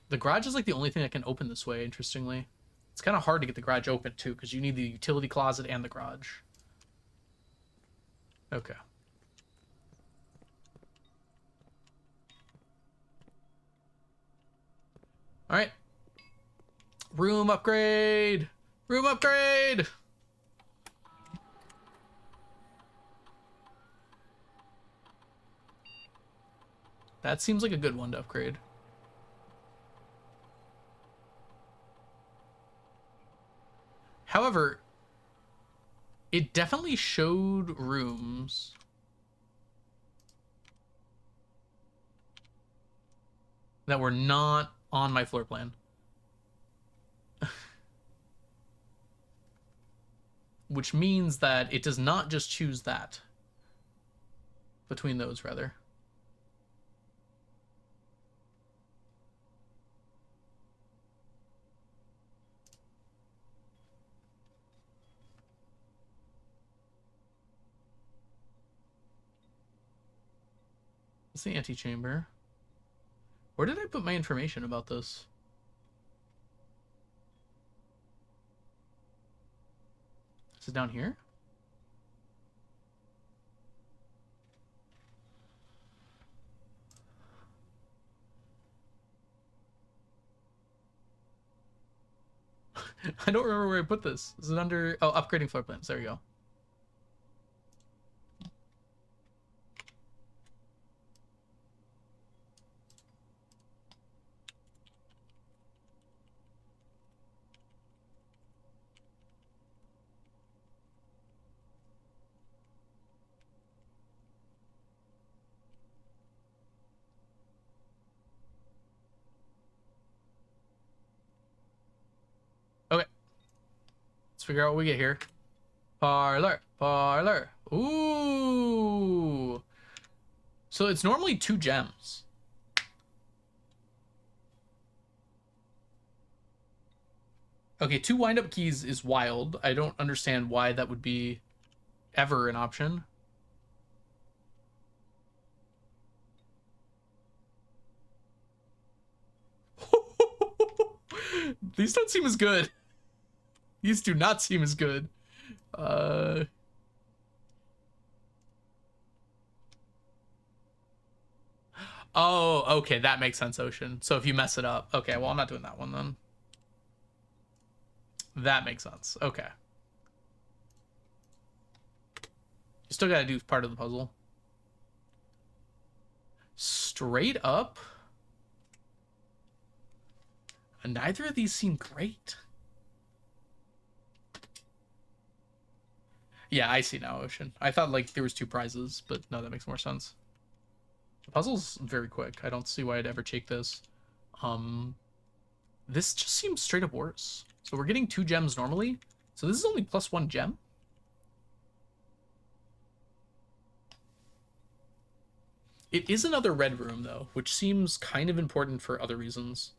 The garage is like the only thing that can open this way, interestingly. It's kind of hard to get the garage open too, because you need the utility closet and the garage. Okay. All right. Room upgrade! Room upgrade! That seems like a good one to upgrade. However, it definitely showed rooms that were not on my floor plan. Which means that it does not just choose that. Between those, rather. It's the antechamber. Where did I put my information about this? Is it down here? I don't remember where I put this. Is it under... Oh, upgrading floor plans. There we go. Okay. Let's figure out what we get here. Parlor. Parlor. Ooh. So it's normally 2 gems. Okay, 2 wind-up keys is wild. I don't understand why that would be ever an option. These don't seem as good. These do not seem as good. Uh... Oh, okay, that makes sense, Ocean. So if you mess it up, okay, well, I'm not doing that one then. That makes sense. Okay. You still gotta do part of the puzzle. Straight up. Neither of these seem great. Yeah, I see now, Ocean. I thought like there was 2 prizes, but no, that makes more sense. The puzzle's very quick. I don't see why I'd ever take this. This just seems straight up worse. So we're getting 2 gems normally. So this is only +1 gem. It is another red room though, which seems kind of important for other reasons.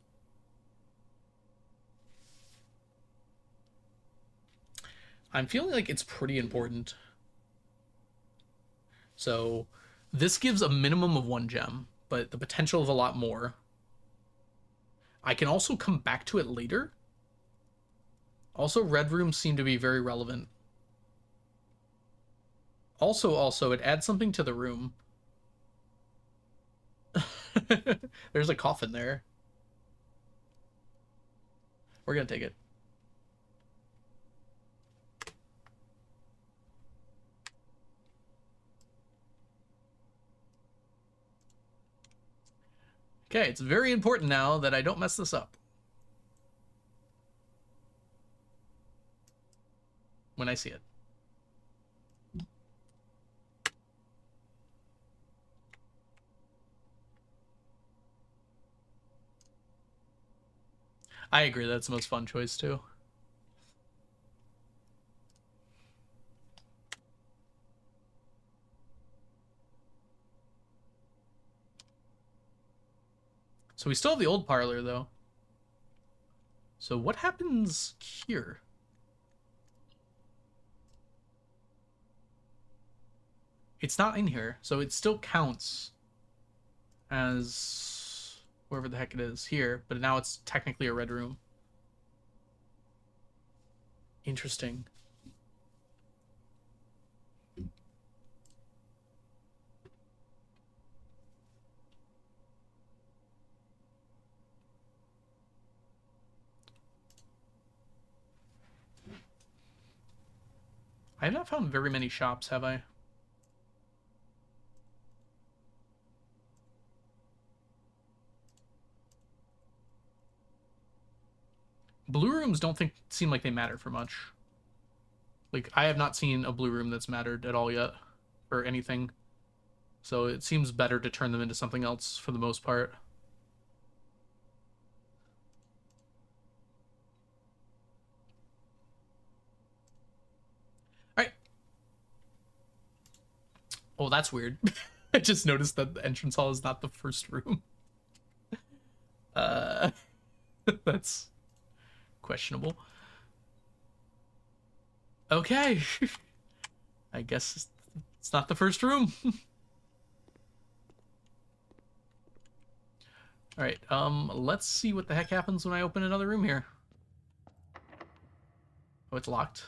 I'm feeling like it's pretty important. So this gives a minimum of 1 gem, but the potential of a lot more. I can also come back to it later. Also, red rooms seem to be very relevant. Also, it adds something to the room. There's a coffin there. We're gonna take it. Okay, it's very important now that I don't mess this up. When I see it. I agree, that's the most fun choice too. So we still have the old parlor though. So what happens here? It's not in here, so it still counts as wherever the heck it is here, but now it's technically a red room. Interesting. I have not found very many shops, have I? Blue rooms don't seem like they matter for much. Like, I have not seen a blue room that's mattered at all yet for anything. So it seems better to turn them into something else for the most part. Alright. Oh, that's weird. I just noticed that the entrance hall is not the first room. Uh, that's questionable. Okay. I guess it's not the first room. All right, let's see what the heck happens when I open another room here. Oh, it's locked.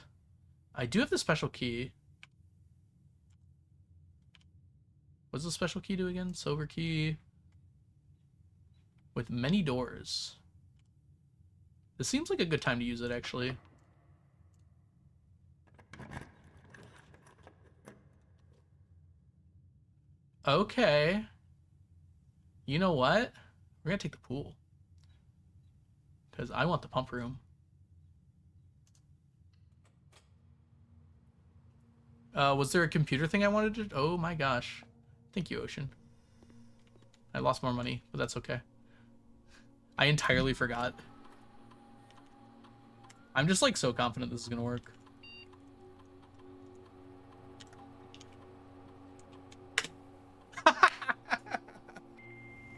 I do have the special key. What's the special key do again? Silver key with many doors. This seems like a good time to use it, actually. Okay. You know what? We're gonna take the pool. Because I want the pump room. Was there a computer thing I wanted to... Oh my gosh. Thank you, Ocean. I lost more money, but that's okay. I entirely forgot. I'm just like so confident this is gonna work.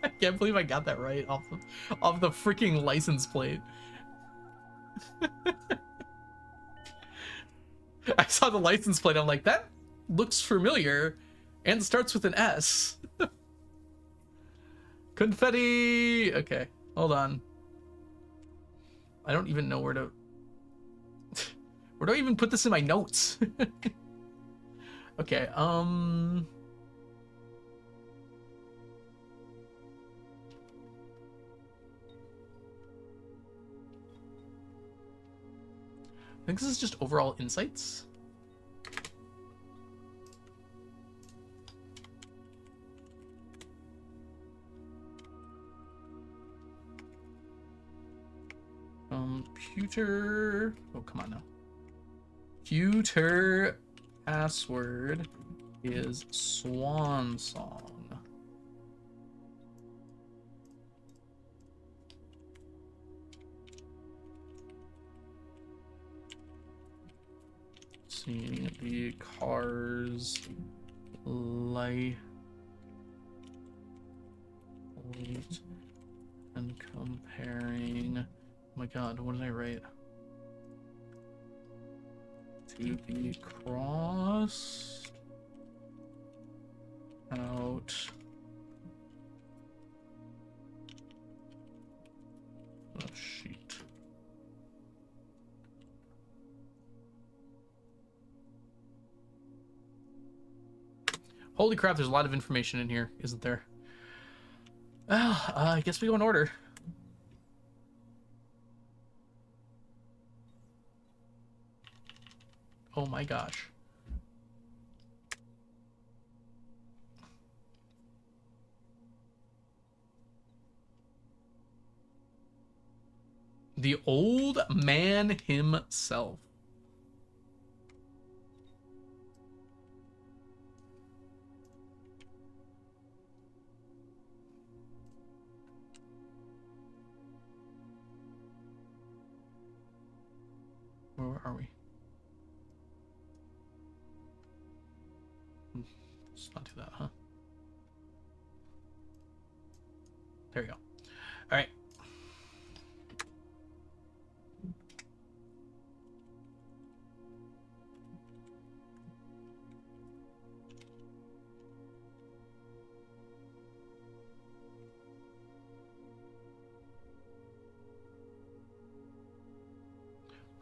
I can't believe I got that right off the freaking license plate. I saw the license plate. I'm like, that looks familiar, and starts with an S. Confetti. Okay, hold on. I don't even know where to. Where do I even put this in my notes? Okay. I think this is just overall insights. Computer. Oh, come on now. Computer password is Swan Song. Seeing the cars light and comparing. Oh my god, what did I write? To be crossed out. Oh, sheet. Holy crap, there's a lot of information in here, isn't there? Well, I guess we go in order. Oh my gosh. The old man himself. Where are we? Let's not do that, huh? There you go. All right.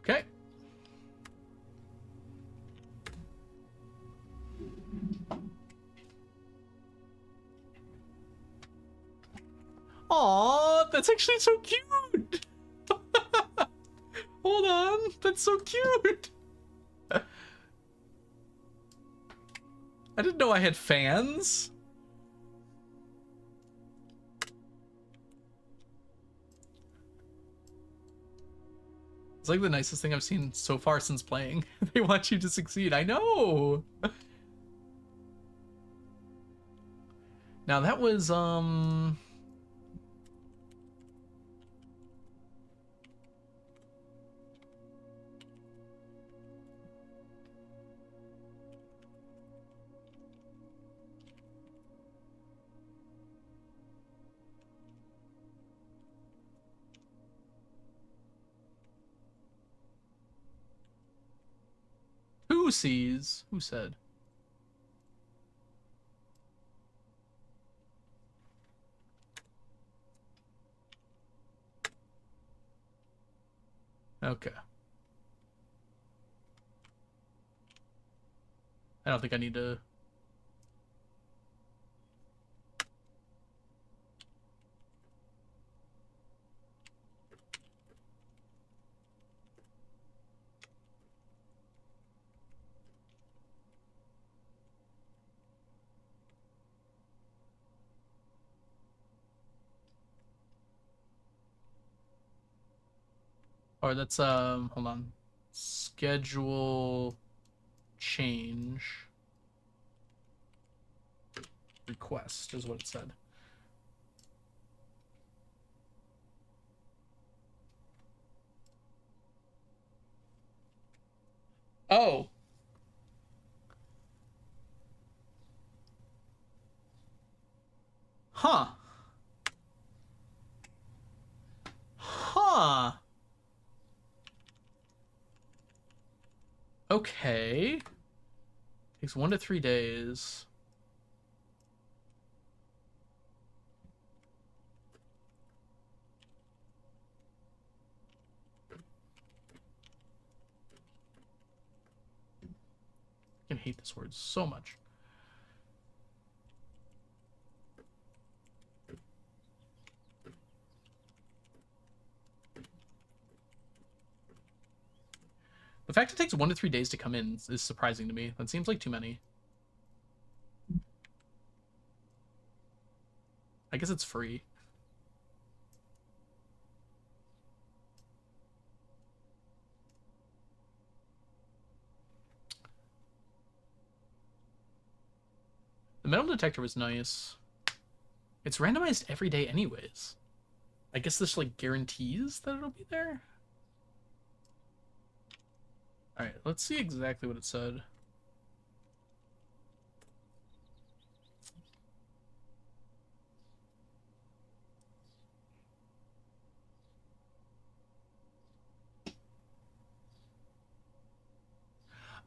Okay. Aw, that's actually so cute. Hold on, that's so cute. I didn't know I had fans. It's like the nicest thing I've seen so far since playing. They want you to succeed. I know. Now that was who sees? Who said? Okay. I don't think I need to. Or that's hold on. Schedule change request is what it said. Oh. Huh. Huh. Okay. Takes 1 to 3 days. I hate this word so much. The fact it takes 1 to 3 days to come in is surprising to me. That seems like too many. I guess it's free. The metal detector was nice. It's randomized every day anyways. I guess this like guarantees that it'll be there. All right, let's see exactly what it said.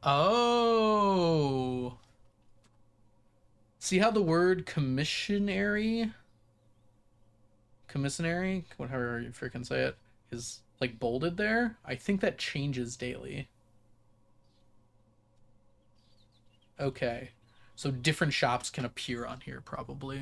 Oh. See how the word commissary, whatever you freaking say it, is like bolded there? I think that changes daily. Okay. So different shops can appear on here, probably.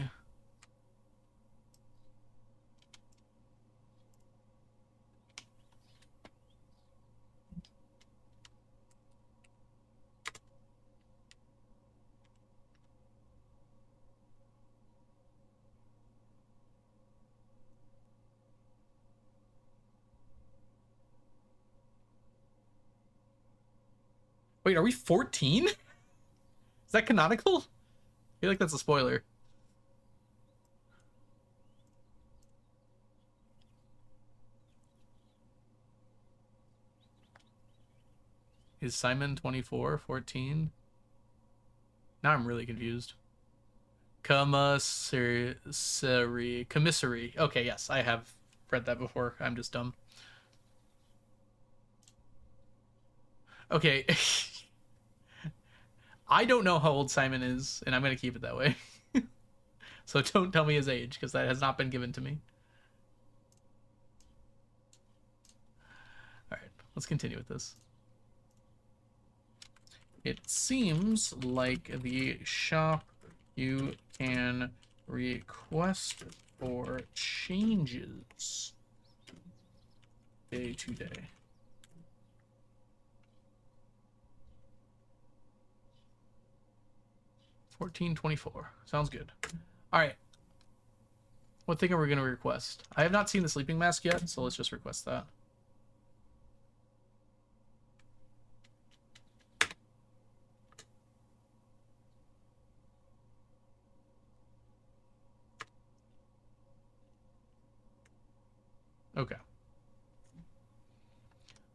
Wait, are we 14? Is that canonical? I feel like that's a spoiler. Is Simon 24, 14? Now I'm really confused. Commissary. Okay, yes, I have read that before. I'm just dumb. Okay. I don't know how old Simon is, and I'm going to keep it that way. So don't tell me his age, because that has not been given to me. All right, let's continue with this. It seems like the shop you can request for changes day to day. 1424. Sounds good. All right. What thing are we going to request? I have not seen the sleeping mask yet, so let's just request that. Okay.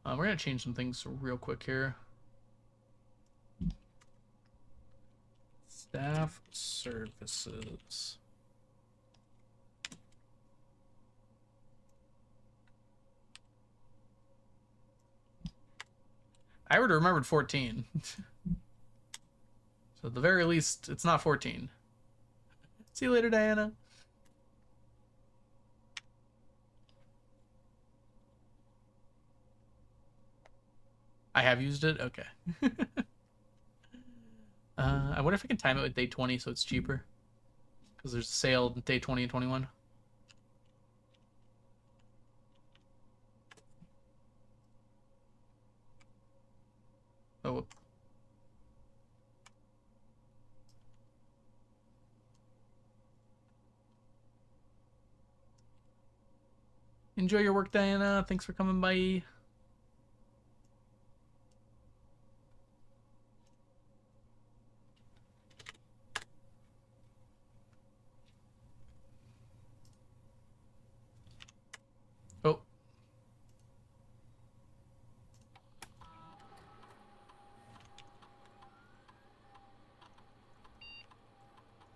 We're going to change some things real quick here. Staff services. I would have remembered 14. So at the very least, it's not 14. See you later, Diana. I have used it? Okay. I wonder if I can time it with day 20 so it's cheaper. Because there's a sale day 20 and 21. Oh. Enjoy your work, Diana. Thanks for coming by. Oh.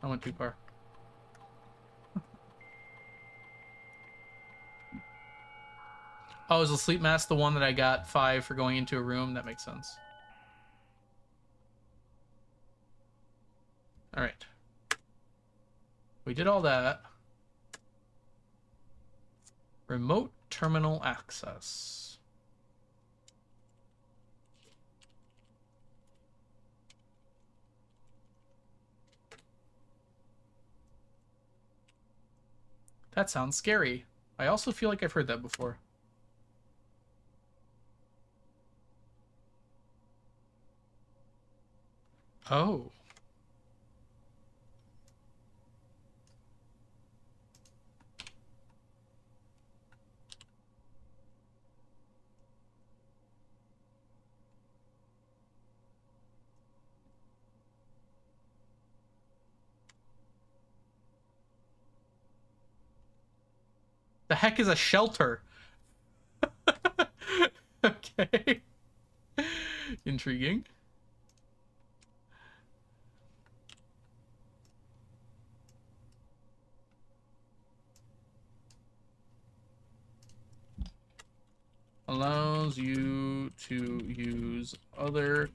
I went too far. Oh, is the sleep mask the one that I got 5 for going into a room? That makes sense. All right. We did all that. Remote terminal access. That sounds scary. I also feel like I've heard that before. Oh. The heck is a shelter? Okay. Intriguing. Allows you to use other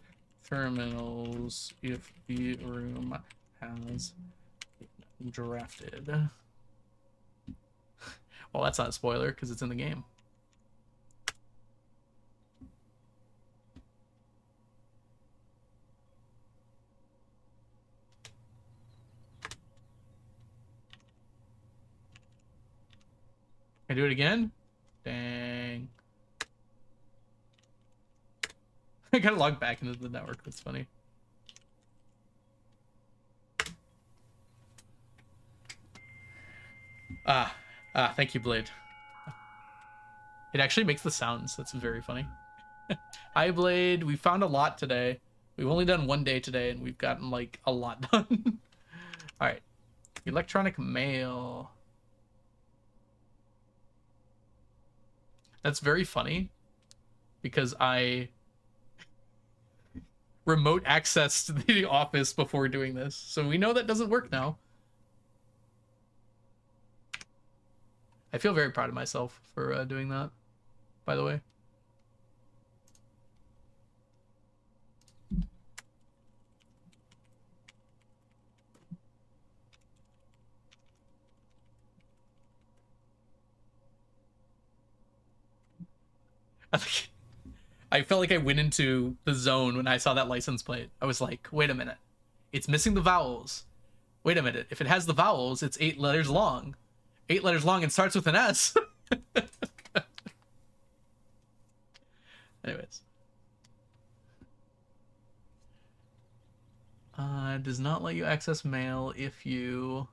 terminals if the room has drafted. Well, that's not a spoiler because it's in the game. Can I do it again? Dang. I gotta log back into the network. That's funny. Thank you, Blade. It actually makes the sounds. That's very funny. Hi, Blade. We found a lot today. We've only done one day today, and we've gotten, like, a lot done. All right. Electronic mail. That's very funny because I remote accessed the office before doing this. So we know that doesn't work now. I feel very proud of myself for doing that, by the way. I felt like I went into the zone when I saw that license plate. I was like, wait a minute. It's missing the vowels. Wait a minute. If it has the vowels, it's 8 letters long. 8 letters long and starts with an S. Anyways. Does not let you access mail if you...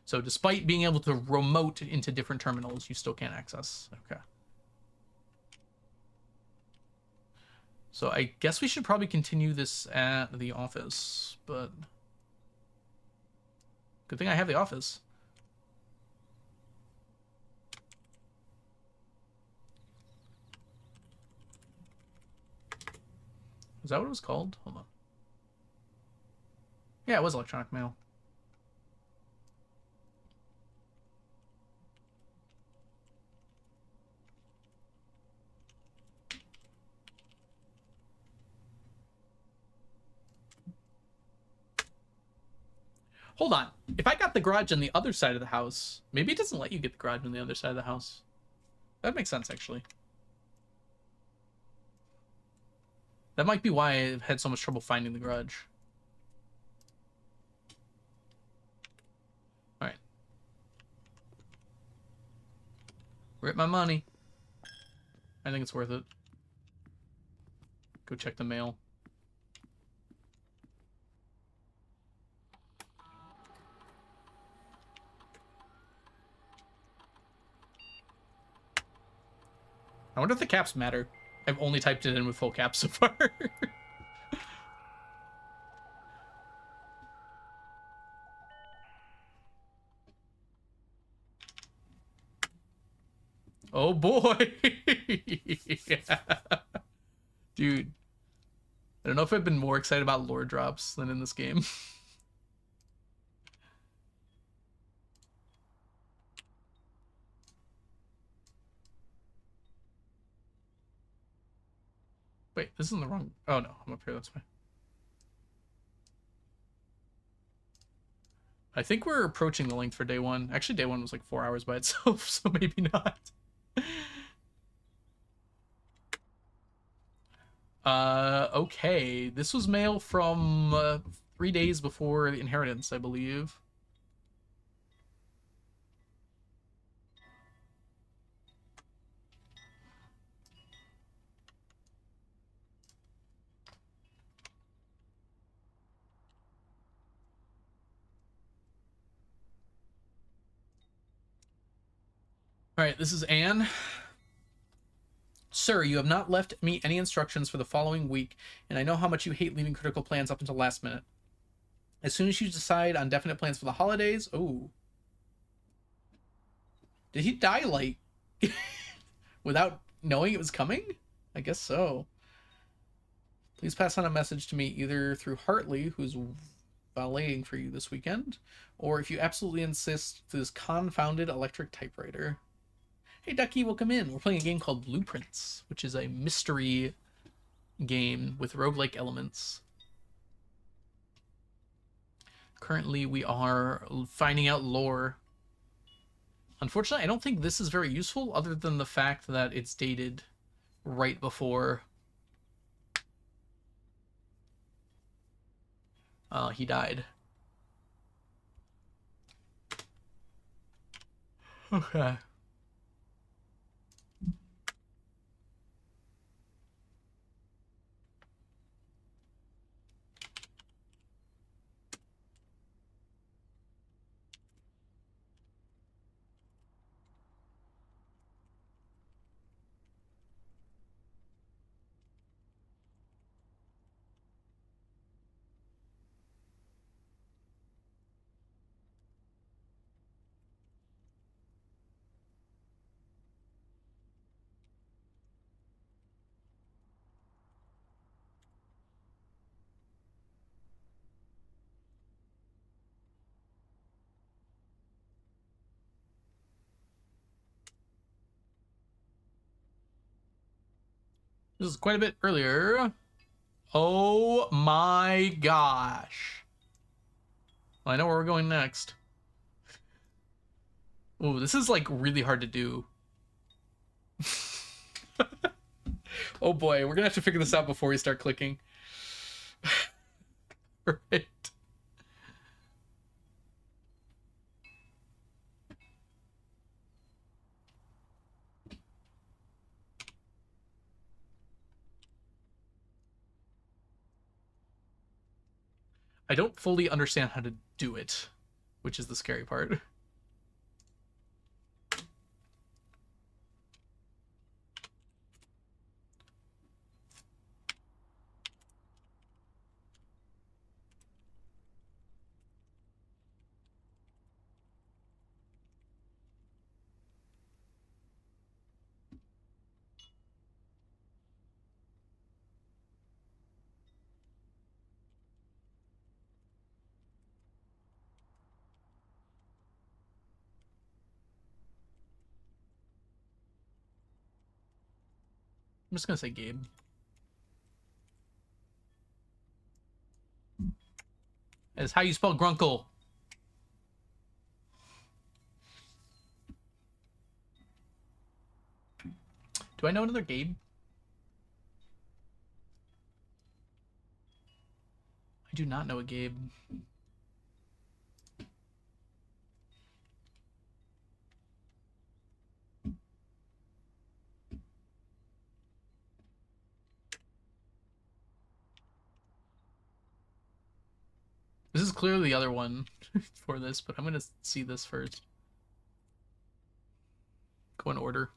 So despite being able to remote into different terminals, you still can't access. Okay. So I guess we should probably continue this at the office, but... Good thing I have the office. Is that what it was called? Hold on. Yeah, it was electronic mail. Hold on. If I got the garage on the other side of the house, maybe it doesn't let you get the garage on the other side of the house. That makes sense, actually. That might be why I had so much trouble finding the garage. Alright. Rip my money. I think it's worth it. Go check the mail. I wonder if the caps matter. I've only typed it in with full caps so far. Oh boy. Yeah. Dude. I don't know if I've been more excited about lore drops than in this game. Wait, this isn't the wrong... Oh, no. I'm up here. That's fine. I think we're approaching the length for day one. Actually, day one was like 4 hours by itself, so maybe not. Okay. This was mail from 3 days before the inheritance, I believe. All right, this is Anne. Sir, you have not left me any instructions for the following week, and I know how much you hate leaving critical plans up until last minute. As soon as you decide on definite plans for the holidays... Oh. Did he die, like, without knowing it was coming? I guess so. Please pass on a message to me either through Hartley, who's valeting for you this weekend, or if you absolutely insist, to this confounded electric typewriter. Hey, Ducky, welcome in. We're playing a game called Blueprints, which is a mystery game with roguelike elements. Currently, we are finding out lore. Unfortunately, I don't think this is very useful, other than the fact that it's dated right before he died. Okay. This is quite a bit earlier. Oh my gosh. Well, I know where we're going next. Ooh, this is like really hard to do. Oh boy, we're gonna have to figure this out before we start clicking. Right. I don't fully understand how to do it, which is the scary part. I'm just gonna say Gabe. That's how you spell Grunkle. Do I know another Gabe? I do not know a Gabe. This is clearly the other one for this, but I'm gonna see this first. Go in order.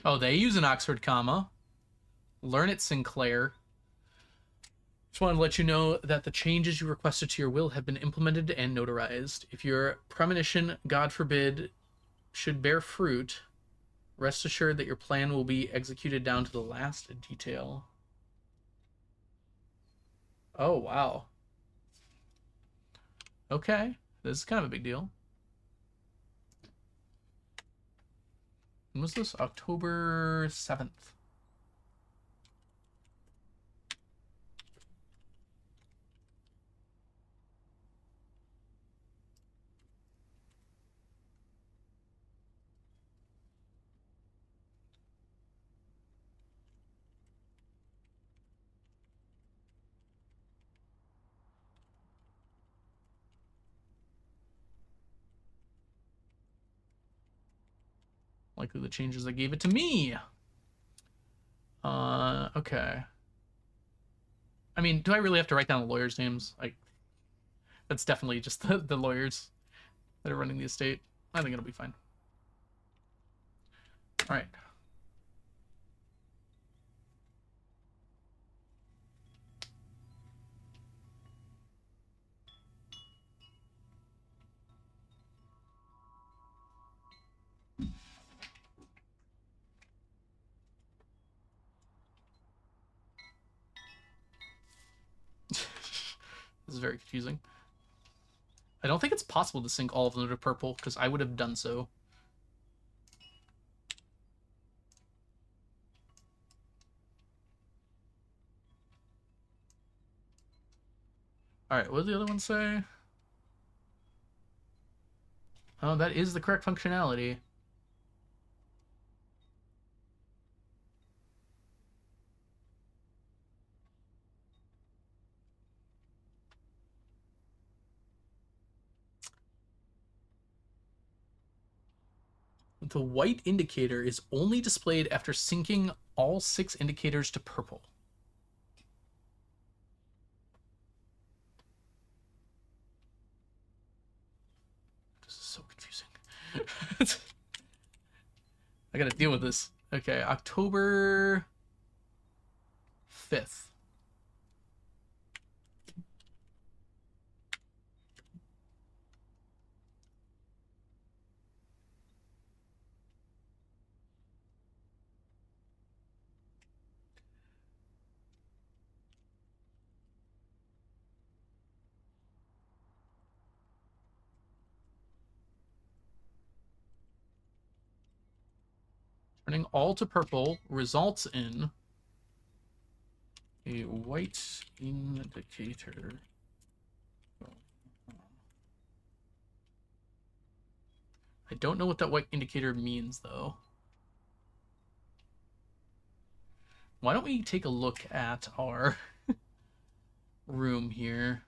Oh, they use an Oxford comma. Learn it, Sinclair. Just wanted to let you know that the changes you requested to your will have been implemented and notarized. If your premonition, God forbid, should bear fruit, Rest assured that your plan will be executed down to the last detail. Oh, wow. Okay. This is kind of a big deal. When was this? October 7th. Likely the changes that gave it to me. Okay. I mean, do I really have to write down the lawyers' names? Like, that's definitely just the lawyers that are running the estate. I think it'll be fine. All right. This is very confusing. I don't think it's possible to sync all of them to purple, because I would have done so. Alright, what did the other one say? Oh, that is the correct functionality. The white indicator is only displayed after syncing all 6 indicators to purple. This is so confusing. I gotta deal with this. Okay, October 5th. Turning all to purple results in a white indicator. I don't know what that white indicator means, though. Why don't we take a look at our room here?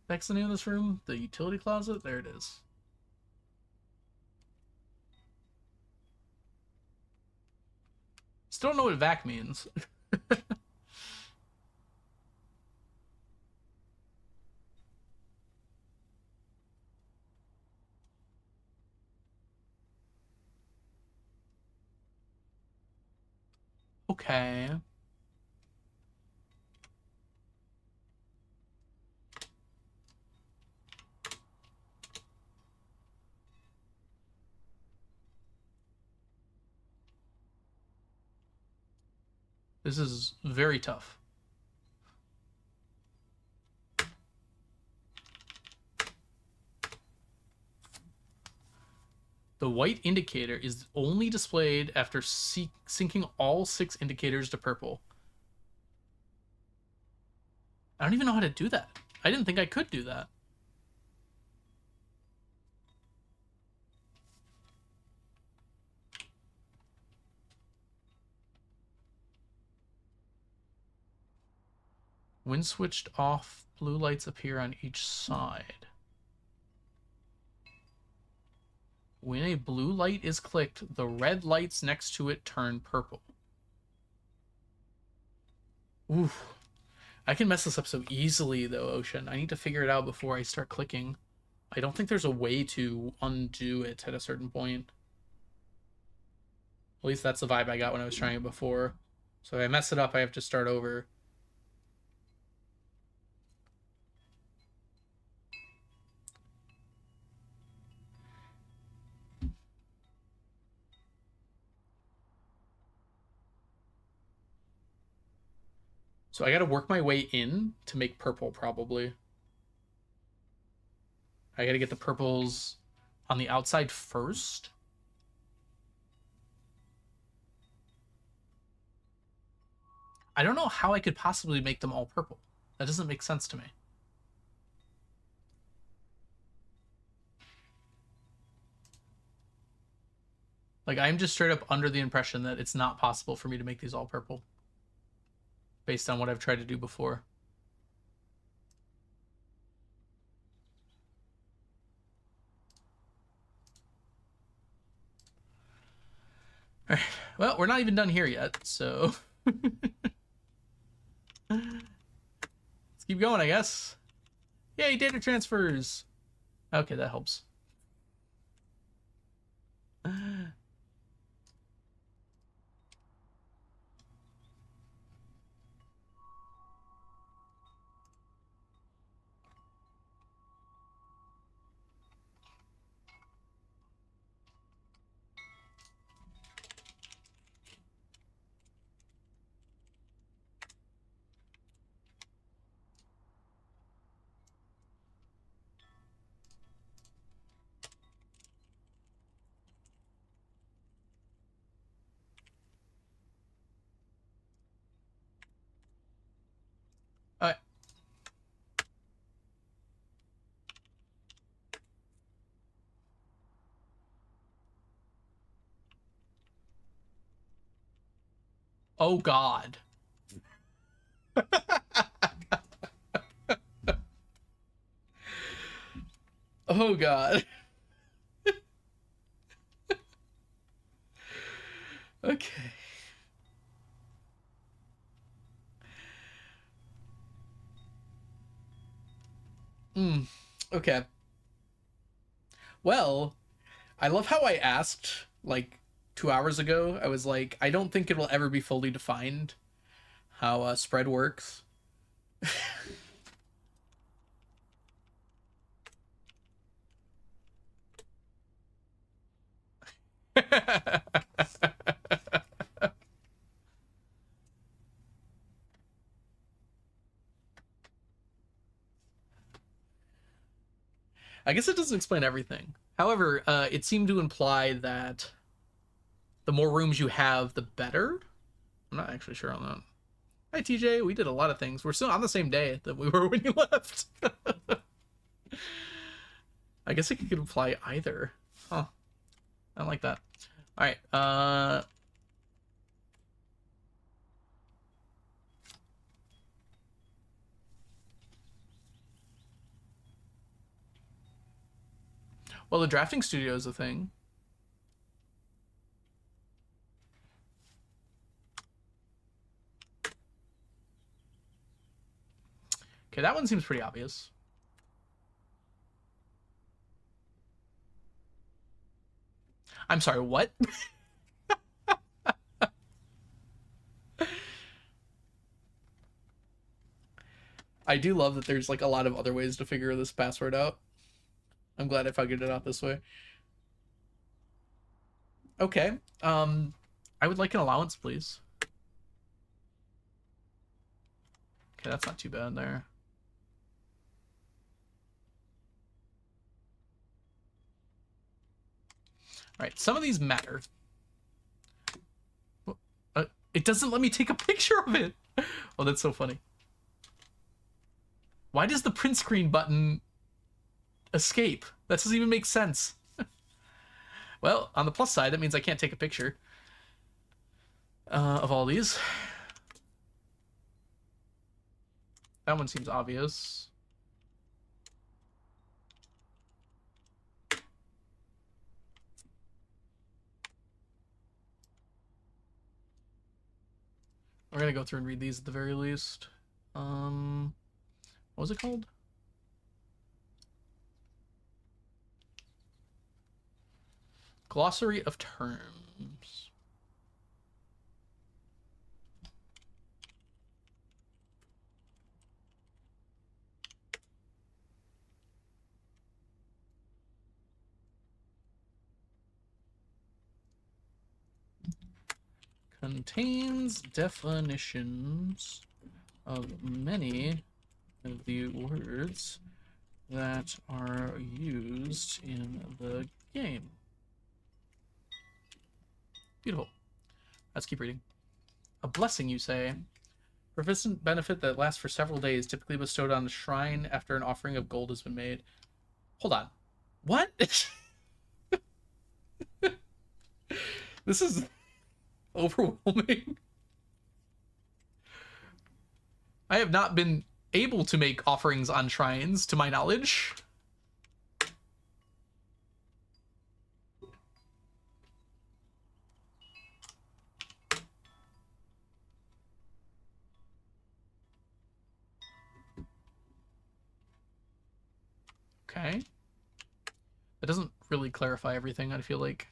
That's the name of this room? The utility closet? There it is. Still don't know what vac means. Okay. This is very tough. The white indicator is only displayed after syncing all 6 indicators to purple. I don't even know how to do that. I didn't think I could do that. When switched off, blue lights appear on each side. When a blue light is clicked, the red lights next to it turn purple. Oof. I can mess this up so easily, though, Ocean. I need to figure it out before I start clicking. I don't think there's a way to undo it at a certain point. At least that's the vibe I got when I was trying it before. So if I mess it up, I have to start over. So I gotta work my way in to make purple, probably. I gotta get the purples on the outside first. I don't know how I could possibly make them all purple. That doesn't make sense to me. Like, I'm just straight up under the impression that it's not possible for me to make these all purple. Based on what I've tried to do before. Alright, well, we're not even done here yet, so... Let's keep going, I guess. Yay, data transfers! Okay, that helps. Alright. Oh, God. Oh, God. Okay. Okay. Well, I love how I asked, like, 2 hours ago. I was like, I don't think it will ever be fully defined how spread works. I guess it doesn't explain everything. However, it seemed to imply that the more rooms you have, the better. I'm not actually sure on that. Hi, TJ. We did a lot of things. We're still on the same day that we were when you left. I guess it could imply either. Huh. I don't like that. All right. Well, the drafting studio is a thing. Okay, that one seems pretty obvious. I'm sorry, what? I do love that there's like a lot of other ways to figure this password out. I'm glad I figured it out this way. Okay. I would like an allowance, please. Okay, that's not too bad there. All right, some of these matter. It doesn't let me take a picture of it. Oh, that's so funny. Why does the print screen button escape? That doesn't even make sense. Well, on the plus side, that means I can't take a picture of all these. That one seems obvious. We're gonna go through and read these at the very least. What was it called? Glossary of terms. Contains definitions of many of the words that are used in the game. Beautiful. Let's keep reading. A blessing, you say? Persistent benefit that lasts for several days, typically bestowed on the shrine after an offering of gold has been made. Hold on. What? This is overwhelming. I have not been able to make offerings on shrines, to my knowledge. Okay. That doesn't really clarify everything, I feel like.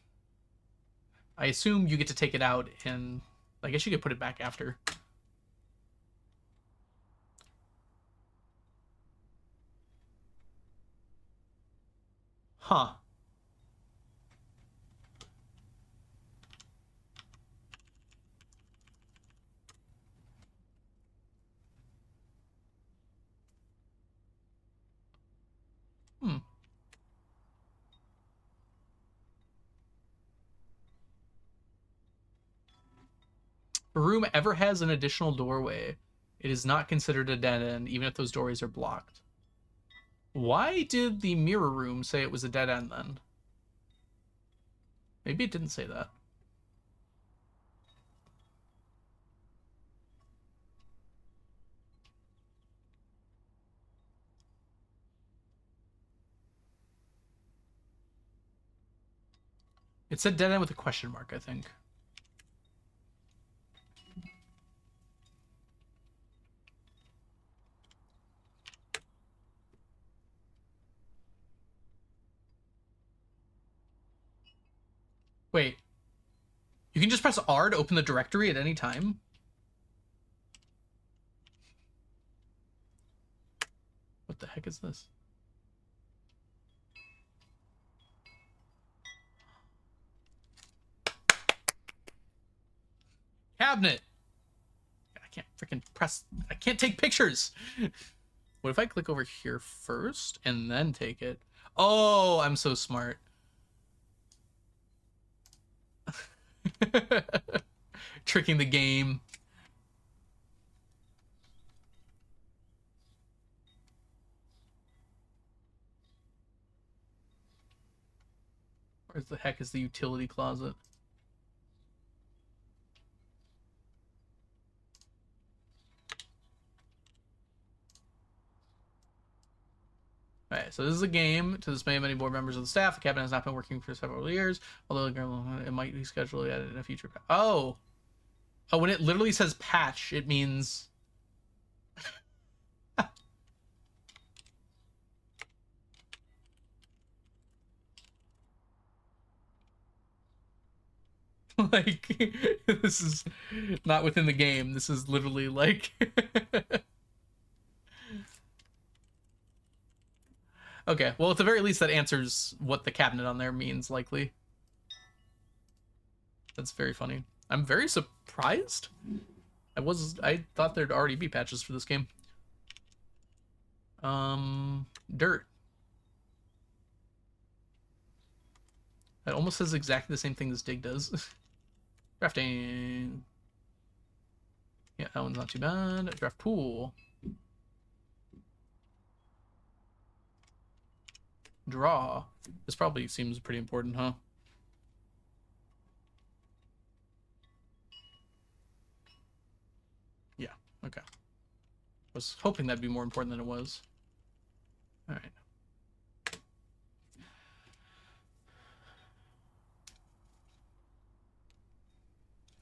I assume you get to take it out, and I guess you could put it back after. Huh. Hmm. If a room ever has an additional doorway, it is not considered a dead end, even if those doorways are blocked. Why did the mirror room say it was a dead end then? Maybe it didn't say that. It said dead end with a question mark, I think. Wait. You can just press R to open the directory at any time? What the heck is this? Cabinet! I can't freaking press. I can't take pictures! What if I click over here first and then take it? Oh, I'm so smart. Tricking the game. Where the heck is the utility closet? Alright, so this is a game. To dismay many board members of the staff, the cabinet has not been working for several years, although it might be scheduled added in a future. Oh! Oh, when it literally says patch, it means... like, this is not within the game. This is literally like... Okay, well, at the very least, that answers what the cabinet on there means, likely. That's very funny. I'm very surprised. I thought there'd already be patches for this game. Dirt. That almost says exactly the same thing this dig does. Drafting. Yeah, that one's not too bad. Draft pool. Draw. This probably seems pretty important, huh? Yeah, okay. I was hoping that'd be more important than it was. Alright.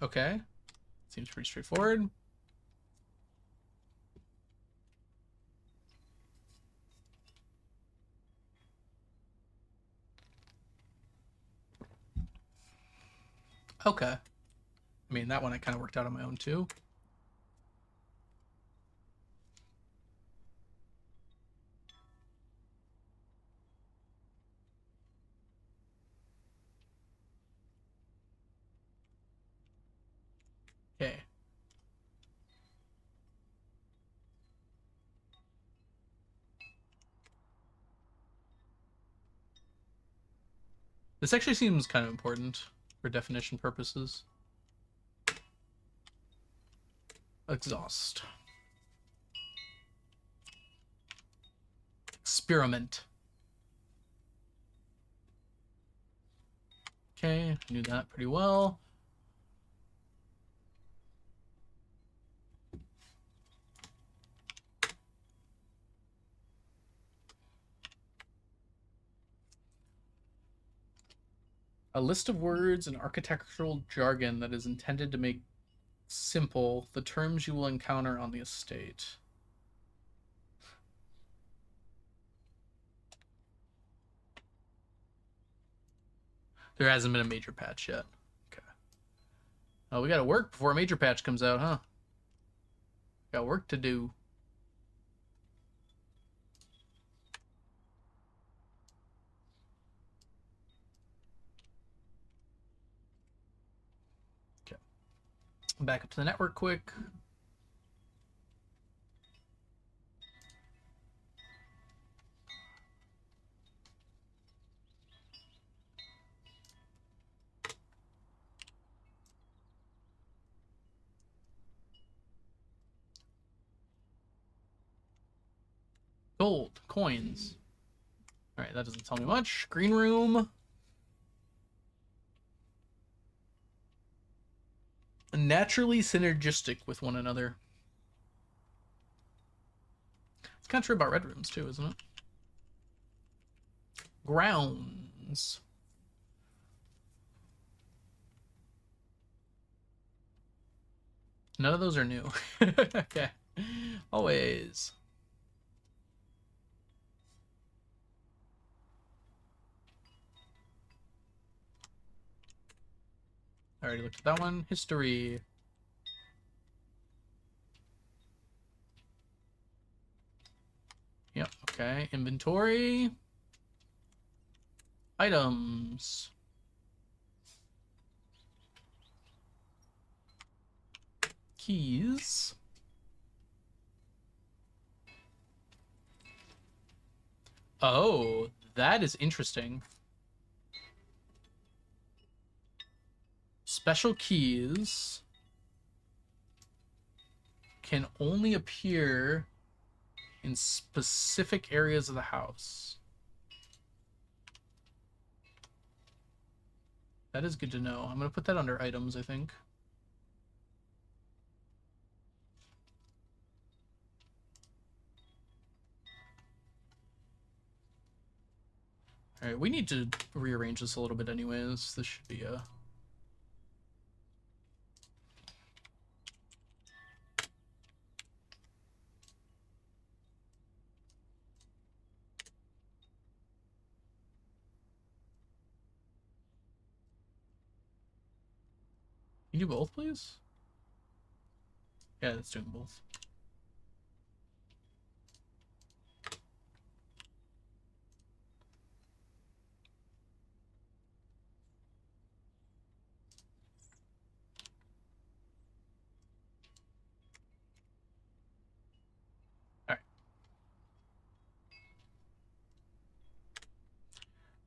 Okay. Seems pretty straightforward. Okay. I mean, that one I kind of worked out on my own, too. Okay. This actually seems kind of important for definition purposes. Exhaust. Experiment. Okay, knew that pretty well. A list of words and architectural jargon that is intended to make simple the terms you will encounter on the estate. There hasn't been a major patch yet. Okay. Oh, we gotta work before a major patch comes out, huh? Got work to do. Okay. Back up to the network quick. Gold, coins. All right, that doesn't tell me much. Green room. Naturally synergistic with one another. It's kind of true about red rooms too, isn't it? Grounds. None of those are new. Okay. Always. I already looked at that one. History. Yep, okay. Inventory. Items. Keys. Oh, that is interesting. Special keys can only appear in specific areas of the house. That is good to know. I'm going to put that under items, I think. All right, we need to rearrange this a little bit anyways. This should be a... Can you do both, please? Yeah, it's doing both. All right.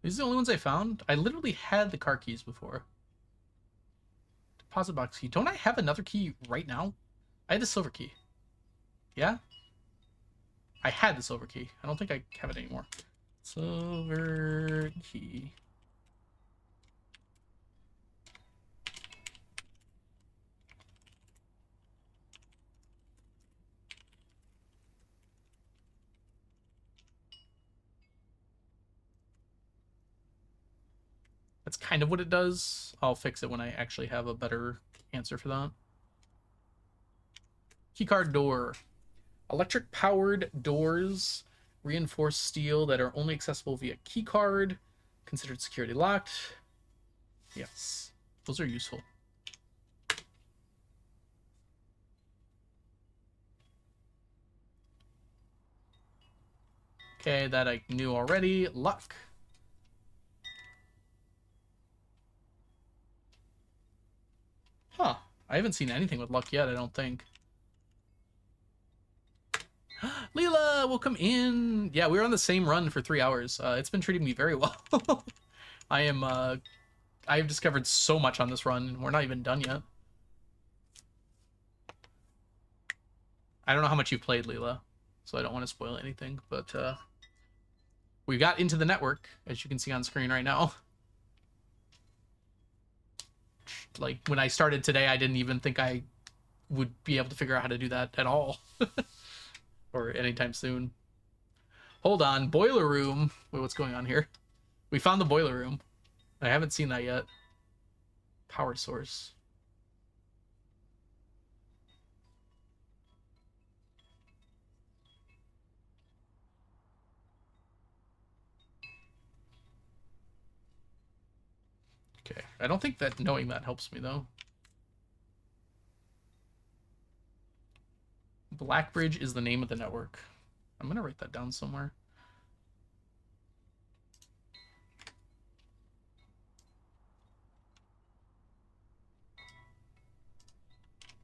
These are the only ones I found. I literally had the car keys before. Deposit box key. Don't I have another key right now? I had the silver key. Yeah? I had the silver key. I don't think I have it anymore. Silver key. That's kind of what it does. I'll fix it when I actually have a better answer for that. Keycard door. Electric powered doors, reinforced steel that are only accessible via keycard. Considered security locked. Yes, those are useful. Okay, that I knew already. Luck. Huh. I haven't seen anything with luck yet, I don't think. Leela, welcome in. Yeah, we were on the same run for 3 hours. It's been treating me very well. I have discovered so much on this run, and we're not even done yet. I don't know how much you've played, Leela, so I don't want to spoil anything, but we got into the network, as you can see on screen right now. Like, when I started today, I didn't even think I would be able to figure out how to do that at all. Or anytime soon. Hold on, boiler room. Wait, what's going on here? We found the boiler room. I haven't seen that yet. Power source. Okay, I don't think that knowing that helps me, though. Blackbridge is the name of the network. I'm gonna write that down somewhere.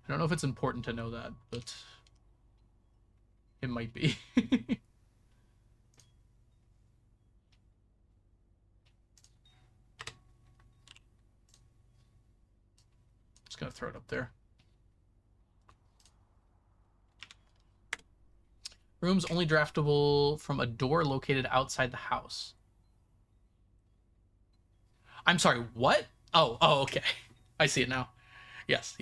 I don't know if it's important to know that, but it might be. Just gonna throw it up there. Rooms only draftable from a door located outside the house. I'm sorry, what? Oh, okay. I see it now. Yes.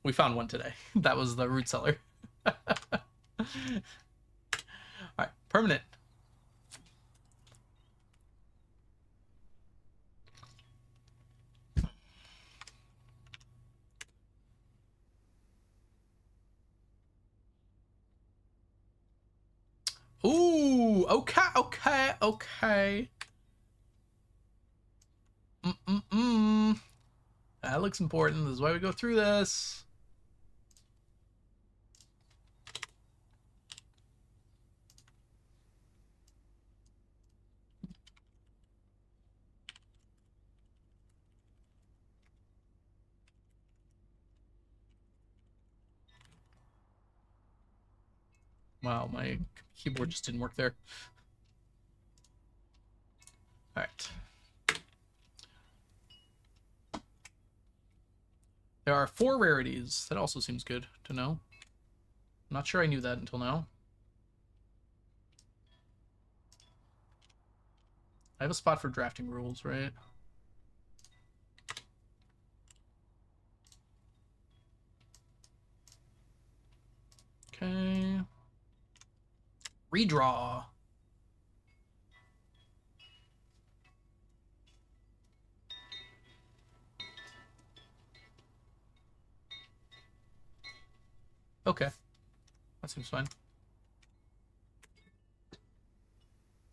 We found one today. That was the root cellar. All right, permanent. Ooh, okay. That looks important. This is why we go through this. Wow, my keyboard just didn't work there. All right. There are 4 rarities. That also seems good to know. I'm not sure I knew that until now. I have a spot for drafting rules, right? Okay. Redraw. Okay. That seems fine.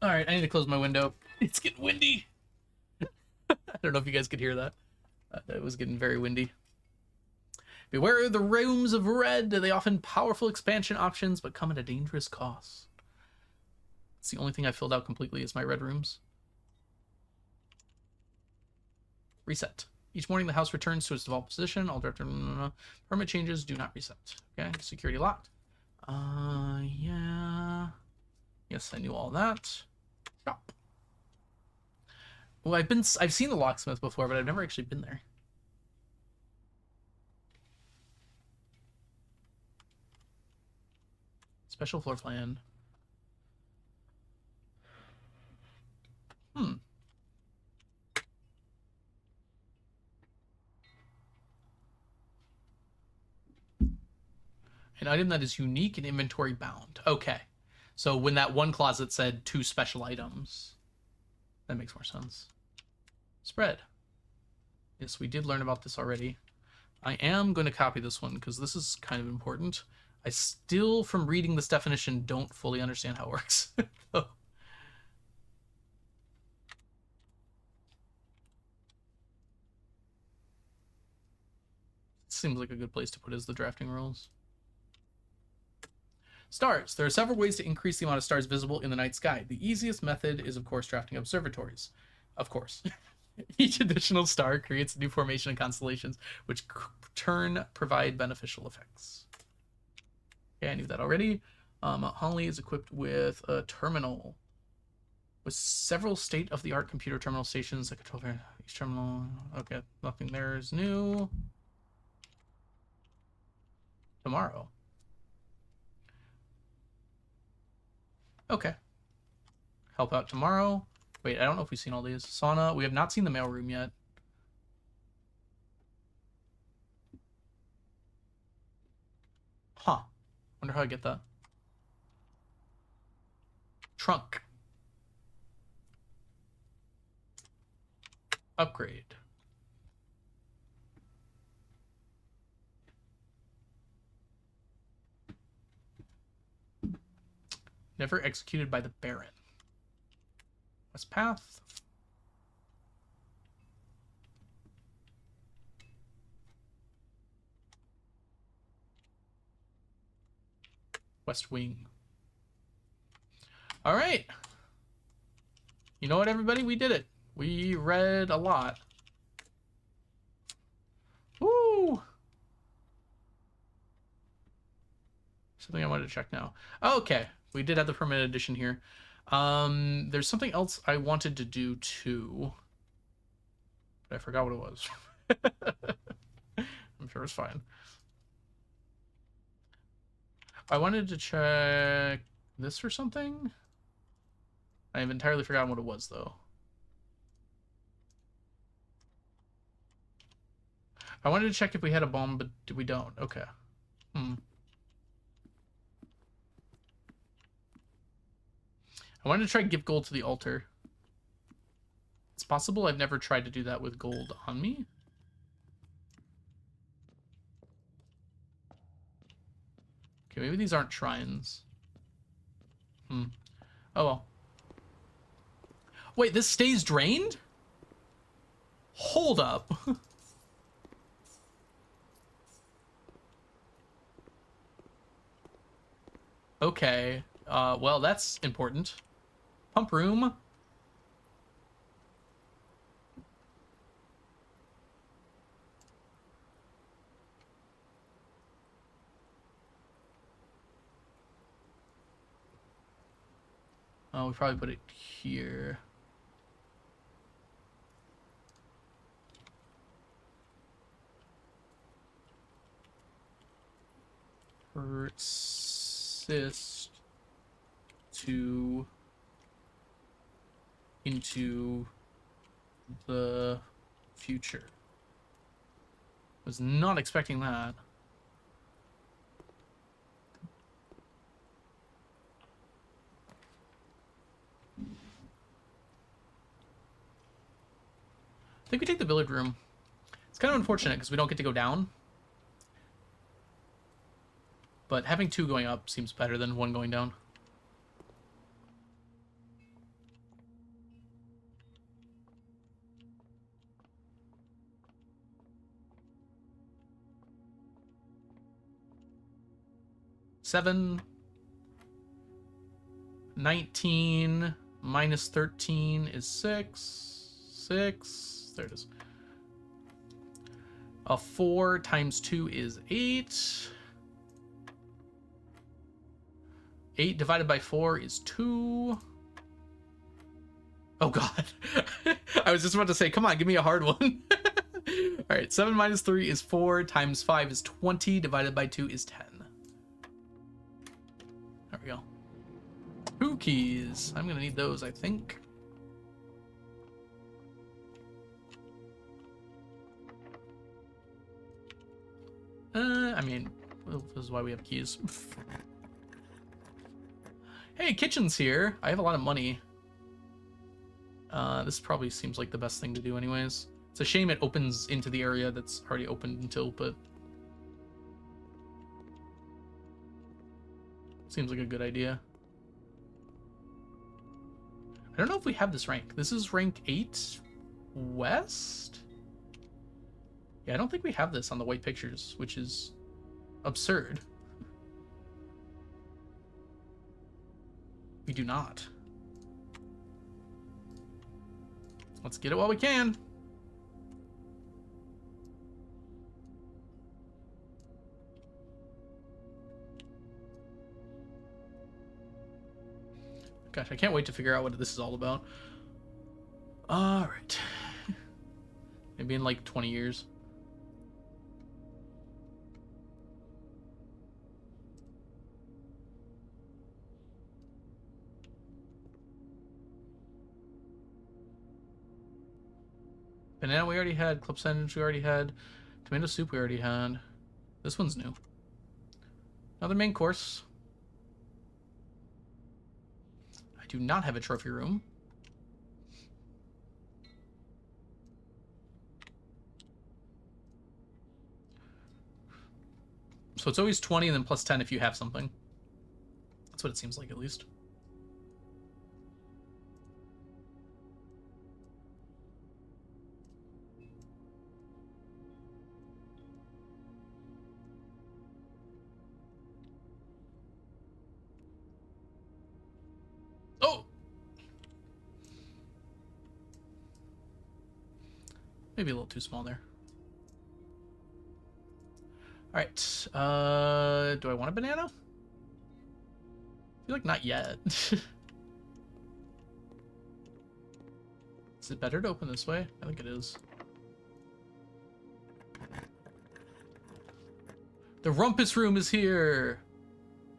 All right, I need to close my window. It's getting windy. I don't know if you guys could hear that. It was getting very windy. Beware of the rooms of red. They often powerful expansion options, but come at a dangerous cost. It's the only thing I filled out completely is my red rooms. Reset. Each morning, the house returns to its default position. All director permit changes do not reset. Okay, security locked. Yeah. Yes, I knew all that. Shop. Well, I've seen the locksmith before, but I've never actually been there. Special floor plan. An item that is unique and inventory bound. Okay. So when that one closet said 2 special items, that makes more sense. Spread. Yes, we did learn about this already. I am going to copy this one because this is kind of important. I still, from reading this definition, don't fully understand how it works. Seems like a good place to put is the drafting rules. Stars. There are several ways to increase the amount of stars visible in the night sky. The easiest method is, of course, drafting observatories. Of course. Each additional star creates a new formation and constellations, which turn provide beneficial effects. Okay, I knew that already. Mount Holly is equipped with a terminal, With several state-of-the-art computer terminal stations that control each terminal. Okay, nothing there is new. Tomorrow. Okay. Help out tomorrow. Wait, I don't know if we've seen all these. Sauna. We have not seen the mailroom yet. Huh. Wonder how I get that. Trunk. Upgrade. Never executed by the Baron. West Path. West Wing. All right. You know what, everybody? We did it. We read a lot. Woo! Something I wanted to check now. Okay. We did have the permanent edition here. There's something else I wanted to do too. But I forgot what it was. I'm sure it's fine. I wanted to check this or something. I've entirely forgotten what it was, though. I wanted to check if we had a bomb, but we don't. Okay. I wanted to try and give gold to the altar. It's possible I've never tried to do that with gold on me. Okay, maybe these aren't shrines. Oh well. Wait, this stays drained? Hold up. Okay. Well, that's important. Pump room. Oh, we probably put it here. Persist to into the future. Was not expecting that. I think we take the village room. It's kind of unfortunate because we don't get to go down. But having two going up seems better than one going down. Seven. 19 minus 13 is 6. 6. There it is. A 4 times 2 is 8. 8 divided by 4 is 2. Oh god. I was just about to say, come on, give me a hard one. All right, 7 minus 3 is 4 times 5 is 20 divided by 2 is 10. There we go. 2 keys. I'm gonna need those, I think. I mean, well, this is why we have keys. Hey, kitchen's here. I have a lot of money. This probably seems like the best thing to do anyways. It's a shame it opens into the area that's already opened until, but... seems like a good idea. I don't know if we have this rank. This is rank 8 West? Yeah, I don't think we have this on the white pictures, which is absurd. We do not. Let's get it while we can. Gosh, I can't wait to figure out what this is all about. Alright. Maybe in like 20 years. Banana we already had. Club sandwich we already had. Tomato soup we already had. This one's new. Another main course. I do not have a trophy room. So it's always 20 and then plus 10 if you have something. That's what it seems like, at least. Oh! Maybe a little too small there. Alright, do I want a banana? I feel like not yet. Is it better to open this way? I think it is. The rumpus room is here!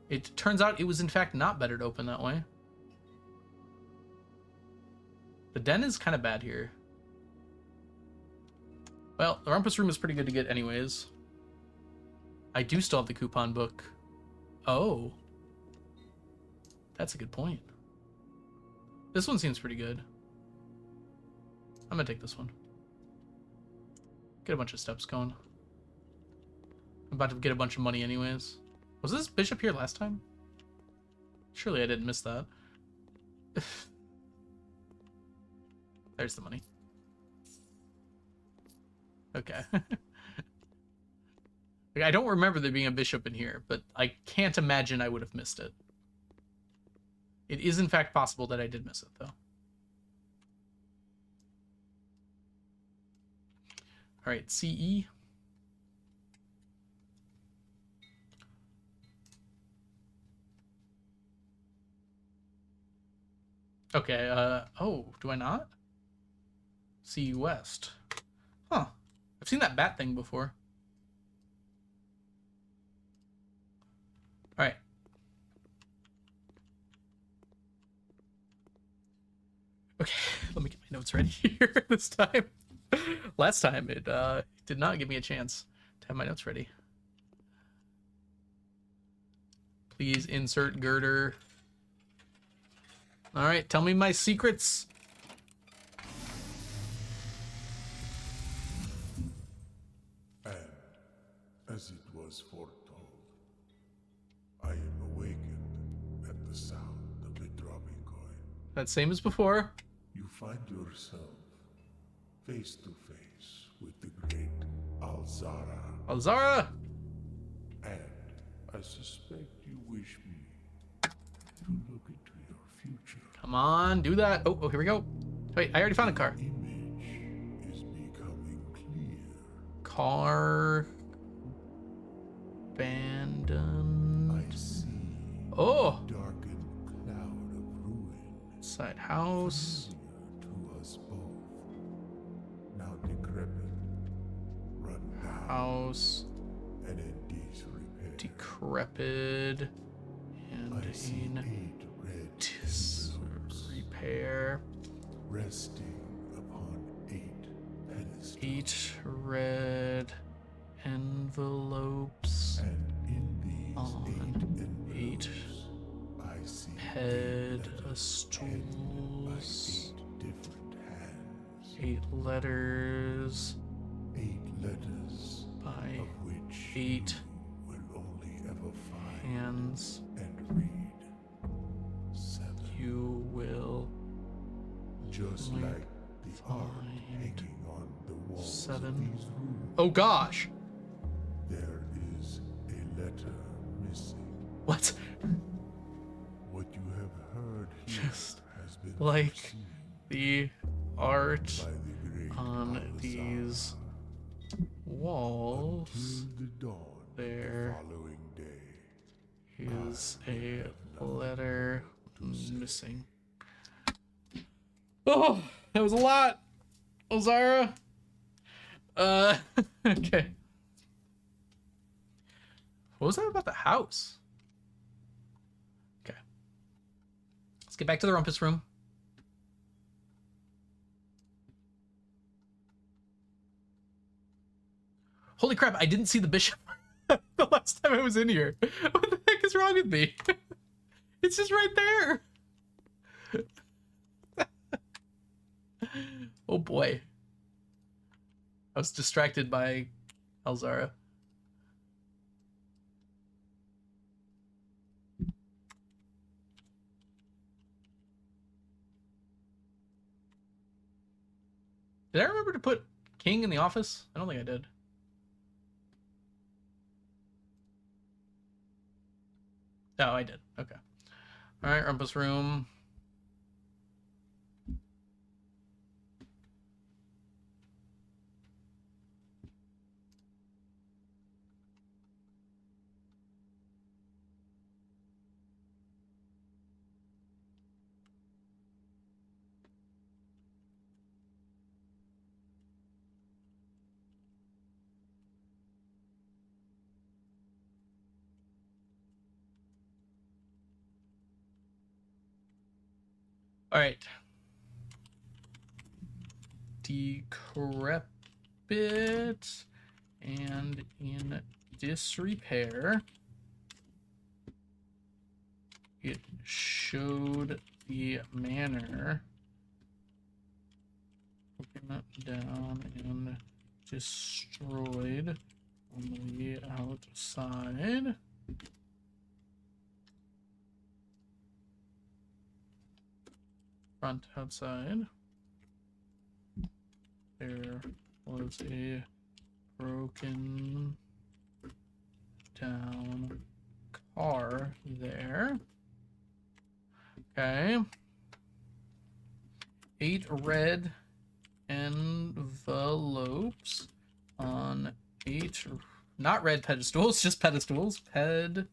It turns out it was in fact not better to open that way. The den is kind of bad here. Well, the rumpus room is pretty good to get anyways. I do still have the coupon book. Oh. That's a good point. This one seems pretty good. I'm gonna take this one. Get a bunch of steps going. I'm about to get a bunch of money anyways. Was this bishop here last time? Surely I didn't miss that. There's the money. Okay. Like, I don't remember there being a bishop in here, but I can't imagine I would have missed it. It is in fact possible that I did miss it, though. Alright, CE. Okay, oh, do I not? CE West. Huh. I've seen that bat thing before. Alright. Okay, let me get my notes ready here this time. Last time it did not give me a chance to have my notes ready. Please insert girder. Alright, tell me my secrets. And as it was foretold, I am awakened at the sound of the dropping coin. That same as before. You find yourself face to face with the great Alzara, Alzara! and I suspect you wish me to look into your future. Come on, do that. Oh, here we go. Wait, I already found a car. Image is becoming clear. Car. Abandoned. I see Oh! a darkened cloud of ruin. Side house. Familiar to us both. Now decrepit, run down, House. and in disrepair. Decrepit. And I see in 8 red disrepair. resting upon 8 pedestals. 8 red envelopes. And in these On 8 8 envelopes, I see pedestals. 8 different hands. 8 letters 8 letters, by of which 8 you will only ever find hands. and read 7. You will Just only like the art find hanging on the walls 7. of these rooms, Oh gosh! there is a letter missing. What? What you have heard here Just has been like foreseen the art by the great on Alzara these walls till the dawn there of the following day. is a letter missing. Oh, that was a lot. Ozara. Okay. What was that about the house? Okay. Let's get back to the rumpus room. Holy crap, I didn't see the bishop the last time I was in here. What the heck is wrong with me? It's just right there. Oh boy. I was distracted by Alzara. Did I remember to put King in the office? I don't think I did. No, I did. Okay. All right, Rumpus Room. All right. Decrepit and in disrepair. It showed the manor broken down and destroyed on the outside. Front outside. There was a broken down car there. Okay. 8 red envelopes on 8 not red pedestals, just pedestals. Pedestals.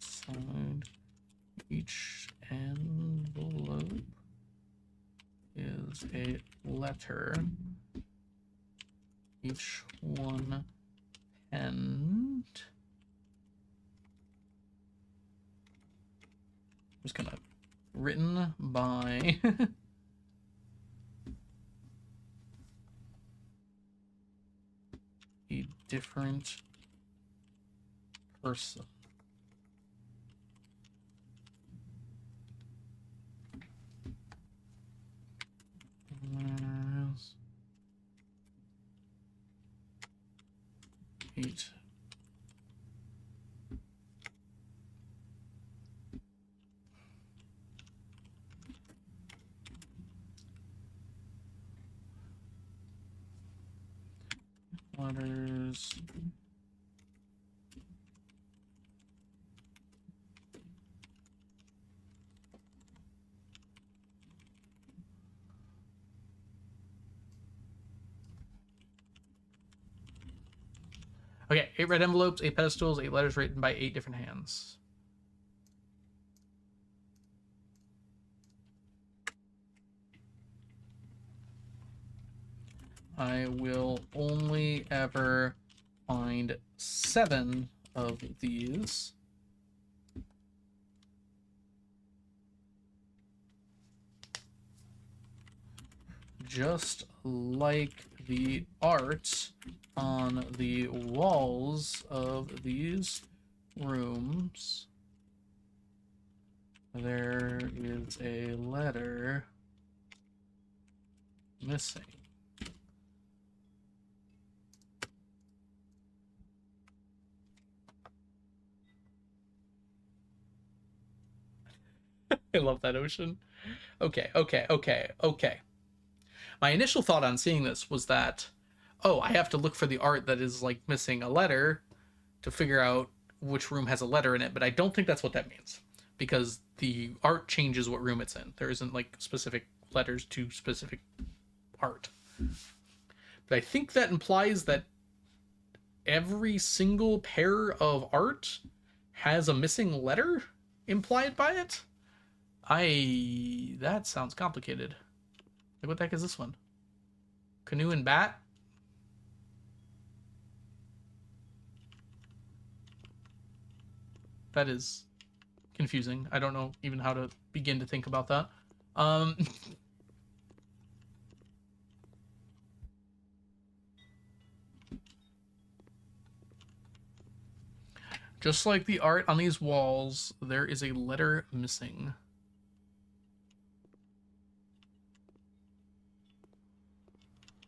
Side. Each envelope is a letter. Each one penned. Just gonna written by a different person. There's 8. Letters. Okay, 8 red envelopes, 8 pedestals, 8 letters written by 8 different hands. I will only ever find 7 of these. Just like the art on the walls of these rooms, there is a letter missing. I love that ocean. Okay. My initial thought on seeing this was that, oh, I have to look for the art that is like missing a letter to figure out which room has a letter in it, but I don't think that's what that means, because the art changes what room it's in. There isn't like specific letters to specific art. But I think that implies that every single pair of art has a missing letter implied by it. That sounds complicated. Like, what the heck is this one? Canoe and bat? That is confusing. I don't know even how to begin to think about that. Just like the art on these walls, there is a letter missing.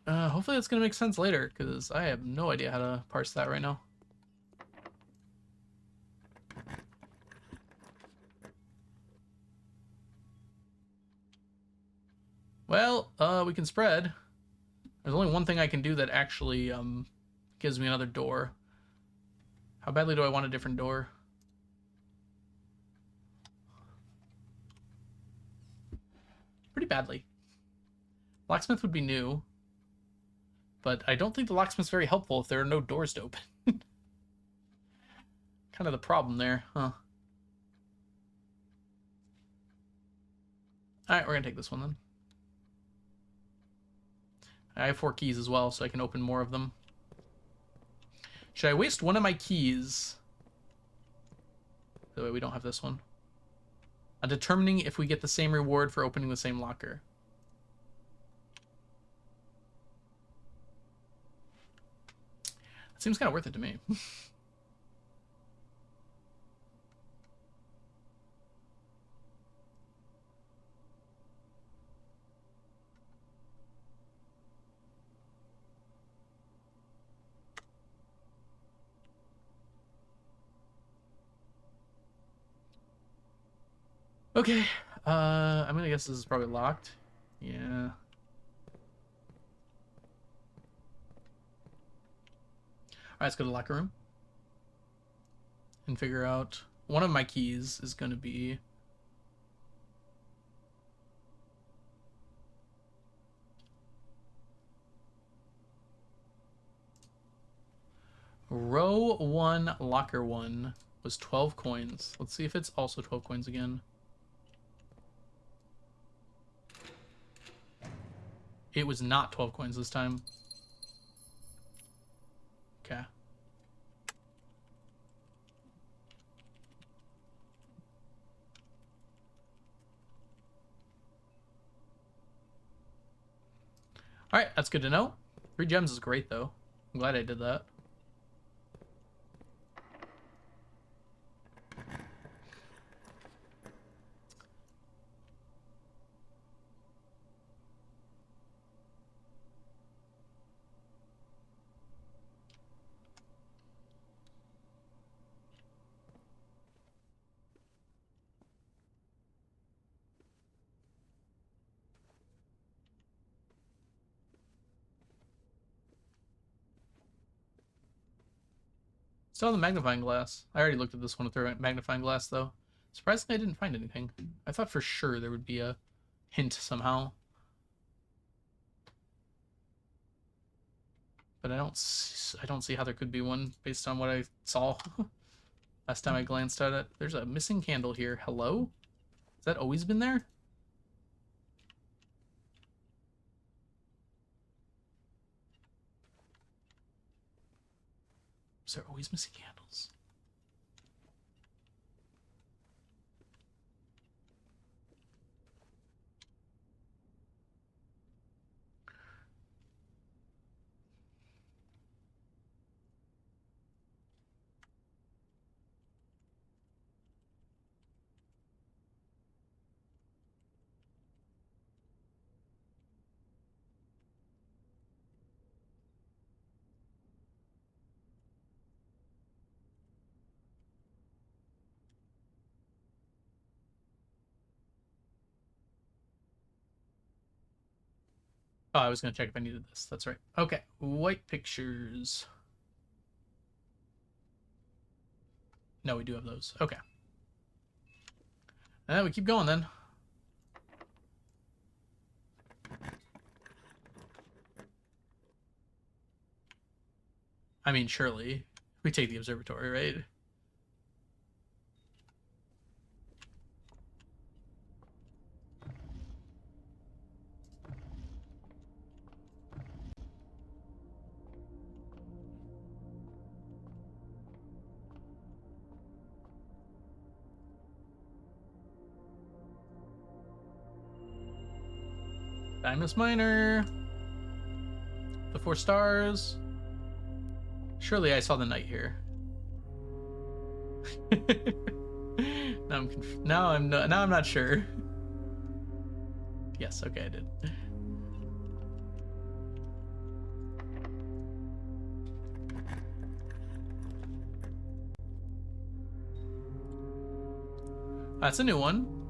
Hopefully that's going to make sense later, because I have no idea how to parse that right now. Well, we can spread. There's only one thing I can do that actually gives me another door. How badly do I want a different door? Pretty badly. Locksmith would be new. But I don't think the locksmith's very helpful if there are no doors to open. Kind of the problem there, huh? Alright, we're gonna take this one then. I have 4 keys as well, so I can open more of them. Should I waste one of my keys? By the way, we don't have this one. On determining if we get the same reward for opening the same locker. That seems kind of worth it to me. Okay, I'm gonna guess this is probably locked. Yeah. Alright, let's go to the locker room. And figure out... One of my keys is gonna be... Row 1, locker 1 was 12 coins. Let's see if it's also 12 coins again. It was not 12 coins this time. Okay. Alright, that's good to know. 3 gems is great, though. I'm glad I did that. Still on the magnifying glass. I already looked at this one with the magnifying glass, though. Surprisingly, I didn't find anything. I thought for sure there would be a hint somehow. But I don't see how there could be one based on what I saw last time I glanced at it. There's a missing candle here. Hello? Has that always been there? Is there always missing candles? Oh, I was going to check if I needed this. That's right. Okay. White pictures. No, we do have those. Okay. And we keep going then. I mean, surely we take the observatory, right? Dimus Minor. The 4 stars. Surely I saw the knight here. Now I'm not sure. Yes, okay, I did. That's a new one.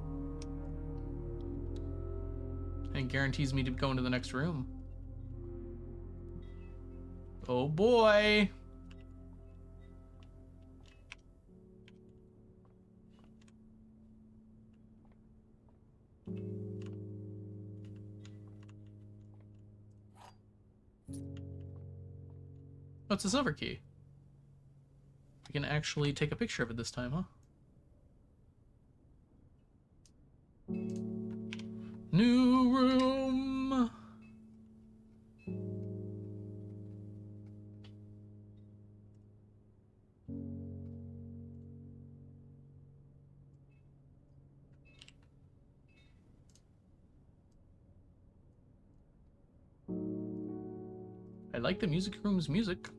And guarantees me to go into the next room. Oh boy. Oh, it's a silver key. We can actually take a picture of it this time, huh? New room. I like the music room's music.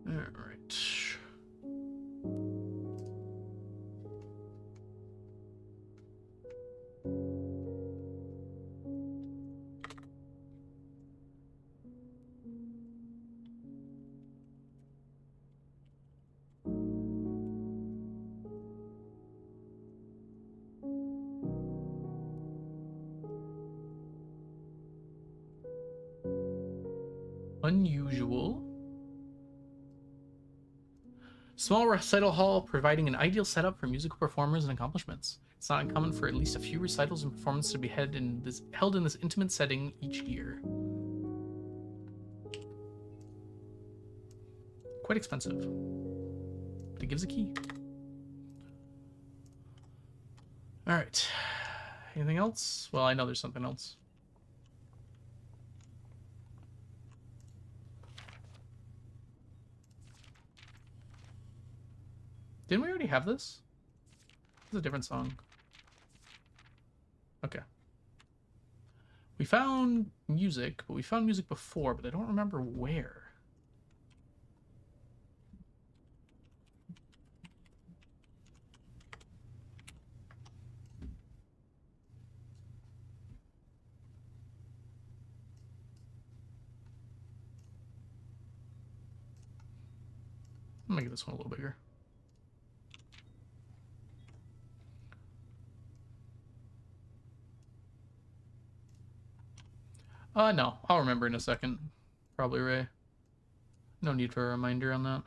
Alright. Unusual. Small recital hall providing an ideal setup for musical performers and accomplishments. It's not uncommon for at least a few recitals and performances to be held in this intimate setting each year. Quite expensive. But it gives a key. Alright. Anything else? Well, I know there's something else. Didn't we already have this? It's a different song. Okay. We found music, but we found music before, but I don't remember where. I'll make this one a little bigger. No. I'll remember in a second. Probably Ray. No need for a reminder on that.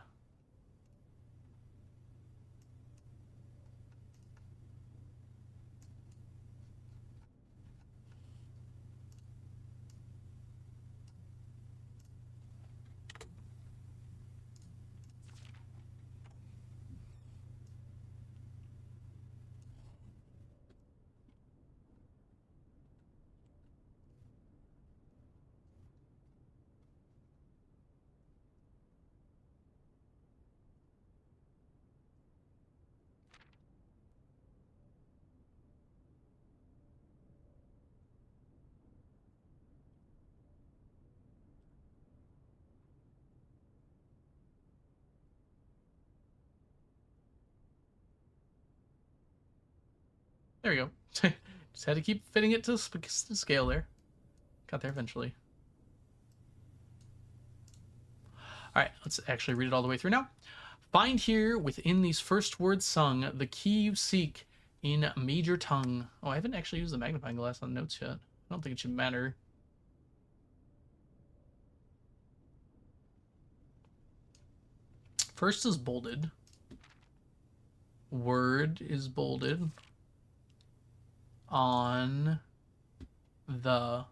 There we go. Just had to keep fitting it to scale there. Got there eventually. All right, let's actually read it all the way through now. Find here within these first words sung the key you seek in major tongue. Oh, I haven't actually used the magnifying glass on notes yet. I don't think it should matter. First is bolded. Word is bolded on the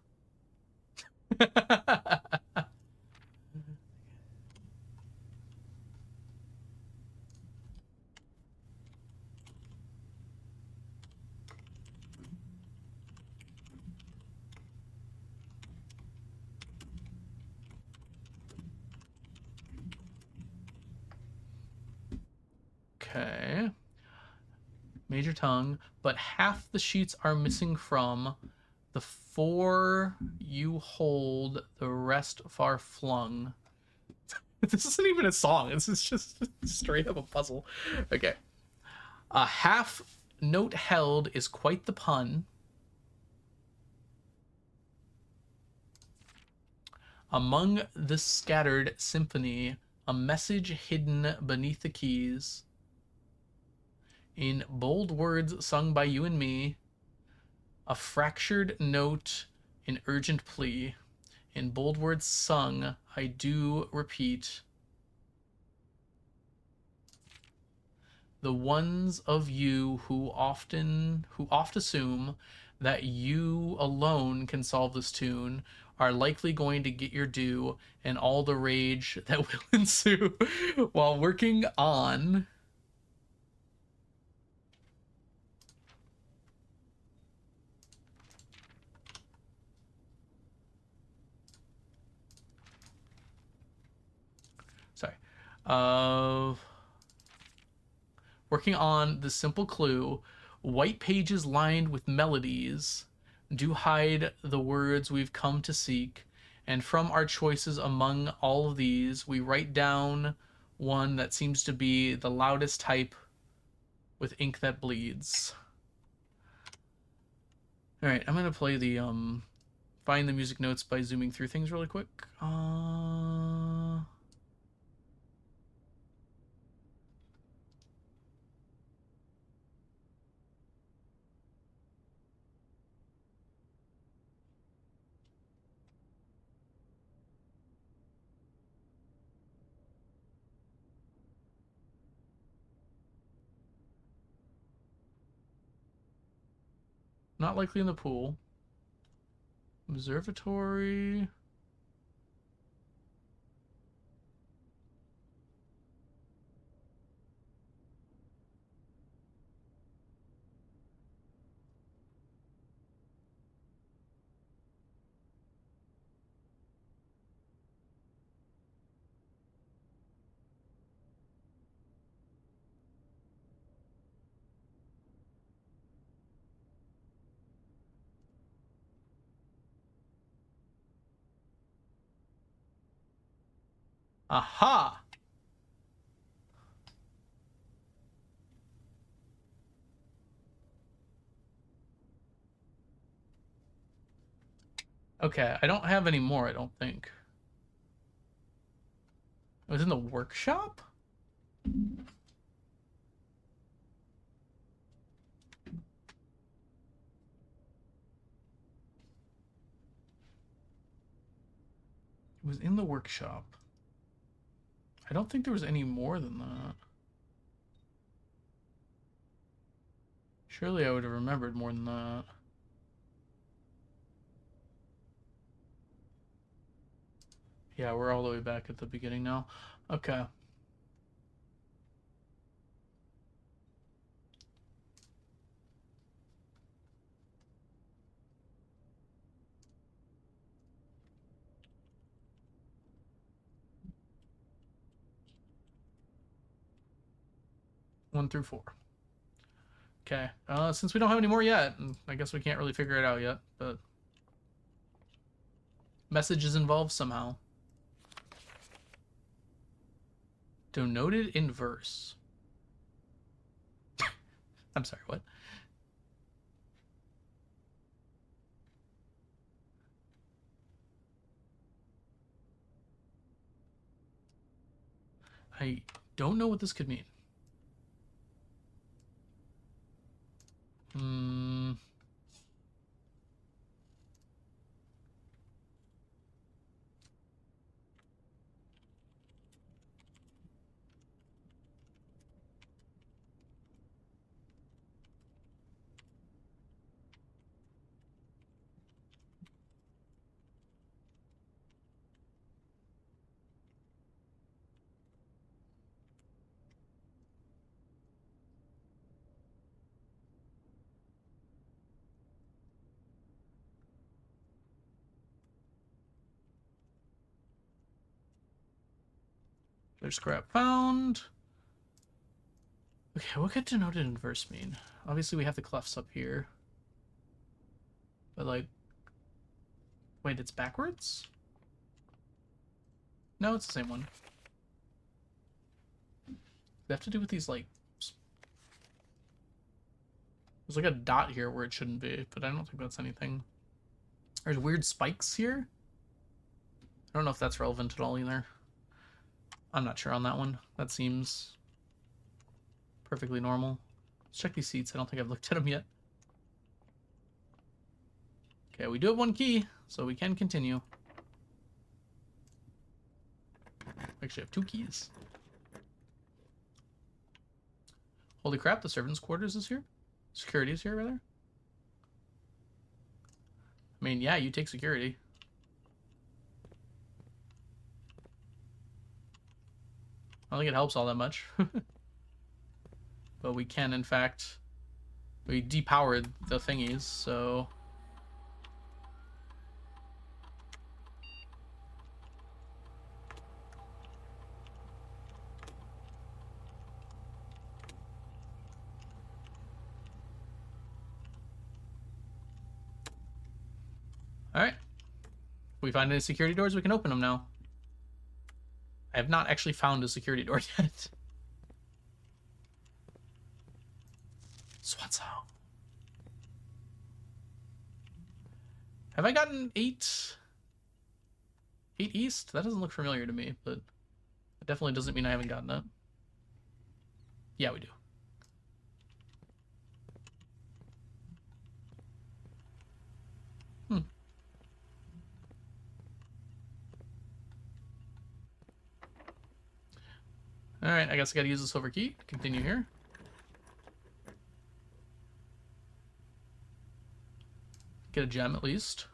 Okay. Major tongue, but half the sheets are missing from the four you hold, the rest far flung. This isn't even a song. This is just straight up a puzzle. Okay. A half note held is quite the pun. Among the scattered symphony, a message hidden beneath the keys. In bold words sung by you and me, a fractured note in urgent plea. In bold words sung, I do repeat. The ones of you who oft assume that you alone can solve this tune are likely going to get your due and all the rage that will ensue while working on sorry uh working on the simple clue. White pages lined with melodies do hide the words we've come to seek, and from our choices among all of these, we write down one that seems to be the loudest type with ink that bleeds. All right, I'm gonna play the find the music notes by zooming through things really quick. Not likely in the pool. Observatory. Aha! Okay, I don't have any more, I don't think. It was in the workshop? It was in the workshop. I don't think there was any more than that. Surely I would have remembered more than that. Yeah, we're all the way back at the beginning now. Okay. One through four. Okay. Since we don't have any more yet, I guess we can't really figure it out yet, but messages involved somehow. Denoted in verse. I'm sorry, what? I don't know what this could mean. Hmm. There's scrap found. Okay, what could denoted inverse mean? Obviously, we have the clefs up here. But, like... Wait, it's backwards? No, it's the same one. They have to do with these, like... There's like a dot here where it shouldn't be, but I don't think that's anything. There's weird spikes here. I don't know if that's relevant at all either. I'm not sure on that one. That seems perfectly normal. Let's check these seats. I don't think I've looked at them yet. Okay, we do have one key, so we can continue. Actually, I have 2 keys. Holy crap, the servants' quarters is here? Security is here, rather? I mean, yeah, you take security. I don't think it helps all that much. But we can, in fact... We depowered the thingies, so... Alright. If we find any security doors, we can open them now. I have not actually found a security door yet. Swats out. Have I gotten 8? 8 east? That doesn't look familiar to me, but it definitely doesn't mean I haven't gotten it. Yeah, we do. Alright, I guess I gotta use the silver key to continue here. Get a gem at least.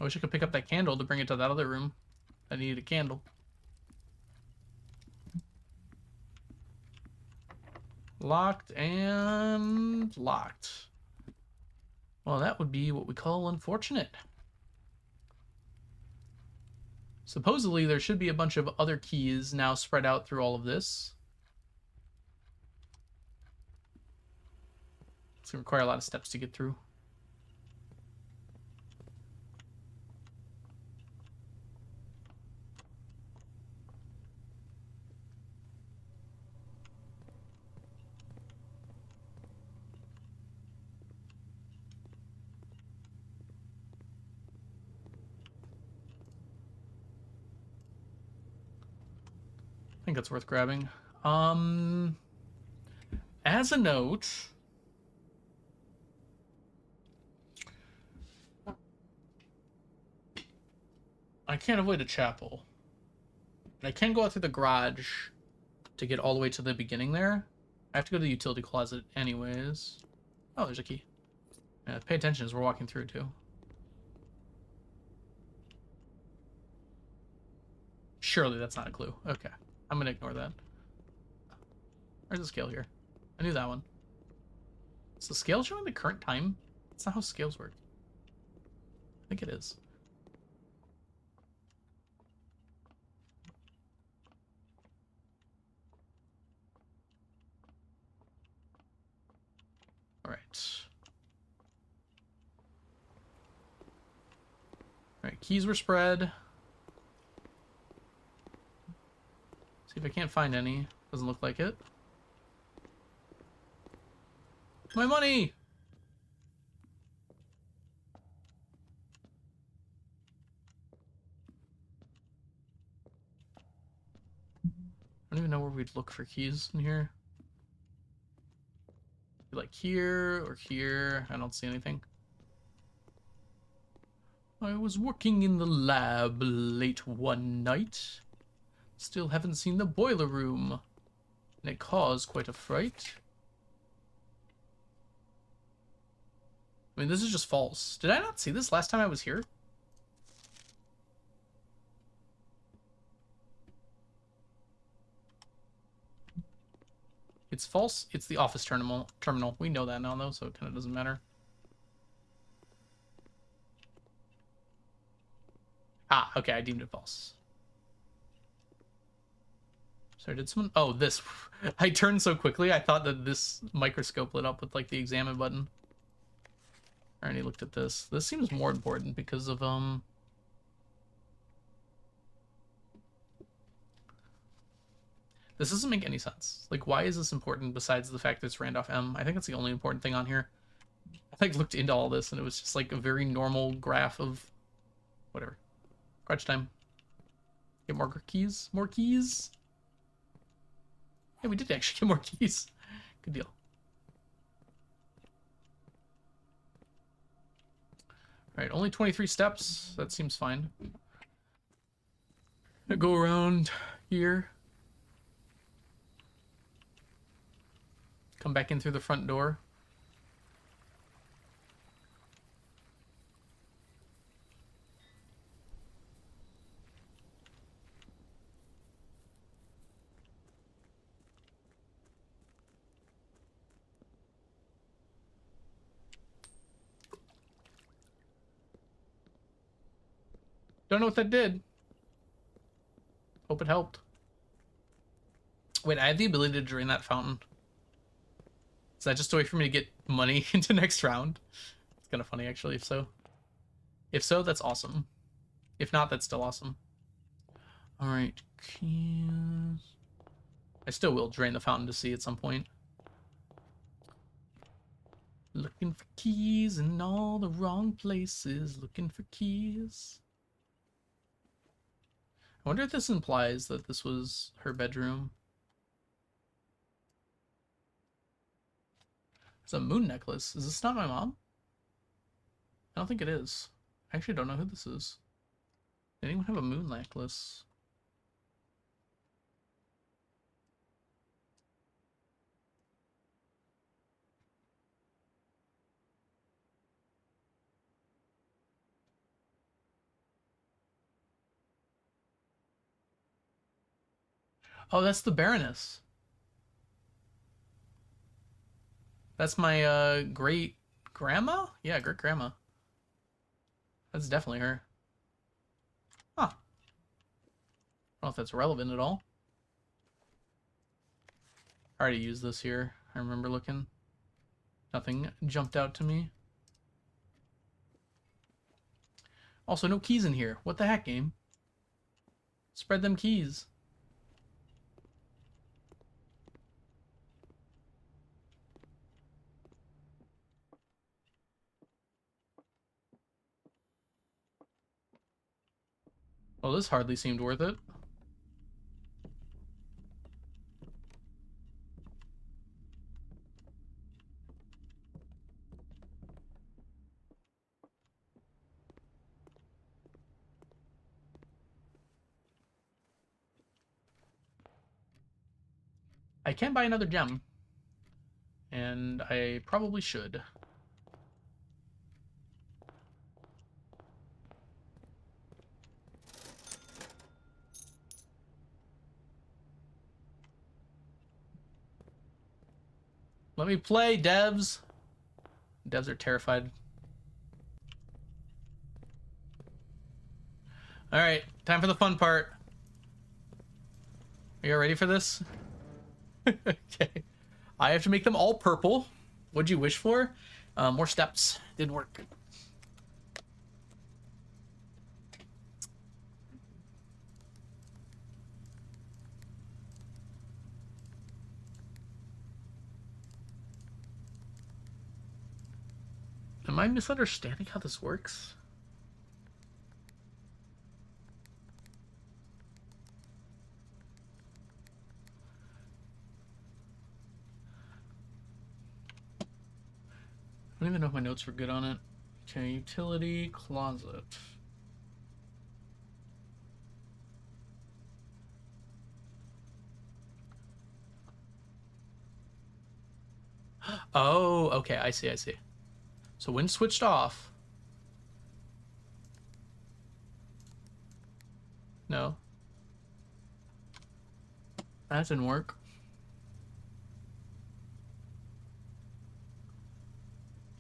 I wish I could pick up that candle to bring it to that other room. I needed a candle. Locked and locked. Well, that would be what we call unfortunate. Supposedly, there should be a bunch of other keys now spread out through all of this. It's going to require a lot of steps to get through. I think that's worth grabbing. As a note, I can't avoid a chapel. But I can go out through the garage to get all the way to the beginning there. I have to go to the utility closet anyways. Oh, there's a key. Yeah, pay attention as we're walking through too. Surely that's not a clue. Okay. I'm gonna ignore that. Where's the scale here? I knew that one. Is the scale showing the current time? That's not how scales work. I think it is. Alright. Alright, keys were spread. See if I can't find any. Doesn't look like it. My money! I don't even know where we'd look for keys in here. Like here or here. I don't see anything. I was working in the lab late one night. Still haven't seen the boiler room. And it caused quite a fright. I mean, this is just false. Did I not see this last time I was here? It it's false. It's the office terminal. We know that now, though, so it kind of doesn't matter. Ah, okay, I deemed it false. Sorry, did someone... Oh, this. I turned so quickly, I thought that this microscope lit up with, like, the examine button. I already looked at this. This seems more important because of, This doesn't make any sense. Like, why is this important besides the fact that it's Randolph M? I think that's the only important thing on here. I, like, looked into all this, and it was just, like, a very normal graph of... Whatever. Crutch time. Get more keys? More keys? Yeah, we did actually get more keys. Good deal. Alright, only 23 steps. That seems fine. I go around here. Come back in through the front door. Don't know what that did. Hope it helped. Wait, I have the ability to drain that fountain. Is that just a way for me to get money into next round? It's kind of funny, actually, if so. If so, that's awesome. If not, that's still awesome. Alright, keys. I still will drain the fountain to see at some point. Looking for keys in all the wrong places. Looking for keys. I wonder if this implies that this was her bedroom. It's a moon necklace. Is this not my mom? I don't think it is. I actually don't know who this is. Did anyone have a moon necklace? Oh, that's the Baroness. That's my great grandma? Yeah, great grandma. That's definitely her. Huh. I don't know if that's relevant at all. I already used this here. I remember looking. Nothing jumped out to me. Also, no keys in here. What the heck, game? Spread them keys. Well, this hardly seemed worth it. I can buy another gem. And I probably should. Let me play, devs. Devs are terrified. Alright, time for the fun part. Are you ready for this? Okay. I have to make them all purple. What'd you wish for? More steps. Didn't work. Am I misunderstanding how this works? I don't even know if my notes were good on it. Okay, utility closet. Oh, okay, I see, I see. So when switched off... No. That didn't work.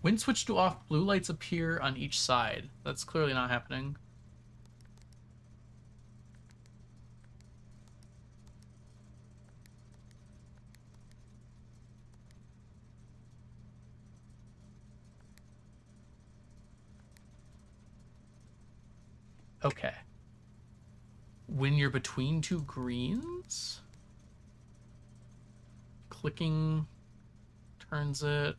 When switched to off, blue lights appear on each side. That's clearly not happening. Okay. When you're between two greens, clicking turns it.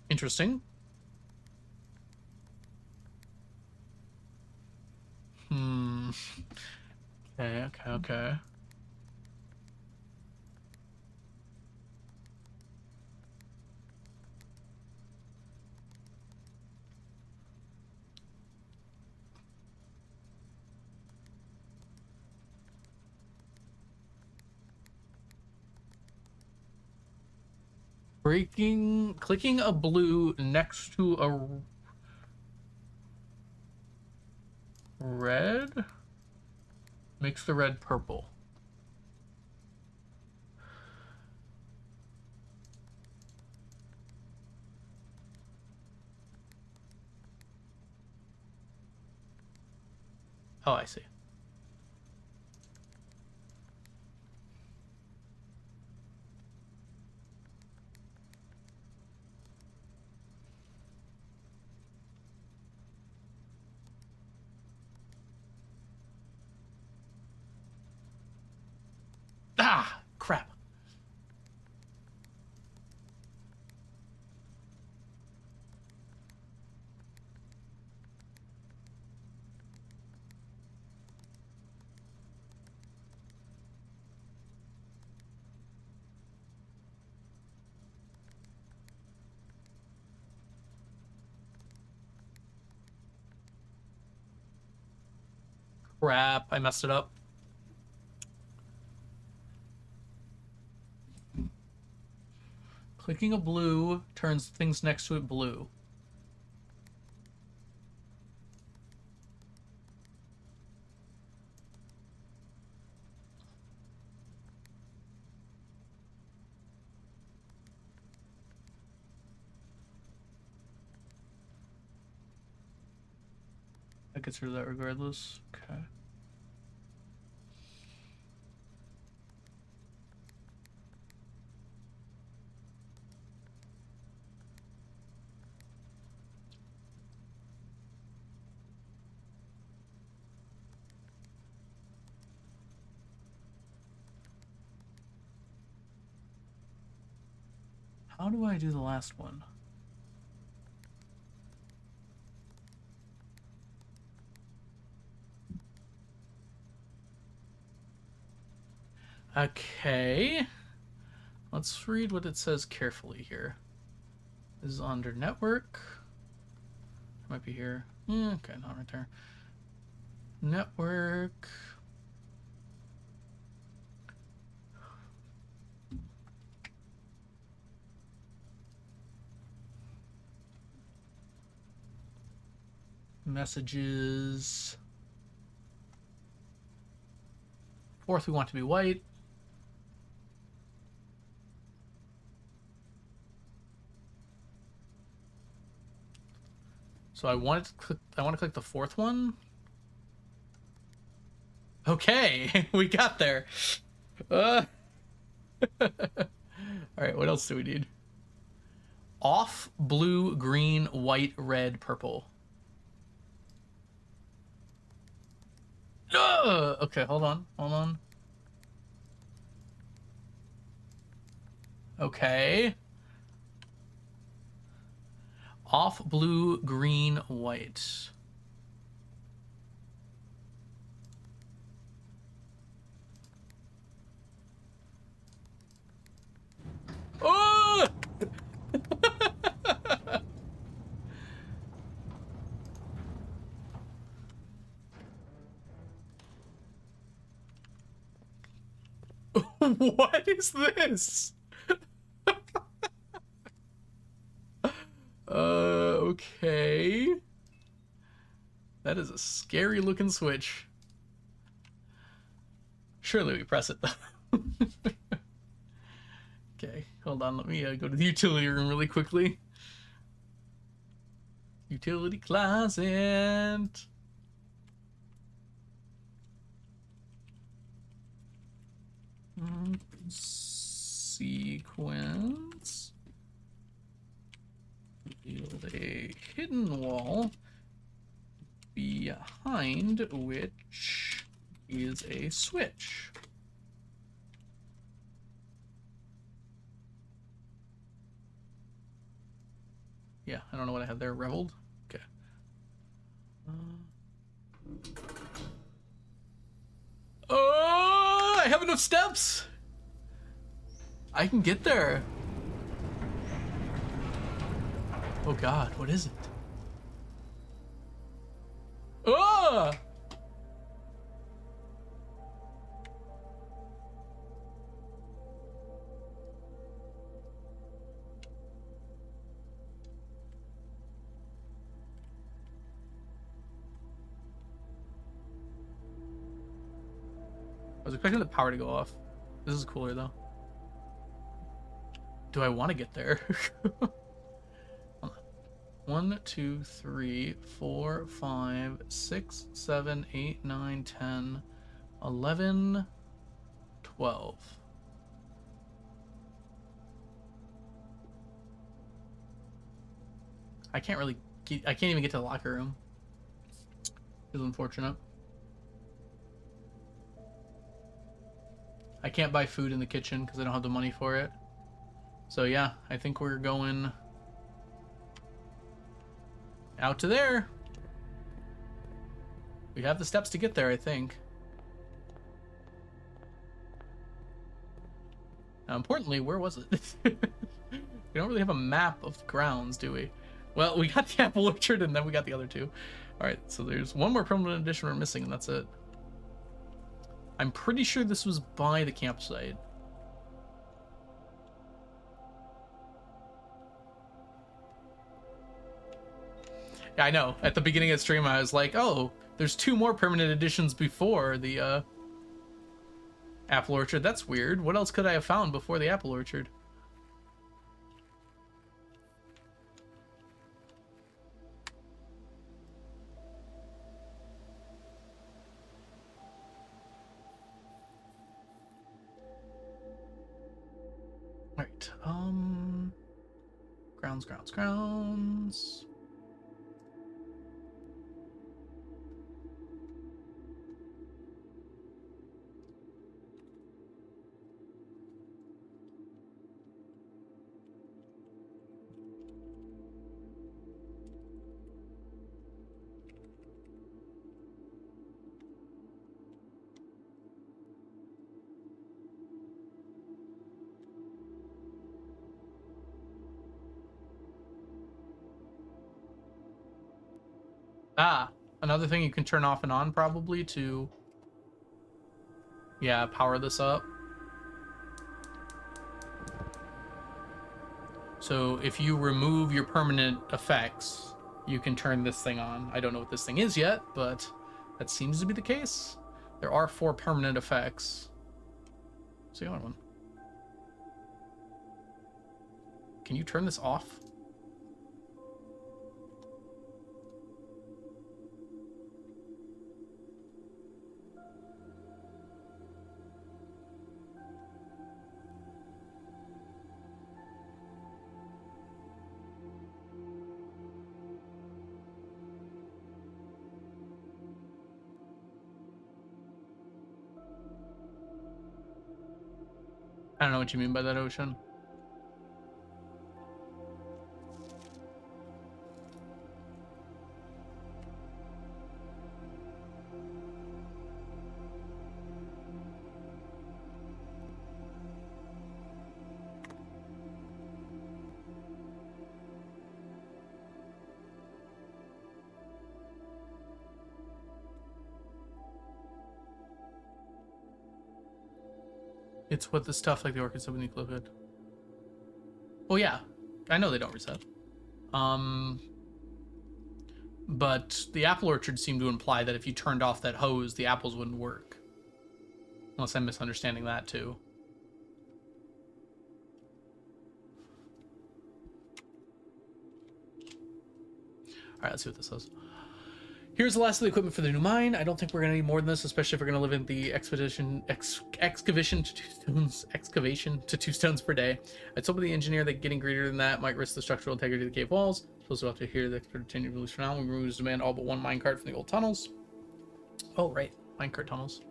Interesting. Hmm. Okay. Clicking a blue next to a red makes the red purple. Oh, I see. Ah, crap. Crap, I messed it up. Clicking a blue turns things next to it blue. I gets rid of that regardless. Okay. How do I do the last one? Okay. Let's read what it says carefully here. This is under network. It might be here. Okay, not right there. Network. Messages. Fourth, we want to be white. So I want to click the fourth one. Okay, we got there. All right, what else do we need? Off, blue, green, white, red, purple. Okay, hold on. Okay. Off, blue, green, white. Oh! What is this? Okay. That is a scary looking switch. Surely we press it though. Okay, hold on. Let me go to the utility room really quickly. Utility closet. Sequence. Build a hidden wall behind which is a switch. Yeah, I don't know what I had there. Reveled? Okay. Oh, I have enough steps! I can get there. Oh god, what is it? Oh! I was expecting the power to go off. This is cooler though. Do I want to get there? Hold on. 1, 2, 3, 4, 5, 6, 7, 8, 9, 10, 11, 12. I can't really I can't even get to the locker room. It's unfortunate. I can't buy food in the kitchen because I don't have the money for it. So yeah, I think we're going out to there. We have the steps to get there, I think. Now, importantly, where was it? We don't really have a map of grounds, do we? Well, we got the apple orchard and then we got the other two. All right, so there's one more permanent addition we're missing, and that's it. I'm pretty sure this was by the campsite. Yeah, I know. At the beginning of the stream, I was like, oh, there's 2 more permanent additions before the apple orchard. That's weird. What else could I have found before the apple orchard? All right. Grounds. Ah, another thing you can turn off and on probably to, yeah, power this up. So if you remove your permanent effects, you can turn this thing on. I don't know what this thing is yet, but that seems to be the case. There are 4 permanent effects. What's the other one? Can you turn this off? I don't know what you mean by that, Ocean. It's what the stuff like the orchids have beneath liquid. Oh yeah, I know they don't reset. But the apple orchard seemed to imply that if you turned off that hose, the apples wouldn't work. Unless I'm misunderstanding that too. Alright, let's see what this says. Here's the last of the equipment for the new mine. I don't think we're gonna need more than this, especially if we're gonna live in the excavation to 2 stones per day. I told the engineer that getting greater than that might risk the structural integrity of the cave walls. So we'll have to hear the expert continue release for now. We remove demand all but 1 minecart from the old tunnels. Oh right, minecart tunnels.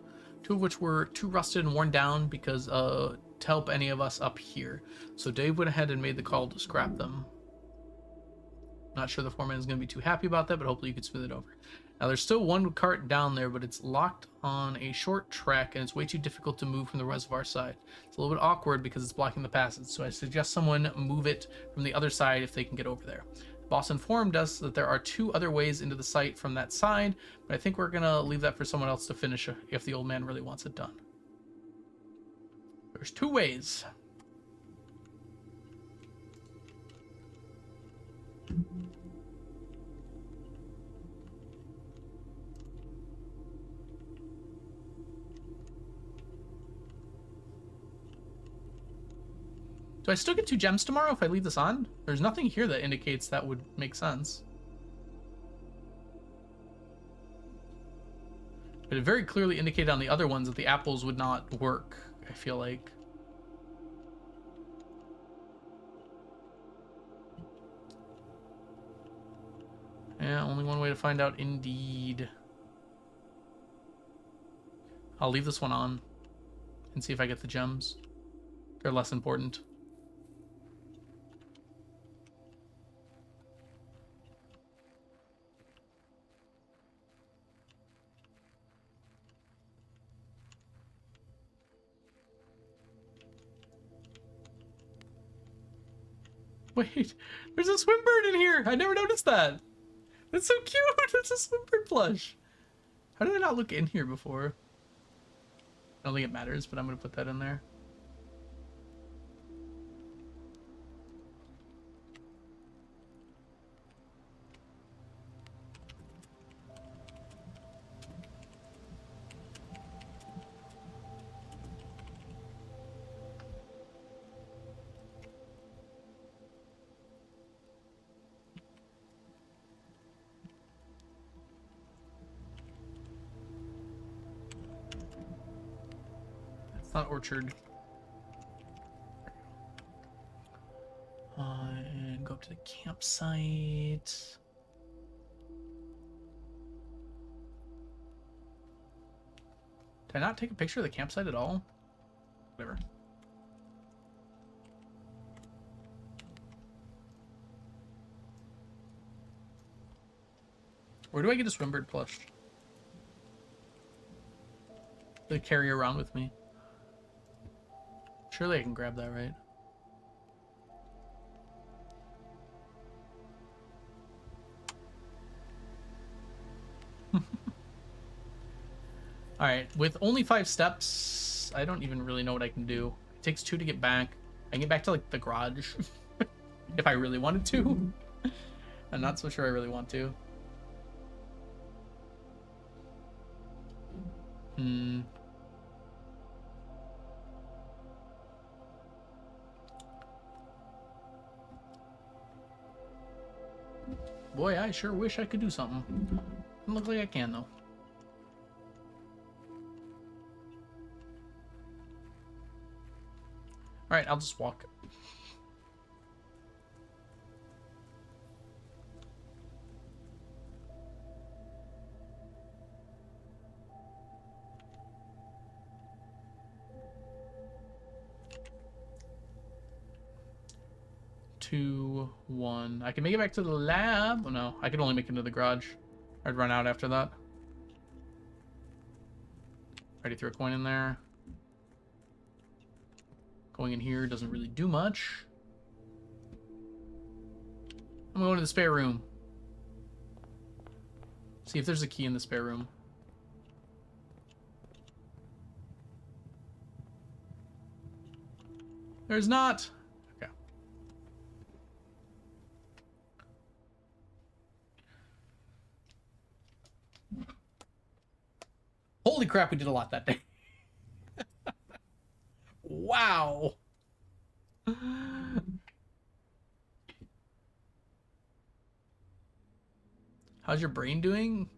2 of which were too rusted and worn down because to help any of us up here. So Dave went ahead and made the call to scrap them. Not sure the foreman is going to be too happy about that, but hopefully you can smooth it over. Now, there's still 1 cart down there, but it's locked on a short track, and it's way too difficult to move from the reservoir side. It's a little bit awkward because it's blocking the passage, so I suggest someone move it from the other side if they can get over there. The boss informed us that there are 2 other ways into the site from that side, but I think we're going to leave that for someone else to finish if the old man really wants it done. There's 2 ways. Do I still get 2 gems tomorrow if I leave this on? There's nothing here that indicates that would make sense. But it very clearly indicated on the other ones that the apples would not work, I feel like. Yeah, only one way to find out indeed. I'll leave this one on and see if I get the gems. They're less important. Wait, there's a swim bird in here. I never noticed that. That's so cute. It's a swim bird plush. How did I not look in here before? I don't think it matters, but I'm going to put that in there. It's not orchard. And go up to the campsite. Did I not take a picture of the campsite at all? Whatever. Where do I get a swimbird plush? To carry around with me. Surely I can grab that, right? Alright, with only 5 steps, I don't even really know what I can do. It takes 2 to get back. I can get back to, like, the garage. If I really wanted to. I'm not so sure I really want to. Boy, I sure wish I could do something. Doesn't look like I can, though. Alright, I'll just walk. Two, 1. I can make it back to the lab. Oh no, I can only make it to the garage. I'd run out after that. Already threw a coin in there. Going in here doesn't really do much. I'm going to the spare room. See if there's a key in the spare room. There's not. Okay. Holy crap, we did a lot that day. Wow. How's your brain doing?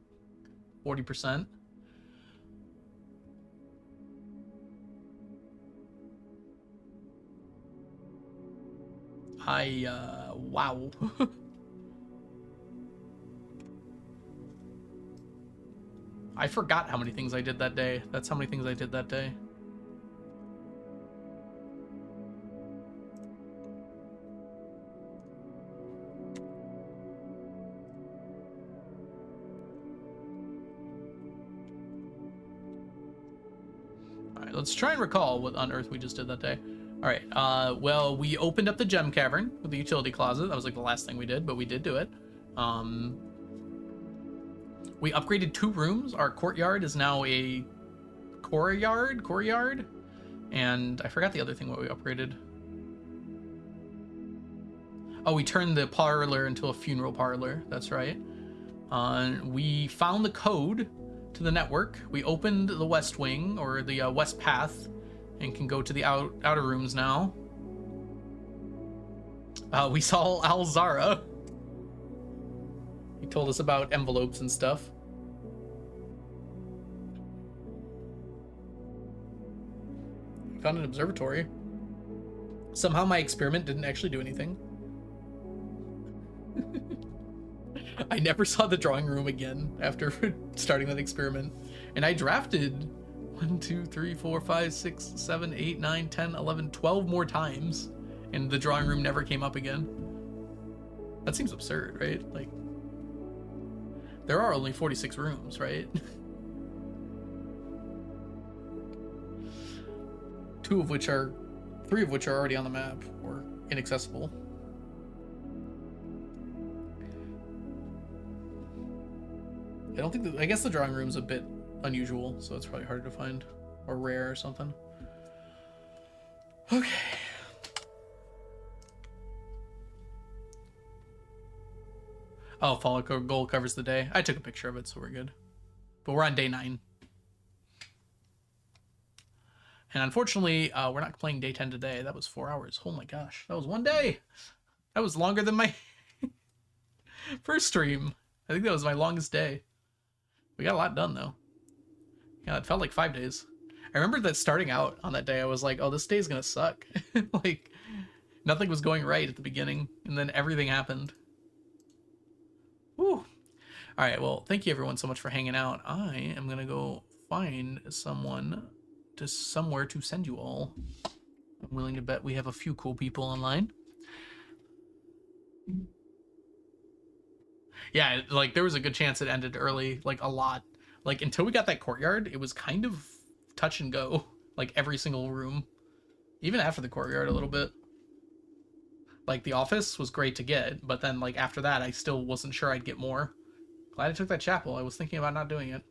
40%. Wow. I forgot how many things I did that day. That's how many things I did that day. Alright, let's try and recall what on earth we just did that day. Alright, well, we opened up the gem cavern with the utility closet. That was like the last thing we did, but we did do it. We upgraded 2 rooms. Our courtyard is now a courtyard. And I forgot the other thing what we upgraded. Oh, we turned the parlor into a funeral parlor. That's right. We found the code to the network. We opened the west wing, or the west path, and can go to the outer rooms now. We saw Alzara. He told us about envelopes and stuff. We found an observatory. Somehow my experiment didn't actually do anything. I never saw the drawing room again after starting that experiment. And I drafted 1, 2, 3, 4, 5, 6, 7, 8, 9, 10, 11, 12 more times. And the drawing room never came up again. That seems absurd, right? Like, there are only 46 rooms, right? 3 of which are already on the map or inaccessible. I guess the drawing room's a bit unusual, so it's probably harder to find, or rare or something. Okay. Oh, Fallout Gold covers the day. I took a picture of it, so we're good. But we're on day 9. And unfortunately, we're not playing day 10 today. That was 4 hours. Oh my gosh. That was 1 day. That was longer than my first stream. I think that was my longest day. We got a lot done, though. Yeah, it felt like 5 days. I remember that starting out on that day, I was like, oh, this day's gonna suck. Like, nothing was going right at the beginning, and then everything happened. Whew. All right, well, thank you everyone so much for hanging out. I am gonna go find somewhere to send you all. I'm willing to bet we have a few cool people online. Yeah, like there was a good chance it ended early, like a lot. Like until we got that courtyard, it was kind of touch and go, like every single room. Even after the courtyard a little bit. Like the office was great to get, but then like after that I still wasn't sure I'd get more. Glad I took that chapel. I was thinking about not doing it.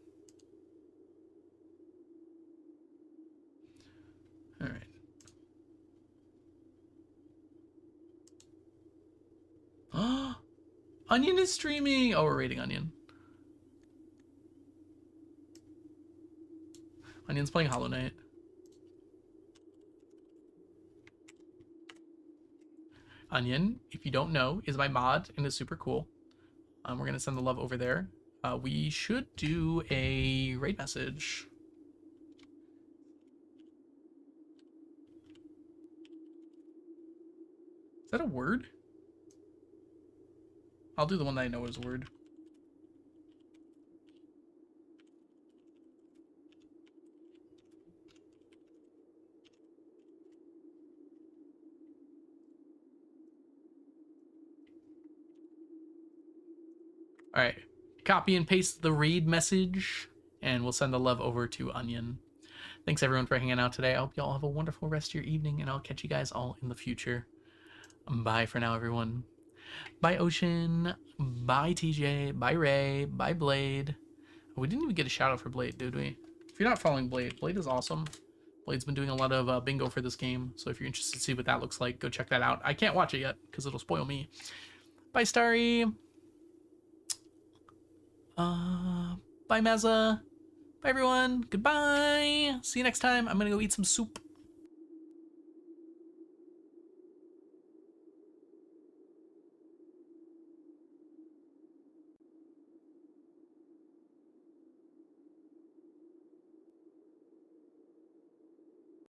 All right. Onion is streaming. Oh, we're rating Onion. Onion's playing Hollow Knight. Onion, if you don't know, is my mod and is super cool. We're gonna send the love over there. We should do a raid message. Is that a word? I'll do the one that I know is a word. All right, copy and paste the raid message, and we'll send the love over to Onion. Thanks everyone for hanging out today. I hope y'all have a wonderful rest of your evening, and I'll catch you guys all in the future. Bye for now, everyone. Bye, Ocean. Bye, TJ. Bye, Ray. Bye, Blade. We didn't even get a shout out for Blade, did we? If you're not following Blade, Blade is awesome. Blade's been doing a lot of bingo for this game, so if you're interested to see what that looks like, go check that out. I can't watch it yet because it'll spoil me. Bye, Starry. Bye, Mazza. Bye, everyone. Goodbye. See you next time. I'm gonna go eat some soup.